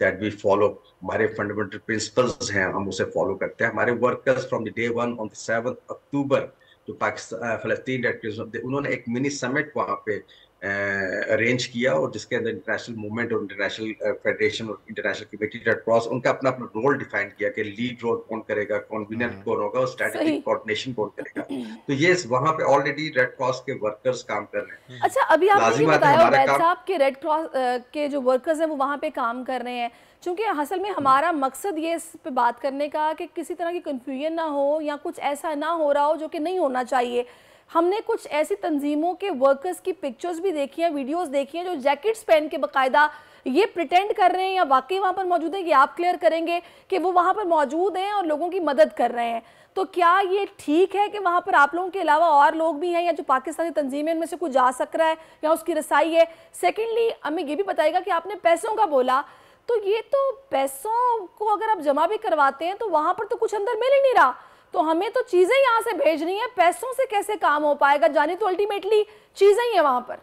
दैट वी फॉलो, हमारे फंडामेंटल प्रिंसिपल्स हैं, हम उसे फॉलो करते हैं। हमारे workers from the day 1 on 7 अक्टूबर जो पाकिस्तान फिलिस्तीन रेड क्रॉस, उन्होंने एक मिनी समिट वहाँ पे अरेंज किया और जिसके अंदर इंटरनेशनल मूवमेंट और इंटरनेशनल फेडरेशन और इंटरनेशनल कमेटी रेड क्रॉस उनका अपना अपना रोल डिफाइन किया कि लीड रोल कौन करेगा, कन्वीनर कौन होगा और स्ट्रेटेजिक कोऑर्डिनेशन कौन करेगा। तो ये वहां पे ऑलरेडी रेड क्रॉस के वर्कर्स काम कर रहे हैं। अच्छा, अभी आपने ये बताया वैद साहब कि रेड क्रॉस के जो वर्कर्स हैं वो वहाँ पे काम कर रहे हैं, क्योंकि असल में हमारा मकसद ये इस पे बात करने का कि किसी तरह की कन्फ्यूजन ना हो या कुछ ऐसा ना हो रहा हो जो कि नहीं होना चाहिए। हमने कुछ ऐसी तंजीमों के वर्कर्स की पिक्चर्स भी देखी हैं, वीडियोस देखी हैं जो जैकेट्स पहन के बाकायदा ये प्रिटेंड कर रहे हैं या वाकई वहाँ पर मौजूद हैं, कि आप क्लियर करेंगे कि वो वहाँ पर मौजूद हैं और लोगों की मदद कर रहे हैं। तो क्या ये ठीक है कि वहाँ पर आप लोगों के अलावा और लोग भी हैं या जो पाकिस्तानी तंजीमें इनमें से कुछ जा सक रहा है या उसकी रसाई है? सेकेंडली हमें ये भी बताइएगा कि आपने पैसों का बोला, तो ये तो पैसों को अगर आप जमा भी करवाते हैं तो वहाँ पर तो कुछ अंदर मिल ही नहीं रहा, तो हमें तो चीजें यहाँ से भेजनी है, पैसों से कैसे काम हो पाएगा? जानी तो अल्टीमेटली चीजें ही है वहां पर।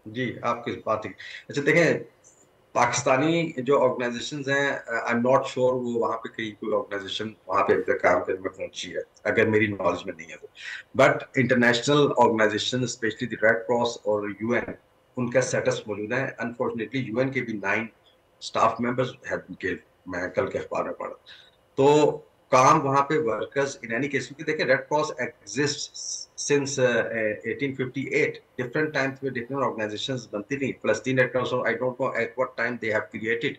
जी, आपकी बात है। अच्छा देखें, पाकिस्तानी जो ऑर्गेनाइजेशंस हैं, आई एम नॉट श्योर वो वहाँ पे कहीं कोई ऑर्गेनाइजेशन वहाँ पे अभी तक काम करने में पहुंची है, अगर मेरी नॉलेज में नहीं है तो। But international organisation specially the Red Cross और यूएन, उनका स्टेटस मौजूद है। अनफॉर्चुनेटली यूएन के भी 9 staff members have been killed, मैं कल के अखबार में पढ़ा। तो काम वहाँ पे वर्कर्स इन एनी केस, क्योंकि देखिए red cross exist since 1858, different times में डिफरेंट ऑर्गेनाइजेशंस बनती रही। फिलिस्तीन red cross, I don't know at what time they have created,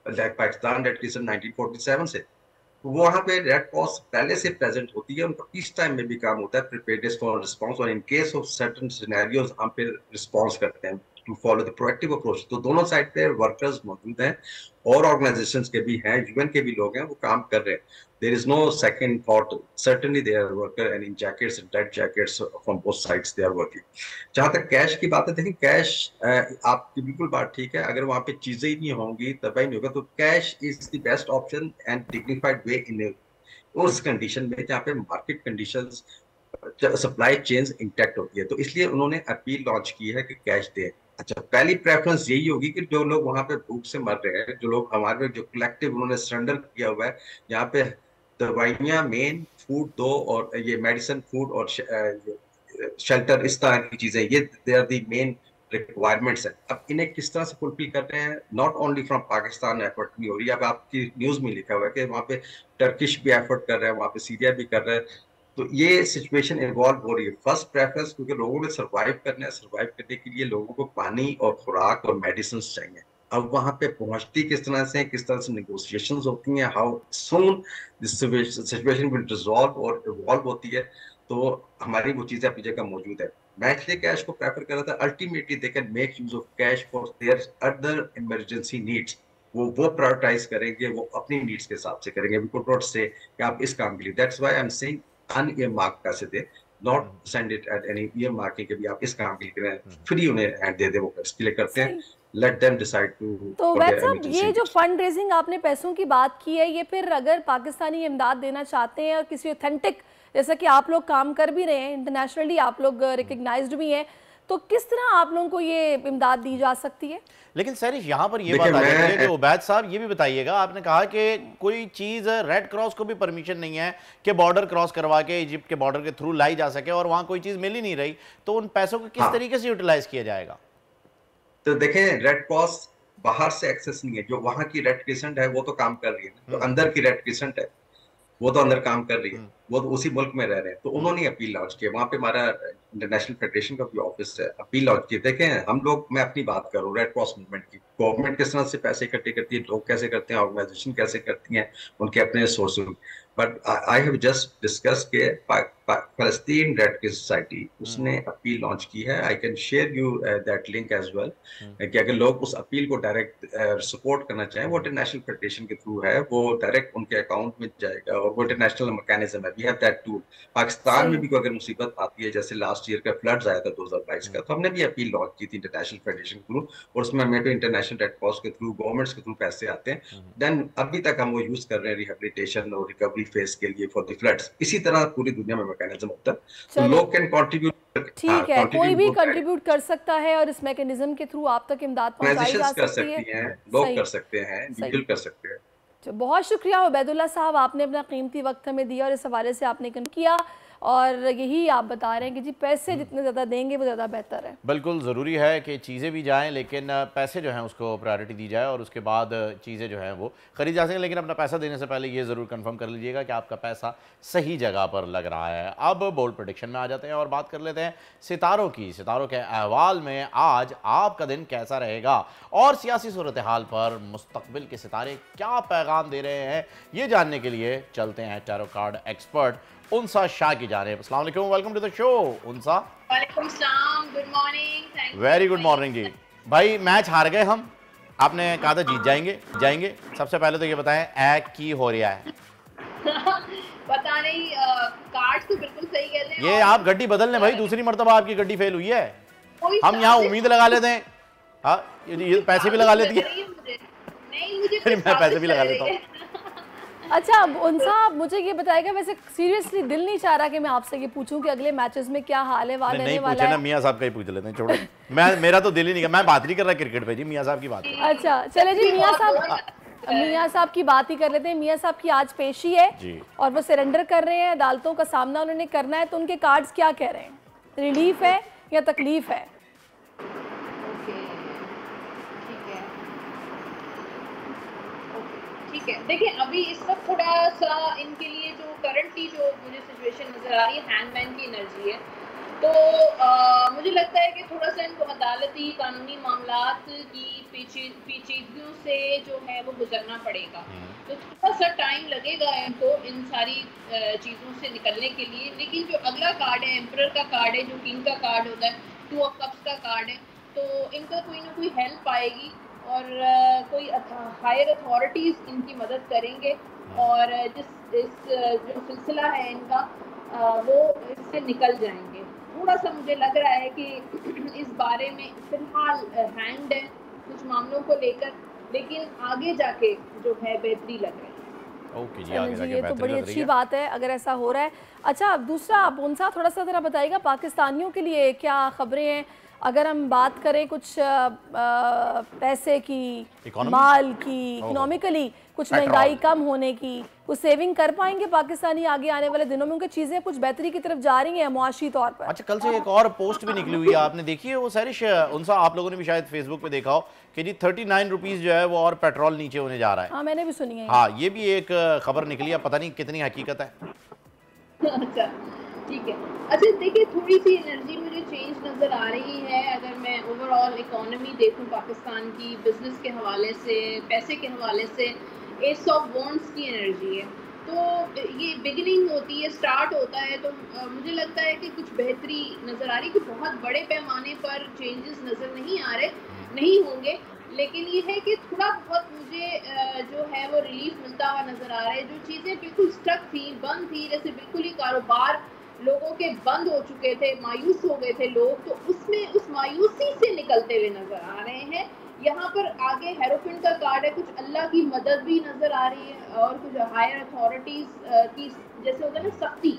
like Pakistan red cross 1947 से। तो वहाँ पे रेड क्रॉस पहले से प्रेजेंट होती है, उनका पीस टाइम में भी काम होता है, प्रिपेयर्डनेस फॉर रिस्पांस, और in case of certain scenarios हम पे रिस्पांस करते हैं to follow the proactive approach. तो दोनों साइड पे वर्कर्स मौजूद हैं और ऑर्गेनाइजेशंस के भी हैं, यूएन के भी लोग हैं, वो काम कर रहे हैं। There is no second thought. Certainly they are worker and in jackets and red jackets from both sides they are working. जहाँ तक कैश की बात है, देखिए कैश, आपकी बिल्कुल बात ठीक है, अगर वहाँ पे चीजें ही नहीं होंगी, तबाही नहीं होगा, तो cash is the best option and dignified way in उस कंडीशन में जहाँ पे market conditions, supply chains intact होती है। तो इसलिए उन्होंने अपील लॉन्च की है कि कैश दें। अच्छा, पहली प्रेफरेंस यही होगी कि जो लोग वहाँ पे भूख से मर रहे हैं, जो लोग हमारे जो कलेक्टिव उन्होंने सरेंडर किया हुआ है, यहाँ पे दवाइयाँ मेन, फूड 2 और ये मेडिसिन, फूड और शेल्टर, इस तरह की चीजें, ये they are the main requirements हैं। अब इन्हें किस तरह से फुलफिल कर रहे हैं, not only from Pakistan effort भी हो रही है, अब आपकी न्यूज में लिखा हुआ है कि वहाँ पे टर्किश भी एफर्ट कर रहे हैं, वहाँ पे सीरिया भी कर रहे हैं। तो ये सिचुएशन इवॉल्व हो रही है। फर्स्ट प्रेफरेंस, क्योंकि लोगों ने सर्वाइव करना है, सर्वाइव करने के लिए लोगों को पानी और खुराक और मेडिसिन चाहिए। अब वहां पे पहुंचती किस तरह से नेगोशिएशंस होती हैं, how soon this situation will resolve और इवॉल्व होती है, तो हमारी वो चीजें अपनी जगह मौजूद है। मैं इसलिए कैश को प्रेफर कर रहा था, ultimately they can make use of cash for their other emergency needs. वो प्रायोरिटाइज करेंगे, वो अपनी नीड्स के हिसाब से करेंगे। वी कुड नॉट से कि आप इस काम के लिए, that's why I am saying unearmark पैसे दे, not send it at any earmarking के भी आप इस काम के लिए करें, फ्री उन्हें ऐड दे दे, वो इसके लिए करते हैं। Let them decide to. तो वैद साहब, ये जो फंड रेजिंग आपने पैसों की बात की है, ये फिर अगर पाकिस्तानी इमदाद देना चाहते हैं और किसी ऑथेंटिक, जैसा कि आप लोग काम कर भी रहे हैं, इंटरनेशनली आप लोग रिकग्नाइज्ड भी हैं, तो किस तरह आप लोगों को ये इमदाद दी जा सकती है? लेकिन सरिश यहाँ पर ये बात आ जाती है कि उबैद साहब ये भी बताइएगा, आपने कहा कि कोई चीज़ रेड क्रॉस को भी परमिशन नहीं है कि बॉर्डर क्रॉस करवा के इजिप्ट के बॉर्डर के थ्रू लाई जा सके, और वहाँ कोई चीज़ मिल ही नहीं रही, तो उन पैसों को किस तरीके से यूटिलाइज किया जाएगा? तो देखें, रेड क्रॉस बाहर से एक्सेस नहीं है, जो वहाँ की रेड क्रिसेंट है वो तो काम कर रही है, जो अंदर की रेड क्रिसेंट है वो तो अंदर काम कर रही है, वो तो उसी मुल्क में रह रहे हैं, तो उन्होंने अपील लॉन्च की। वहाँ पे हमारा इंटरनेशनल फेडरेशन का भी ऑफिस है, अपील लॉन्च की। देखें, हम लोग, मैं अपनी बात करूँ रेड क्रॉस मूवमेंट की, गवर्नमेंट किस तरह से पैसे इकट्ठे करती है, लोग कैसे करते हैं, ऑर्गेनाइजेशन कैसे करती हैं, उनके अपने sources. But I have just discuss के फलस्तीन रेड क्रॉस सोसाइटी उसने अपील लॉन्च की है। I can share you that link as well, कि अगर लोग उस अपील को डायरेक्ट सपोर्ट करना चाहें, वो इंटरनेशनल फेडरेशन के थ्रू है, वो डायरेक्ट उनके अकाउंट में जाएगा, और वो इंटरनेशनल मैकेनिज्म है, we have that tool. Pakistan में भी कोई अगर मुसीबत आती है, जैसे लास्ट ईयर का फ्लड्स आया था 2022 का, तो हमने भी अपील लॉन्च की थी इंटरनेशनल फेडरेशन के थ्रू, और उसमें हमें तो इंटरनेशनल रेड क्रॉस के थ्रू, गवर्नमेंट्स के थ्रू पैसे आते हैं। देन अभी तक हम वो यूज कर रहे हैं रिहेबिलिटेशन और रिकवरी फेज के लिए फॉर द फ्लड्स। इसी तरह पूरी दुनिया में मैकेनिज्म होता है, तो लोग कैन कंट्रीब्यूट। ठीक है, कोई भी कंट्रीब्यूट कर सकता है और इस मैकेनिज्म के थ्रू आप तक इमदाद पहुंचाई जा सकती है, लोग कर सकते हैं, इंडिविजुअल कर सकते हैं। तो बहुत शुक्रिया उबैदुल्लाह साहब, आपने अपना कीमती वक्त हमें दिया और इस हवाले से आपने किया, और यही आप बता रहे हैं कि जी पैसे जितने ज़्यादा देंगे वो ज़्यादा बेहतर है। बिल्कुल ज़रूरी है कि चीज़ें भी जाएं, लेकिन पैसे जो हैं उसको प्रायोरिटी दी जाए, और उसके बाद चीज़ें जो हैं वो खरीद जा सकें। लेकिन अपना पैसा देने से पहले ये ज़रूर कंफर्म कर लीजिएगा कि आपका पैसा सही जगह पर लग रहा है। अब बोल्ड प्रेडिक्शन में आ जाते हैं और बात कर लेते हैं सितारों की। सितारों के अहवाल में आज आपका दिन कैसा रहेगा, और सियासी सूरत हाल पर मुस्तकबिल के सितारे क्या पैगाम दे रहे हैं, ये जानने के लिए चलते हैं tarot card expert Unsa Shah की जानिब। अस्सलाम वालेकुम, welcome to the show Unsa. वालेकुम सलाम, good morning. Thank you. Very good morning जी। भाई मैच हार गए हम, आपने कहा था जीत जाएंगे। सबसे पहले तो ये बताएं की हो रहा है? पता नहीं, कार्ड्स तो बिल्कुल सही कह रहे हैं। ये आप गड्डी बदल लें भाई, दूसरी मर्तबा आपकी गड्डी फेल हुई है। हम यहाँ उम्मीद लगा लेते हैं, हाँ ये पैसे भी लगा लेती है। नहीं, मुझे मैं पैसे भी लगा लेता हूँ। अच्छा उनसा, मुझे ये बताएगा, वैसे सीरियसली दिल नहीं चाह रहा कि मैं आपसे ये पूछूं कि अगले मैचेस में क्या हाल है, वाले नहीं वाला है ना। मियां साहब का ही पूछ लेते हैं, छोड़ो। मेरा तो दिल ही नहीं, मैं बात नहीं कर रहा क्रिकेट पे जी, मियां साहब की बात। अच्छा चले जी, मियां साहब की बात ही कर लेते हैं। मियां साहब की आज पेशी है जी, और वो सरेंडर कर रहे हैं, अदालतों का सामना उन्होंने करना है, तो उनके कार्ड्स क्या कह रहे हैं? रिलीफ है या तकलीफ है? ठीक है, देखिए अभी इस वक्त थोड़ा सा इनके लिए जो करंटली जो मुझे सिचुएशन नजर आ रही है, हैंगमैन की एनर्जी है, तो मुझे लगता है कि थोड़ा सा इनको अदालती कानूनी मामलात की पेचीदगियों से जो है वो गुजरना पड़ेगा। तो थोड़ा सा टाइम लगेगा इनको इन सारी चीज़ों से निकलने के लिए। लेकिन जो अगला कार्ड है, एम्परर का कार्ड है, जो किंग का कार्ड होता है, 2 ऑफ कप्स का कार्ड है, तो इनका कोई ना कोई हेल्प आएगी, और कोई हायर अथॉरिटीज़ इनकी मदद करेंगे, और जो सिलसिला है इनका वो इससे निकल जाएंगे। थोड़ा सा मुझे लग रहा है कि इस बारे में फिलहाल हैंड है कुछ मामलों को लेकर, लेकिन आगे जाके जो है बेहतरी लग रही है। ओके जी, आगे जाके ये तो बड़ी अच्छी बात है अगर ऐसा हो रहा है। अच्छा दूसरा, आप उनसा थोड़ा सा ज़रा बताइएगा, पाकिस्तानियों के लिए क्या खबरें हैं? अगर हम बात करें कुछ पैसे की, माल की, इकोनॉमिकली कुछ महंगाई कम होने की, कुछ सेविंग कर पाएंगे पाकिस्तानी आगे आने वाले दिनों में? उनकी चीज़ें कुछ बेहतरी की तरफ जा रही हैं मुआशी तौर पर? अच्छा, कल से एक और पोस्ट भी निकली हुई है, आपने देखी है वो सरिश? उनसा आप लोगों ने भी शायद फेसबुक पे देखा हो कि जी 39 रुपीज़ जो है वो और पेट्रोल नीचे होने जा रहा है। हाँ मैंने भी सुनी है। हाँ ये भी एक खबर निकली है, पता नहीं कितनी हकीकत है। अच्छा ठीक है। अच्छा देखिए, थोड़ी सी एनर्जी मुझे चेंज नज़र आ रही है। अगर मैं ओवरऑल इकोनॉमी देखूं पाकिस्तान की, बिजनेस के हवाले से, पैसे के हवाले से, एस ऑफ वॉन्ड्स की एनर्जी है, तो ये बिगिनिंग होती है, स्टार्ट होता है, तो मुझे लगता है कि कुछ बेहतरी नज़र आ रही है कि बहुत बड़े पैमाने पर चेंजेस नज़र नहीं होंगे, लेकिन ये है कि थोड़ा बहुत मुझे जो है वो रिलीफ मिलता हुआ नज़र आ रहा है। जो चीज़ें बिल्कुल स्टक थी, बंद थी, जैसे बिल्कुल ही कारोबार लोगों के बंद हो चुके थे, मायूस हो गए थे लोग, तो उसमें उस मायूसी से निकलते हुए नजर आ रहे हैं। यहाँ पर आगे हेरोफिन का कार्ड है, कुछ अल्लाह की मदद भी नजर आ रही है और कुछ हायर अथॉरिटीज की जैसे होता है ना सख्ती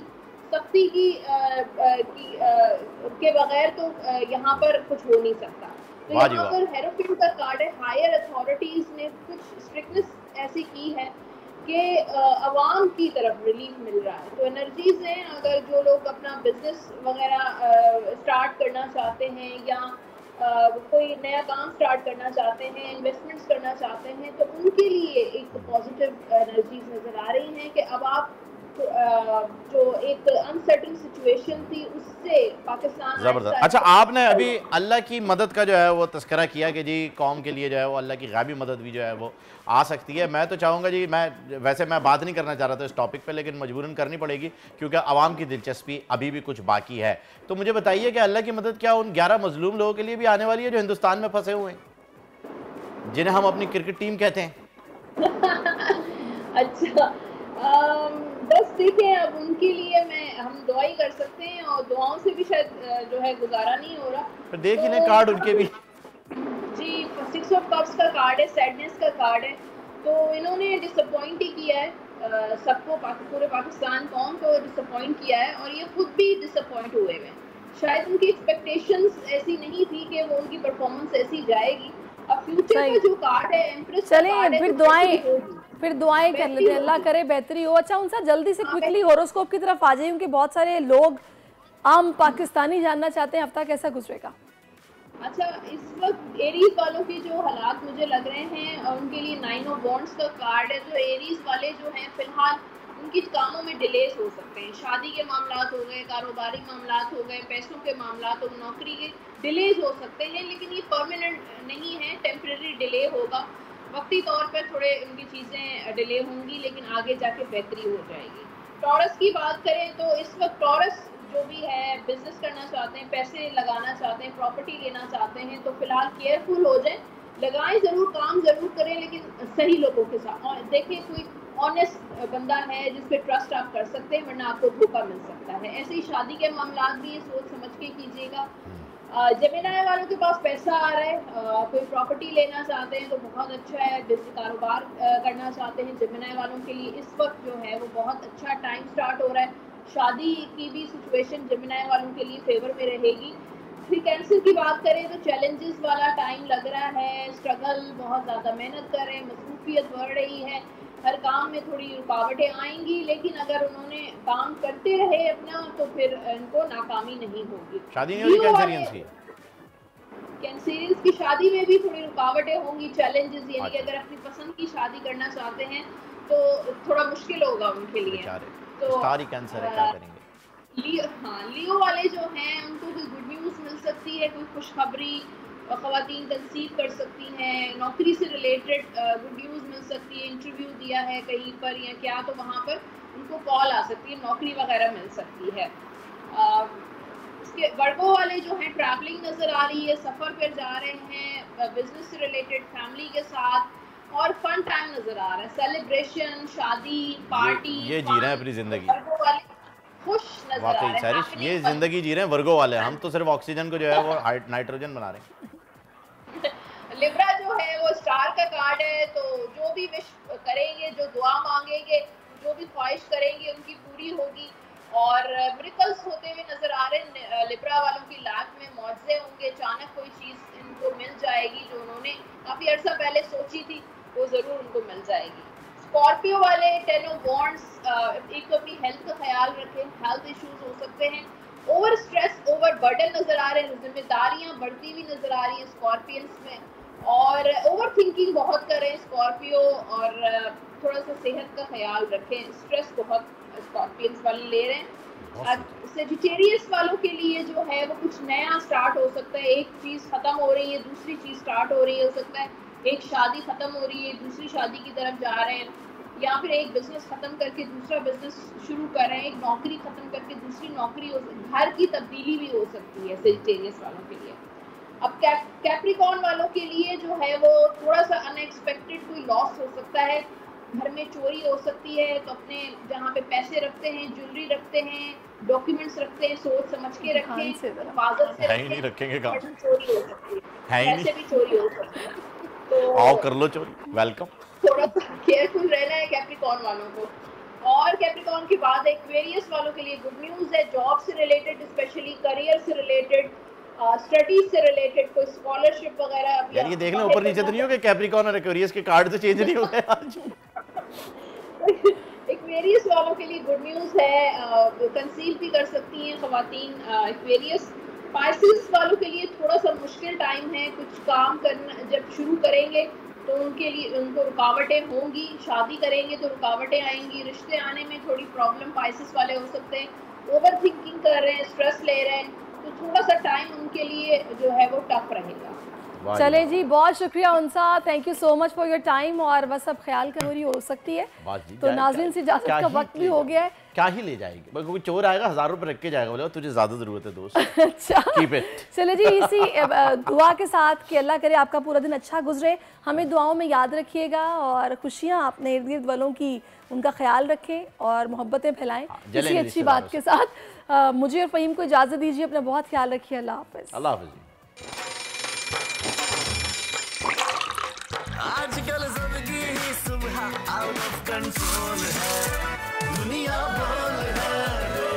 के बगैर तो यहाँ पर कुछ हो नहीं सकता। तो यहाँ पर हेरोफिन का कार्ड है, हायर अथॉरिटीज ने कुछ स्ट्रिक्टनेस ऐसी की है कि अवाम की तरफ रिलीफ मिल रहा है। तो एनर्जीज हैं, अगर जो लोग अपना बिजनेस वगैरह स्टार्ट करना चाहते हैं या कोई नया काम स्टार्ट करना चाहते हैं, इन्वेस्टमेंट्स करना चाहते हैं, तो उनके लिए एक पॉजिटिव एनर्जीज नज़र आ रही हैं कि अब आप जो एक अनसर्टेन सिचुएशन थी उससे पाकिस्तान ज़बरदस्त। अच्छा, आपने अभी अल्लाह की मदद का जो है वो तस्करा किया कि जी कौम के लिए जो है वो अल्लाह की गायबी मदद भी जो है वो आ सकती है। मैं तो चाहूँगा जी, मैं बात नहीं करना चाह रहा था इस टॉपिक पे, लेकिन मजबूरन करनी पड़ेगी क्योंकि आवाम की दिलचस्पी अभी भी कुछ बाकी है। तो मुझे बताइए कि अल्लाह की मदद क्या उन 11 मजलूम लोगों के लिए भी आने वाली है जो हिंदुस्तान में फंसे हुए हैं, जिन्हें हम अपनी क्रिकेट टीम कहते हैं? अच्छा, बस देखिए, अब उनके लिए हम दुआ ही कर सकते हैं और दुआओं से भी शायद जो है गुजारा नहीं हो रहा। पर देख ही लें कार्ड उनके भी जी, 6 ऑफ कप्स का कार्ड है, सैडनेस का कार्ड है, तो इन्होंने डिसअपॉइंट ही किया है सबको, पूरे पाकिस्तान कौम को डिसअपॉइंट किया है और ये खुद भी डिसअपॉइंट हुए हैं। शायद उनकी एक्सपेक्टेशंस ऐसी नहीं थी कि वो उनकी परफॉर्मेंस ऐसी जाएगी। अब फ्यूचर का जो कार्ड है एम्प्रेस, चलिए फिर दुआएं कर लेते हैं, अल्लाह करे बेहतरी हो। अच्छा, उनसे जल्दी से क्विकली होरोस्कोप की तरफ आ जाइए, क्योंकि बहुत सारे लोग आम पाकिस्तानी जानना चाहते हैं हफ्ता कैसा गुजरेगा। अच्छा, इस वक्त एरीज वालों के जो हालात मुझे लग रहे हैं, उनके लिए 9 ऑफ वॉन्ड्स का कार्ड है। तो एरीज वाले जो हैं फिलहाल उनकी कामों में डिलेस हो सकते हैं, शादी के मामलात हो गए, कारोबारी मामलात हो गए, पैसों के मामलात हो, नौकरी के डिलेज हो सकते हैं, लेकिन ये परमानेंट नहीं है, टेम्परेरी डिले होगा। वक्ती तौर पर थोड़े उनकी चीज़ें डिले होंगी, लेकिन आगे जाके बेहतरी हो जाएगी। टॉरस की बात करें तो इस वक्त टॉरस जो भी है, बिजनेस करना चाहते हैं, पैसे लगाना चाहते हैं, प्रॉपर्टी लेना चाहते हैं, तो फिलहाल केयरफुल हो जाएं, लगाएं ज़रूर, काम ज़रूर करें, लेकिन सही लोगों के साथ। और देखें कोई ऑनेस्ट बंदा है जिस पे ट्रस्ट आप कर सकते हैं, वरना आपको धोखा मिल सकता है। ऐसे ही शादी के मामलात भी ये सोच समझ के कीजिएगा। जेमिनाई वालों के पास पैसा आ रहा है, कोई प्रॉपर्टी लेना चाहते हैं तो बहुत अच्छा है, बिजनेस कारोबार करना चाहते हैं जेमिनाई वालों के लिए इस वक्त जो है वो बहुत अच्छा टाइम स्टार्ट हो रहा है। शादी की भी सिचुएशन जेमिनाई वालों के लिए फेवर में रहेगी। फिर कैंसर की बात करें तो चैलेंजेस वाला टाइम लग रहा है, स्ट्रगल, बहुत ज़्यादा मेहनत कर रहे हैं, मसरूफियत बढ़ रही है, हर काम में थोड़ी रुकावटें आएंगी, लेकिन अगर उन्होंने काम करते रहे अपना तो फिर इनको नाकामी नहीं होगी। शादी नहीं होगी कैंसरियंस की, कैंसरियंस की शादी में भी थोड़ी रुकावटें होंगी, चैलेंजेस, यानी कि अगर अपनी पसंद की शादी करना चाहते हैं तो थोड़ा मुश्किल होगा उनके लिए। तो कैंसर है, क्या करेंगे? लियो वाले जो हैं उनको कोई गुड न्यूज़ मिल सकती है, कोई खुशखबरी, ख़वातीन तनसीब कर सकती हैं, नौकरी से रिलेटेड गुड न्यूज़ मिल सकती है, इंटरव्यू दिया है कहीं पर या क्या, तो वहाँ पर उनको कॉल आ सकती है, नौकरी वगैरह मिल सकती है। इसके वर्गो वाले जो हैं ट्रैवलिंग नज़र आ रही है, सफ़र पर जा रहे हैं, बिजनेस से रिलेटेड फैमिली के साथ, और फन टाइम नज़र आ रहा है, सेलिब्रेशन, शादी, पार्टी, ये जी रहे हैं अपनी ज़िंदगी, वर्गो वाले खुश नज़र आ रहे हैं। सारिश, ये ज़िंदगी जी रहे हैं वर्गो वाले, हम तो सिर्फ ऑक्सीजन को जो है वो नाइट्रोजन बना रहे हैं। लिब्रा जो है वो स्टार का कार्ड है, तो जो भी विश करेंगे, जो दुआ मांगेंगे, जो भी ख्वाहिश करेंगे उनकी पूरी होगी, और मिरेकल्स होते हुए नजर आ रहे हैं। लिब्रा वालों की लाइफ में मौजज़े होंगे, अचानक कोई चीज़ इनको मिल जाएगी जो उन्होंने काफ़ी अर्सा पहले सोची थी, वो ज़रूर उनको मिल जाएगी। स्कॉर्पियो वाले 10 ऑफ वॉन्ड्स, एक तो अपनी हेल्थ का ख्याल रखें, हेल्थ इश्यूज हो सकते हैं, ओवर स्ट्रेस, ओवर बर्डन नज़र आ रहे हैं, जिम्मेदारियाँ बढ़ती हुई नज़र आ रही हैं स्कॉर्पियंस में, और ओवर थिंकिंग बहुत करें स्कॉर्पियो, और थोड़ा सा सेहत का ख्याल रखें, स्ट्रेस बहुत स्कॉर्पियंस वाले ले रहे हैं। सेजिटेरियस वालों के लिए जो है वो कुछ नया स्टार्ट हो सकता है, एक चीज़ ख़त्म हो रही है, दूसरी चीज़ स्टार्ट हो रही है, हो सकता है एक शादी ख़त्म हो रही है, दूसरी शादी की तरफ जा रहे हैं, या फिर एक बिज़नेस ख़त्म करके दूसरा बिज़नेस शुरू कर रहे हैं, एक नौकरी ख़त्म करके दूसरी नौकरी, घर की तब्दीली भी हो सकती है सेजिटेरियस वालों के लिए। अब कैप्रिकॉर्न वालों के लिए जो है वो थोड़ा सा अनएक्सपेक्टेड कोई लॉस हो सकता है, घर में चोरी हो सकती है, तो अपने जहाँ पे पैसे रखते हैं, ज्वेलरी रखते हैं, डॉक्यूमेंट्स रखते हैं, सोच समझ के रखें, हिफाजत से नहीं रखेंगे काम, चोरी हो सकती है, पैसे भी चोरी हो सकते हैं, तो आओ कर लो चोरी, वेलकम। थोड़ा सा केयरफुल रहना है कैप्रिकॉर्न वालों को। और कैप्रिकॉर्न के बाद एक्वेरियस वालों के लिए गुड न्यूज़ है, जॉब से रिलेटेड, स्पेशली करियर से रिलेटेड, स्टडीज से रिलेटेड, कोई स्कॉलरशिप वगैरह। यार ये देखना ऊपर नीचे तो नहीं हो कि कैप्रिकॉर्न और एक्वेरियस के कार्ड से चेंज नहीं हो गए आज। एक्वेरियस वालों के लिए गुड न्यूज़ है, कंसील भी कर सकती हैं ख़वातीन एक्वेरियस। पाइसेस वालों के लिए थोड़ा सा मुश्किल टाइम है, कुछ काम करना जब शुरू करेंगे तो उनके लिए उनको रुकावटें होंगी, शादी करेंगे तो रुकावटें आएंगी, रिश्ते आने में थोड़ी प्रॉब्लम पाइसेस वाले हो सकते हैं, ओवर थिंकिंग कर रहे हैं, स्ट्रेस ले रहे हैं, तो थोड़ा सा टाइम उनके लिए जो है वो टफ रहेगा। चले जी, बहुत शुक्रिया Unsa, thank you so much for your time. और बस अब ख्याल करोरी हो सकती है तो नाज़रीन से इजाज़त का वक्त भी हो गया है। क्या ही ले जाएगी, कोई चोर आएगा 1000 रुपए रख के जाएगा, बोले तुझे ज्यादा जरूरत है दोस्त। अच्छा कीप इट। चले जी, इसी दुआ के साथ कि अल्लाह करे आपका पूरा दिन अच्छा गुजरे, हमें दुआओं में याद रखिएगा और खुशियाँ अपने इर्द गिर्द वालों की उनका ख्याल रखें और मोहब्बतें फैलाएं इसी अच्छी बात के साथ। मुझे और फ़हीम को इजाज़त दीजिए, अपना बहुत ख्याल रखिए, अल्लाह हाफ़िज़। अल्लाह हाफ़िज़। आजकल जिंदगी ही सुबह आउट ऑफ कंट्रोल है, दुनिया बोल है,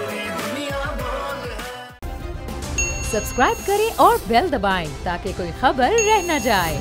मेरी दुनिया बोल है। सब्सक्राइब करें और बेल दबाएं ताकि कोई खबर रह न जाए।